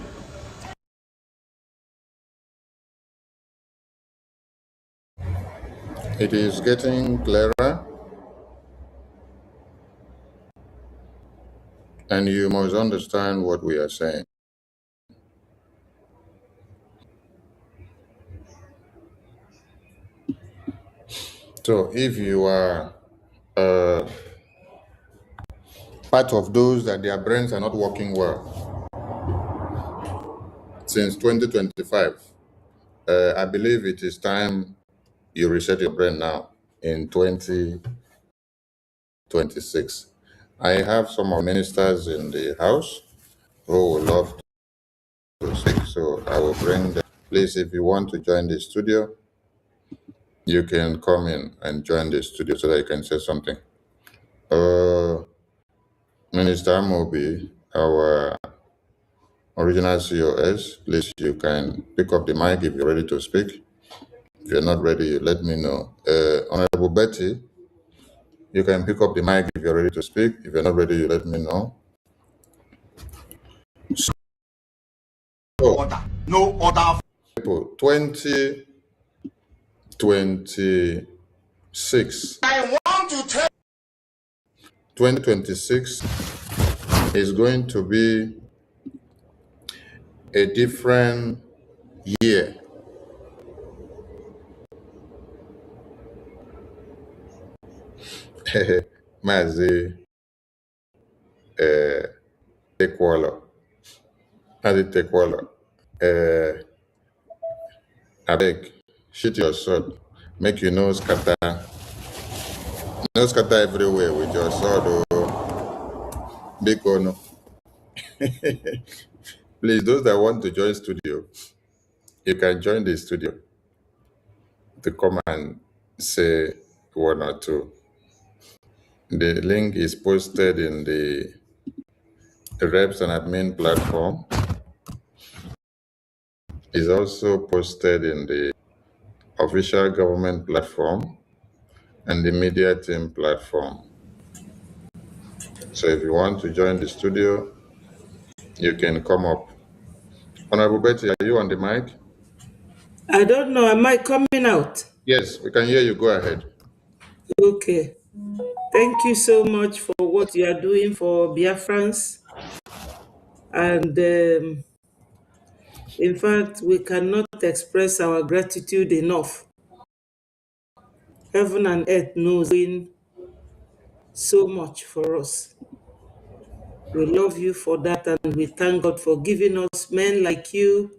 S2: It is getting clearer, and you must understand what we are saying. So if you are part of those that their brains are not working well since 2025, I believe it is time you reset your brain now, in 2026. I have some of the ministers in the house who would love to speak, so I will bring them. Please, if you want to join the studio, you can come in and join the studio so that you can say something. Minister Mobi, our original COS, please, you can pick up the mic if you're ready to speak. If you're not ready, let me know. Honorable Betty, you can pick up the mic if you're ready to speak. If you're not ready, you let me know. So,
S6: no other.
S2: people, 2026.
S6: I want to tell
S2: 2026 is going to be a different year. Mazi Tekwala. Mazi Tekwala. Abeg, shoot your sword. Make you no scatter. No scatter everywhere with your sword. Oh, big or no. Please, those that want to join studio, you can join the studio to come and say one or two. The link is posted in the Reps and Admin platform. It's also posted in the official government platform and the media team platform. So if you want to join the studio, you can come up. Honorable Betty, are you on the mic?
S7: I don't know. Am I coming out?
S2: Yes, we can hear you. Go ahead.
S7: Okay. Thank you so much for what you are doing for Biafrans. And in fact, we cannot express our gratitude enough. Heaven and earth knows doing so much for us. We love you for that, and we thank God for giving us men like you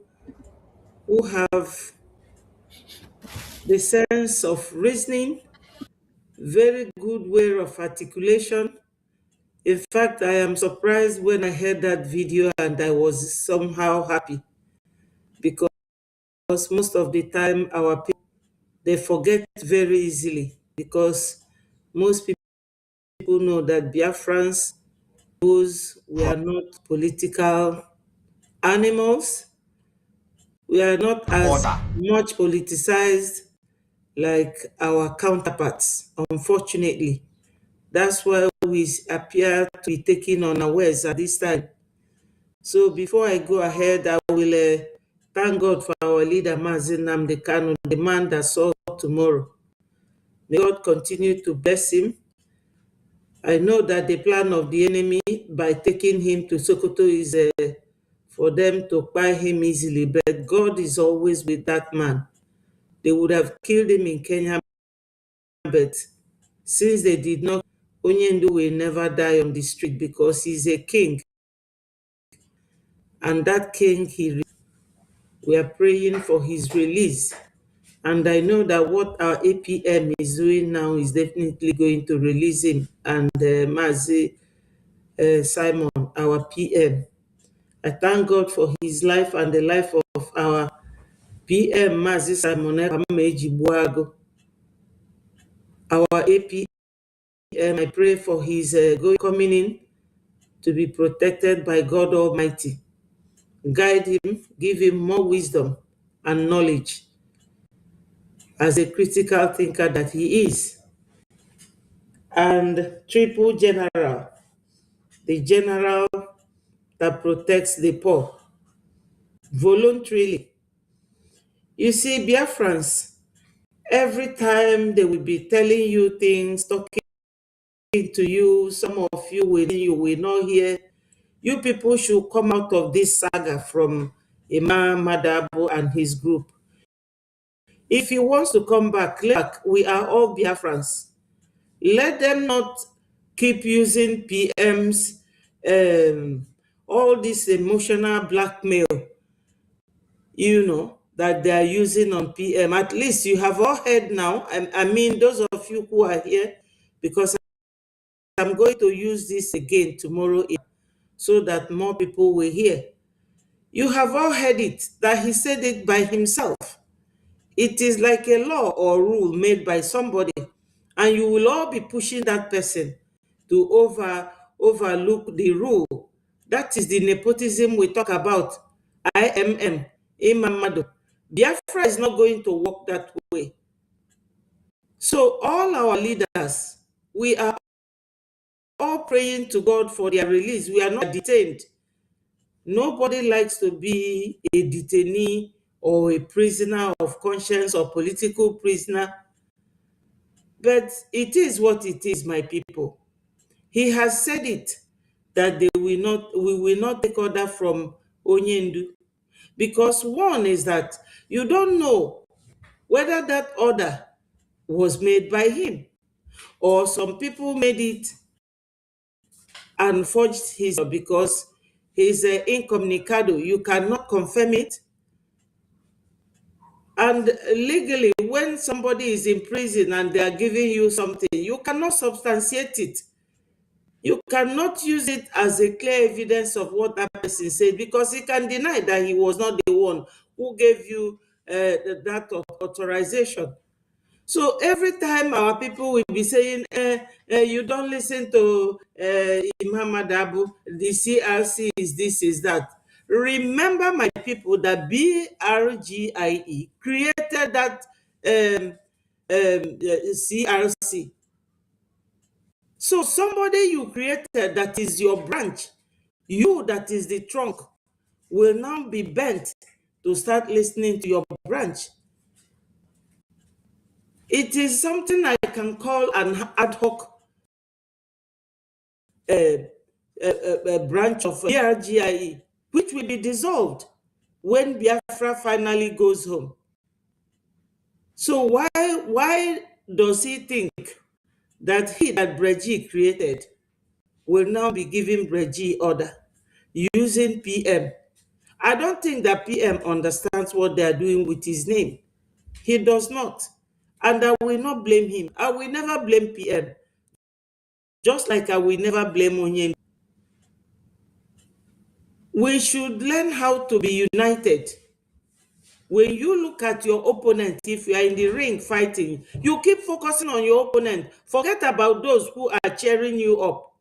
S7: who have the sense of reasoning, very good way of articulation. In fact, I am surprised when I heard that video, and I was somehow happy because most of the time our people, they forget very easily, because most people know that Biafrans, those we are not political animals. We are not as much politicized like our counterparts, unfortunately. That's why we appear to be taken unawares at this time. So before I go ahead, I will thank God for our leader, Mazi Nnamdi Kanu, the man that saw tomorrow. May God continue to bless him. I know that the plan of the enemy by taking him to Sokoto is for them to buy him easily, but God is always with that man. They would have killed him in Kenya, but since they did not, Onyendu will never die on the street because he's a king. And that king, we are praying for his release. And I know that what our APM is doing now is definitely going to release him. And Mazi Simon, our PM. I thank God for his life and the life of our PM, Mazi Simon Ekpamejibuago. Our APM, I pray for his coming in to be protected by God Almighty. Guide him, give him more wisdom and knowledge as a critical thinker that he is. And Triple General, the general that protects the poor voluntarily. You see, Biafrans, every time they will be telling you things, talking to you, some of you will not hear. You people should come out of this saga from Imam Madabo and his group. If he wants to come back, we are all Biafrans. Let them not keep using PMs, all this emotional blackmail, that they are using on PM. At least you have all heard now. I mean, those of of you who are here, because I'm going to use this again tomorrow so that more people will hear. You have all heard it, that he said it by himself. It is like a law or rule made by somebody, and you will all be pushing that person to overlook the rule. That is the nepotism we talk about. IMM, Imamado. Biafra is not going to work that way. So all our leaders, we are all praying to God for their release. We are not detained. Nobody likes to be a detainee or a prisoner of conscience or political prisoner. But it is what it is, my people. He has said it, that we will not take order from Onyendu. Because one is that you don't know whether that order was made by him, or some people made it and forged his, because he's incommunicado. You cannot confirm it. And legally, when somebody is in prison and they are giving you something, you cannot substantiate it. You cannot use it as a clear evidence of what that person said, because he can deny that he was not the one who gave you that authorization. So every time our people will be saying, you don't listen to Imam Adabu, the CRC is this, is that. Remember, my people, that Brgie created that CRC. So somebody you created that is your branch, you that is the trunk, will now be bent to start listening to your branch. It is something I can call an ad hoc branch of Brgie, which will be dissolved when Biafra finally goes home. So why does he think that Brgie created will now be giving Brgie order using PM? I don't think that PM understands what they are doing with his name. He does not. And I will not blame him. I will never blame PM. Just like I will never blame Onyen. We should learn how to be united. When you look at your opponent, if you are in the ring fighting, you keep focusing on your opponent. Forget about those who are cheering you up.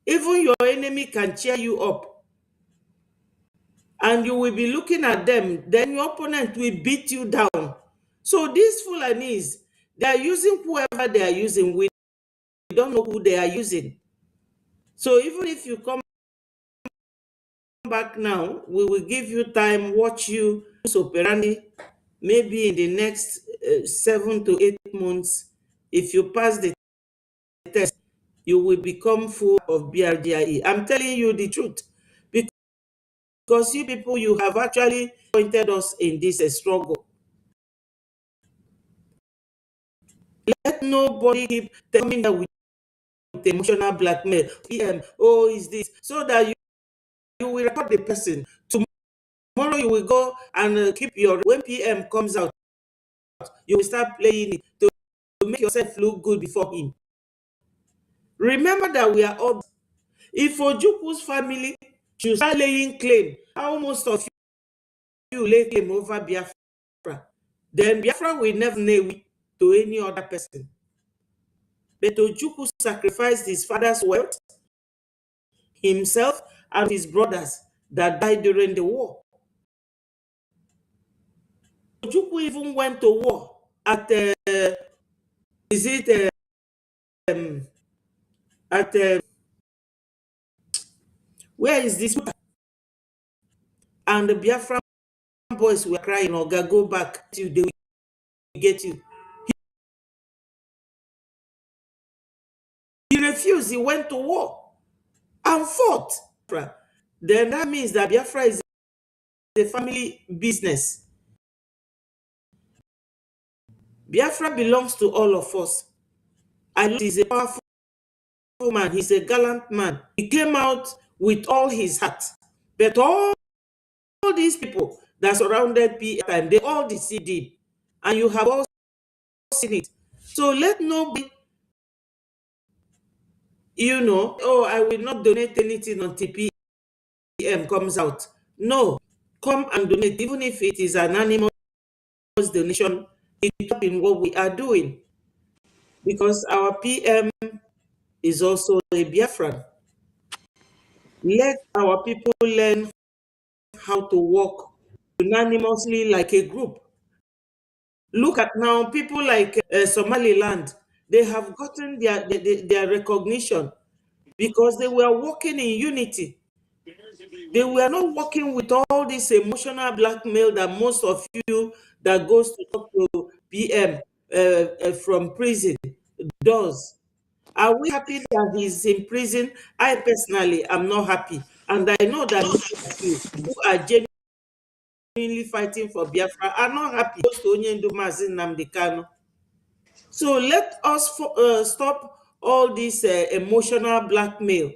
S7: Even your enemy can cheer you up. And you will be looking at them, then your opponent will beat you down. So these Fulanis, they are using whoever they are using. We don't know who they are using. So even if you come back now, we will give you time, watch you, operandi, maybe in the next 7 to 8 months. If you pass the test, you will become full of Brgie. I'm telling you the truth. Because you people, you have actually pointed us in this struggle. Let nobody keep telling that with emotional blackmail. PM, oh, is this? So that you will record the person. Tomorrow you will go and keep your, when PM comes out, you will start playing it to make yourself look good before him. Remember that we are all, if Ojukwu's family should start laying claim, how most of you lay claim over Biafra, then Biafra will never name it to any other person. But Ojukwu sacrificed his father's wealth, himself, and his brothers that died during the war. Ojukwu even went to war at where is this? And the Biafran boys were crying, Oga, go back till they will get you. He refused. He went to war and fought. Then that means that Biafra is a family business. Biafra belongs to all of us. And he's a powerful man. He's a gallant man. He came out with all his heart. But all these people that surrounded PM, they all deceived him. And you have all seen it. So let nobody, oh, I will not donate anything until PM comes out. No, come and donate, even if it is an anonymous donation, in what we are doing. Because our PM is also a Biafran. Let our people learn how to work unanimously like a group. Look at now, people like Somaliland, they have gotten their recognition because they were working in unity. They were not working with all this emotional blackmail that most of you that goes to talk to PM from prison does. Are we happy that he's in prison? I personally am not happy. And I know that many of you who are genuinely fighting for Biafra are not happy. So let us stop all this emotional blackmail,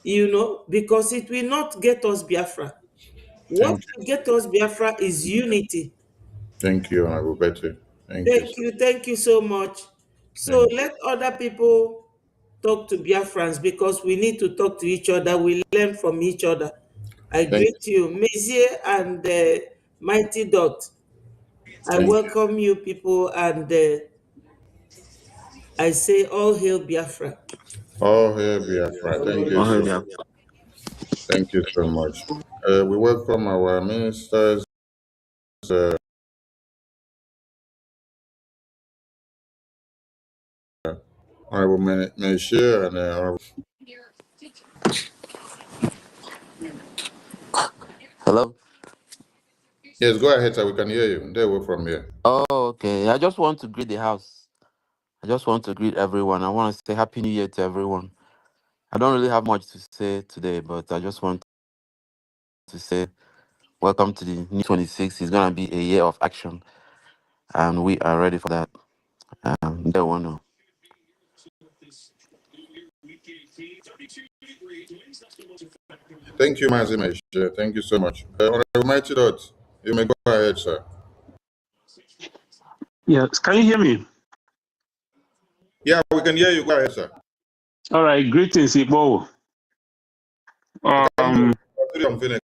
S7: because it will not get us Biafra. What
S2: Thank you.
S7: will get us Biafra is unity.
S2: Thank you, Honorable Betty. Thank you, sir.
S7: Thank you so much. So
S2: Thank you.
S7: let other people talk to Biafrans because we need to talk to each other. We learn from each other. I
S2: Thank
S7: greet you, Mezier and Mighty Dot. I
S2: thank you.
S7: welcome you people and I say all hail Biafra.
S2: All hail Biafra. Thank you so
S8: Yeah.
S2: thank you so much. We welcome our ministers, uh, Honorable Menshir and Honorable.
S8: Hello.
S2: Yes, go ahead, sir. We can hear you. There we're from here.
S8: Oh, okay. I just want to greet the house. I just want to greet everyone. I want to say Happy New Year to everyone. I don't really have much to say today, but I just want to say welcome to the new 26. It's gonna be a year of action, and we are ready for that. There we know.
S2: Thank you, Mazi Menshir. Thank you so much. Honorable Mighty Dot, you may go ahead, sir.
S9: Yes, can you hear me?
S2: Yeah, we can hear you. Go ahead, sir.
S9: All right, greetings, Igbo.
S2: We can hear
S9: Um,
S2: you from Phoenix.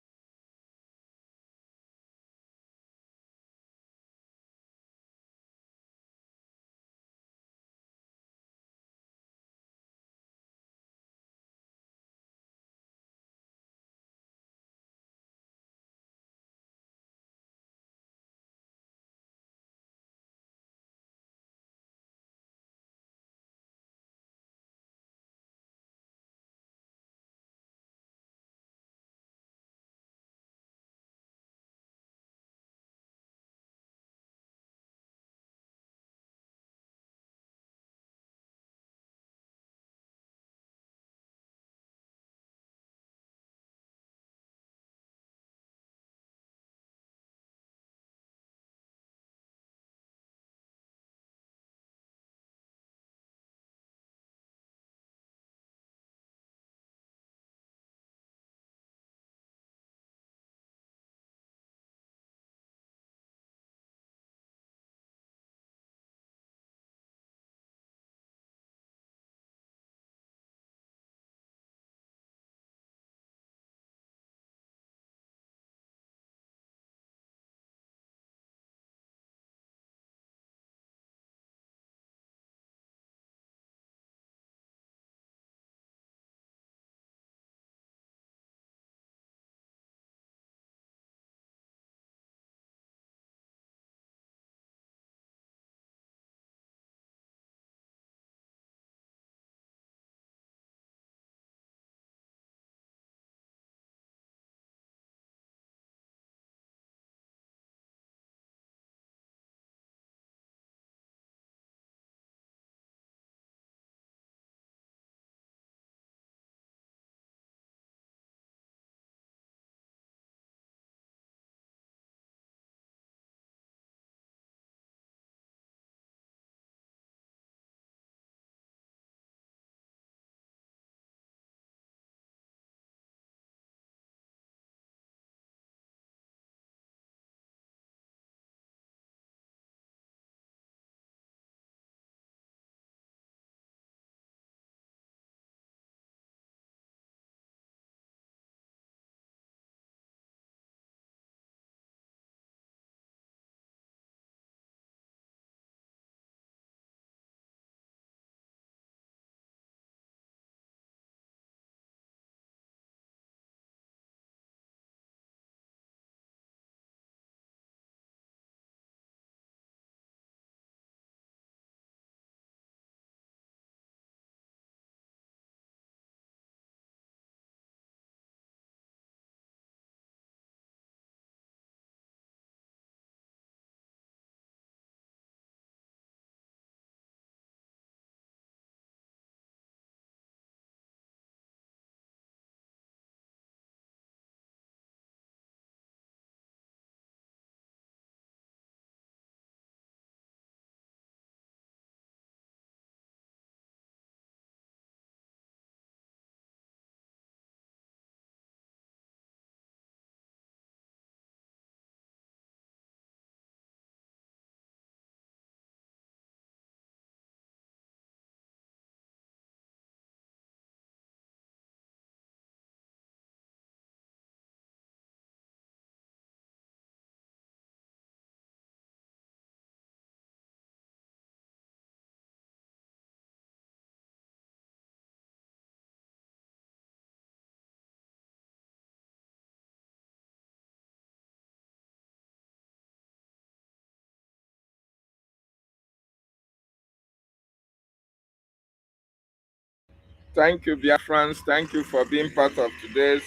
S3: Thank you, Biafrans. Thank you for being part of today's.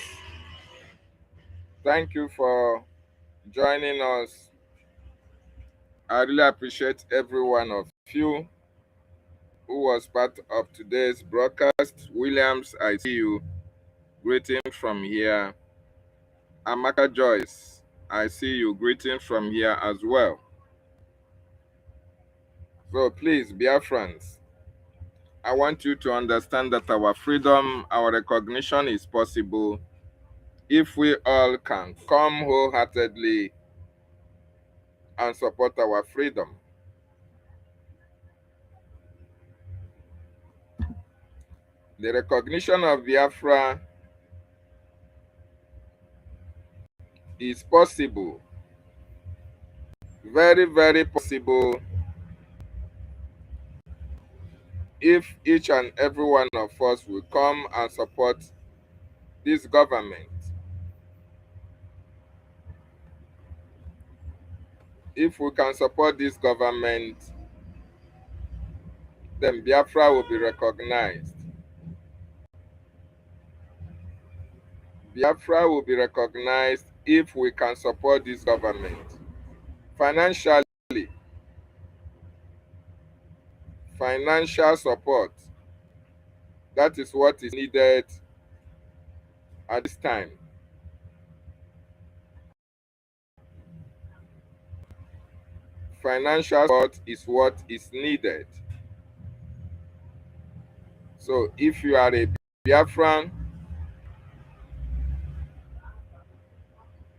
S3: Thank you for joining us. I really appreciate every one of you who was part of today's broadcast. Williams, I see you. Greetings from here. Amaka Joyce, I see you. Greetings from here as well. So please, Biafrans, I want you to understand that our freedom, our recognition is possible if we all can come wholeheartedly and support our freedom. The recognition of Biafra is possible, very, very possible, if each and every one of us will come and support this government. If we can support this government, then Biafra will be recognized. Biafra will be recognized if we can support this government financially. Financial support, that is what is needed at this time. Financial support is what is needed. So if you are a Biafran,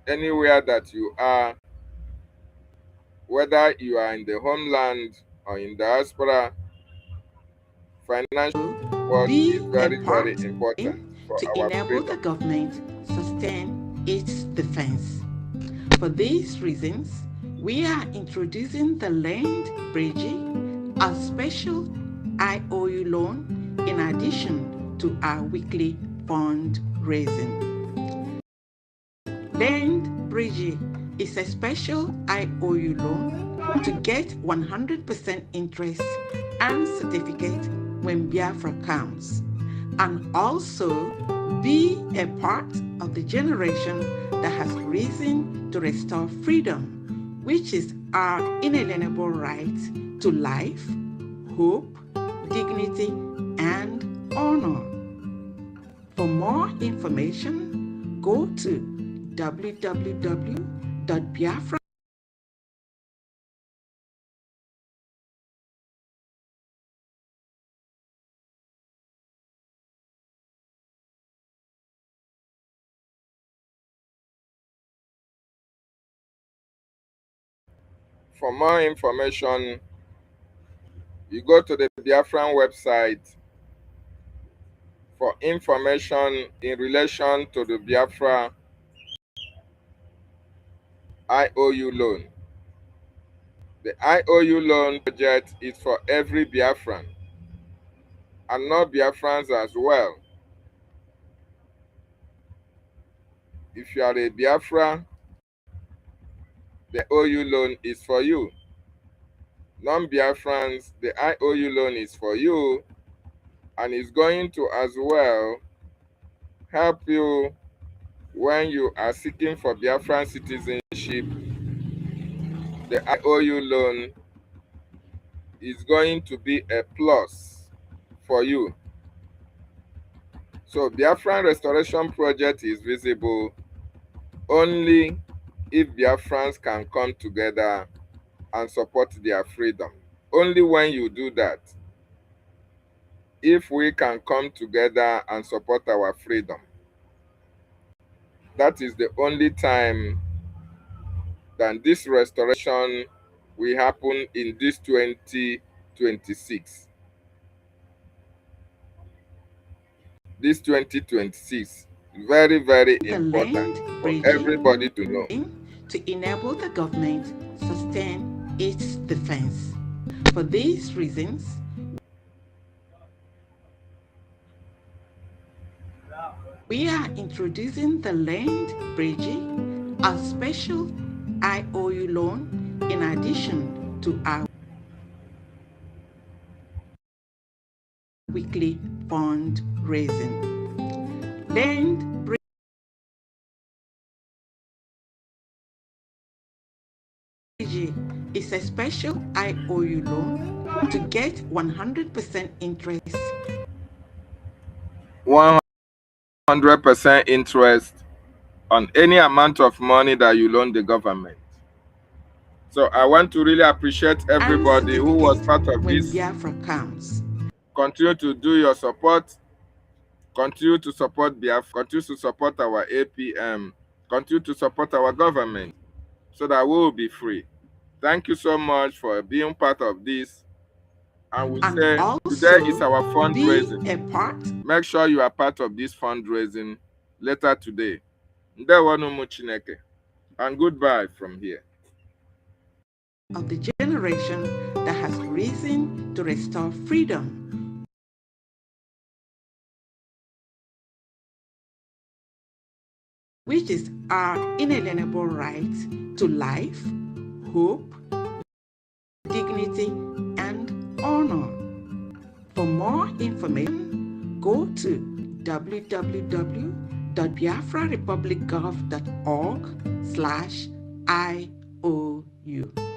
S3: anywhere that you are, whether you are in the homeland or in diaspora, financial support
S4: Be
S3: is
S4: a
S3: very, very
S4: part
S3: important for
S4: to
S3: our
S4: enable the
S3: freedom.
S4: government sustain its defense. For these reasons, we are introducing the Land.WE, a special IOU loan in addition to our weekly fundraising. Brgie is a special IOU loan to get 100% interest and certificate when Biafra comes, and also be a part of the generation that has risen to restore freedom, which is our inalienable right to life, hope, dignity, and honor. For more information, go to www.biafra.
S3: For more information, you go to the Biafran website for information in relation to the Biafra IOU loan. The IOU loan project is for every Biafran and not Biafrans as well. If you are a Biafra, the IOU loan is for you. Non-Biafrans, the IOU loan is for you and is going to as well help you when you are seeking for Biafran citizenship. The IOU loan is going to be a plus for you. So Biafran Restoration Project is visible only if Biafrans can come together and support their freedom. Only when you do that, if we can come together and support our freedom, that is the only time that this restoration will happen in this 2026. This 2026, very, very important for everybody to know.
S4: To enable the government sustain its defense. For these reasons, we are introducing the Land.WE, a special IOU loan in addition to our weekly fundraising. Brgie is a special IOU loan to get 100% interest.
S3: 100% interest on any amount of money that you loan the government. So I want to really appreciate everybody who was part of
S4: when
S3: this.
S4: Biafra comes.
S3: Continue to do your support. Continue to support Biafra. Continue to support our APM. Continue to support our government so that we will be free. Thank you so much for being part of this. And we say today is our fundraising.
S4: Be a part.
S3: Make sure you are part of this fundraising later today. Ndewonu Chineke. And goodbye from here.
S4: Of the generation that has risen to restore freedom, which is our inalienable right to life, hope, dignity, and honor. For more information, go to www.biafrarepublicgov.org/IOU.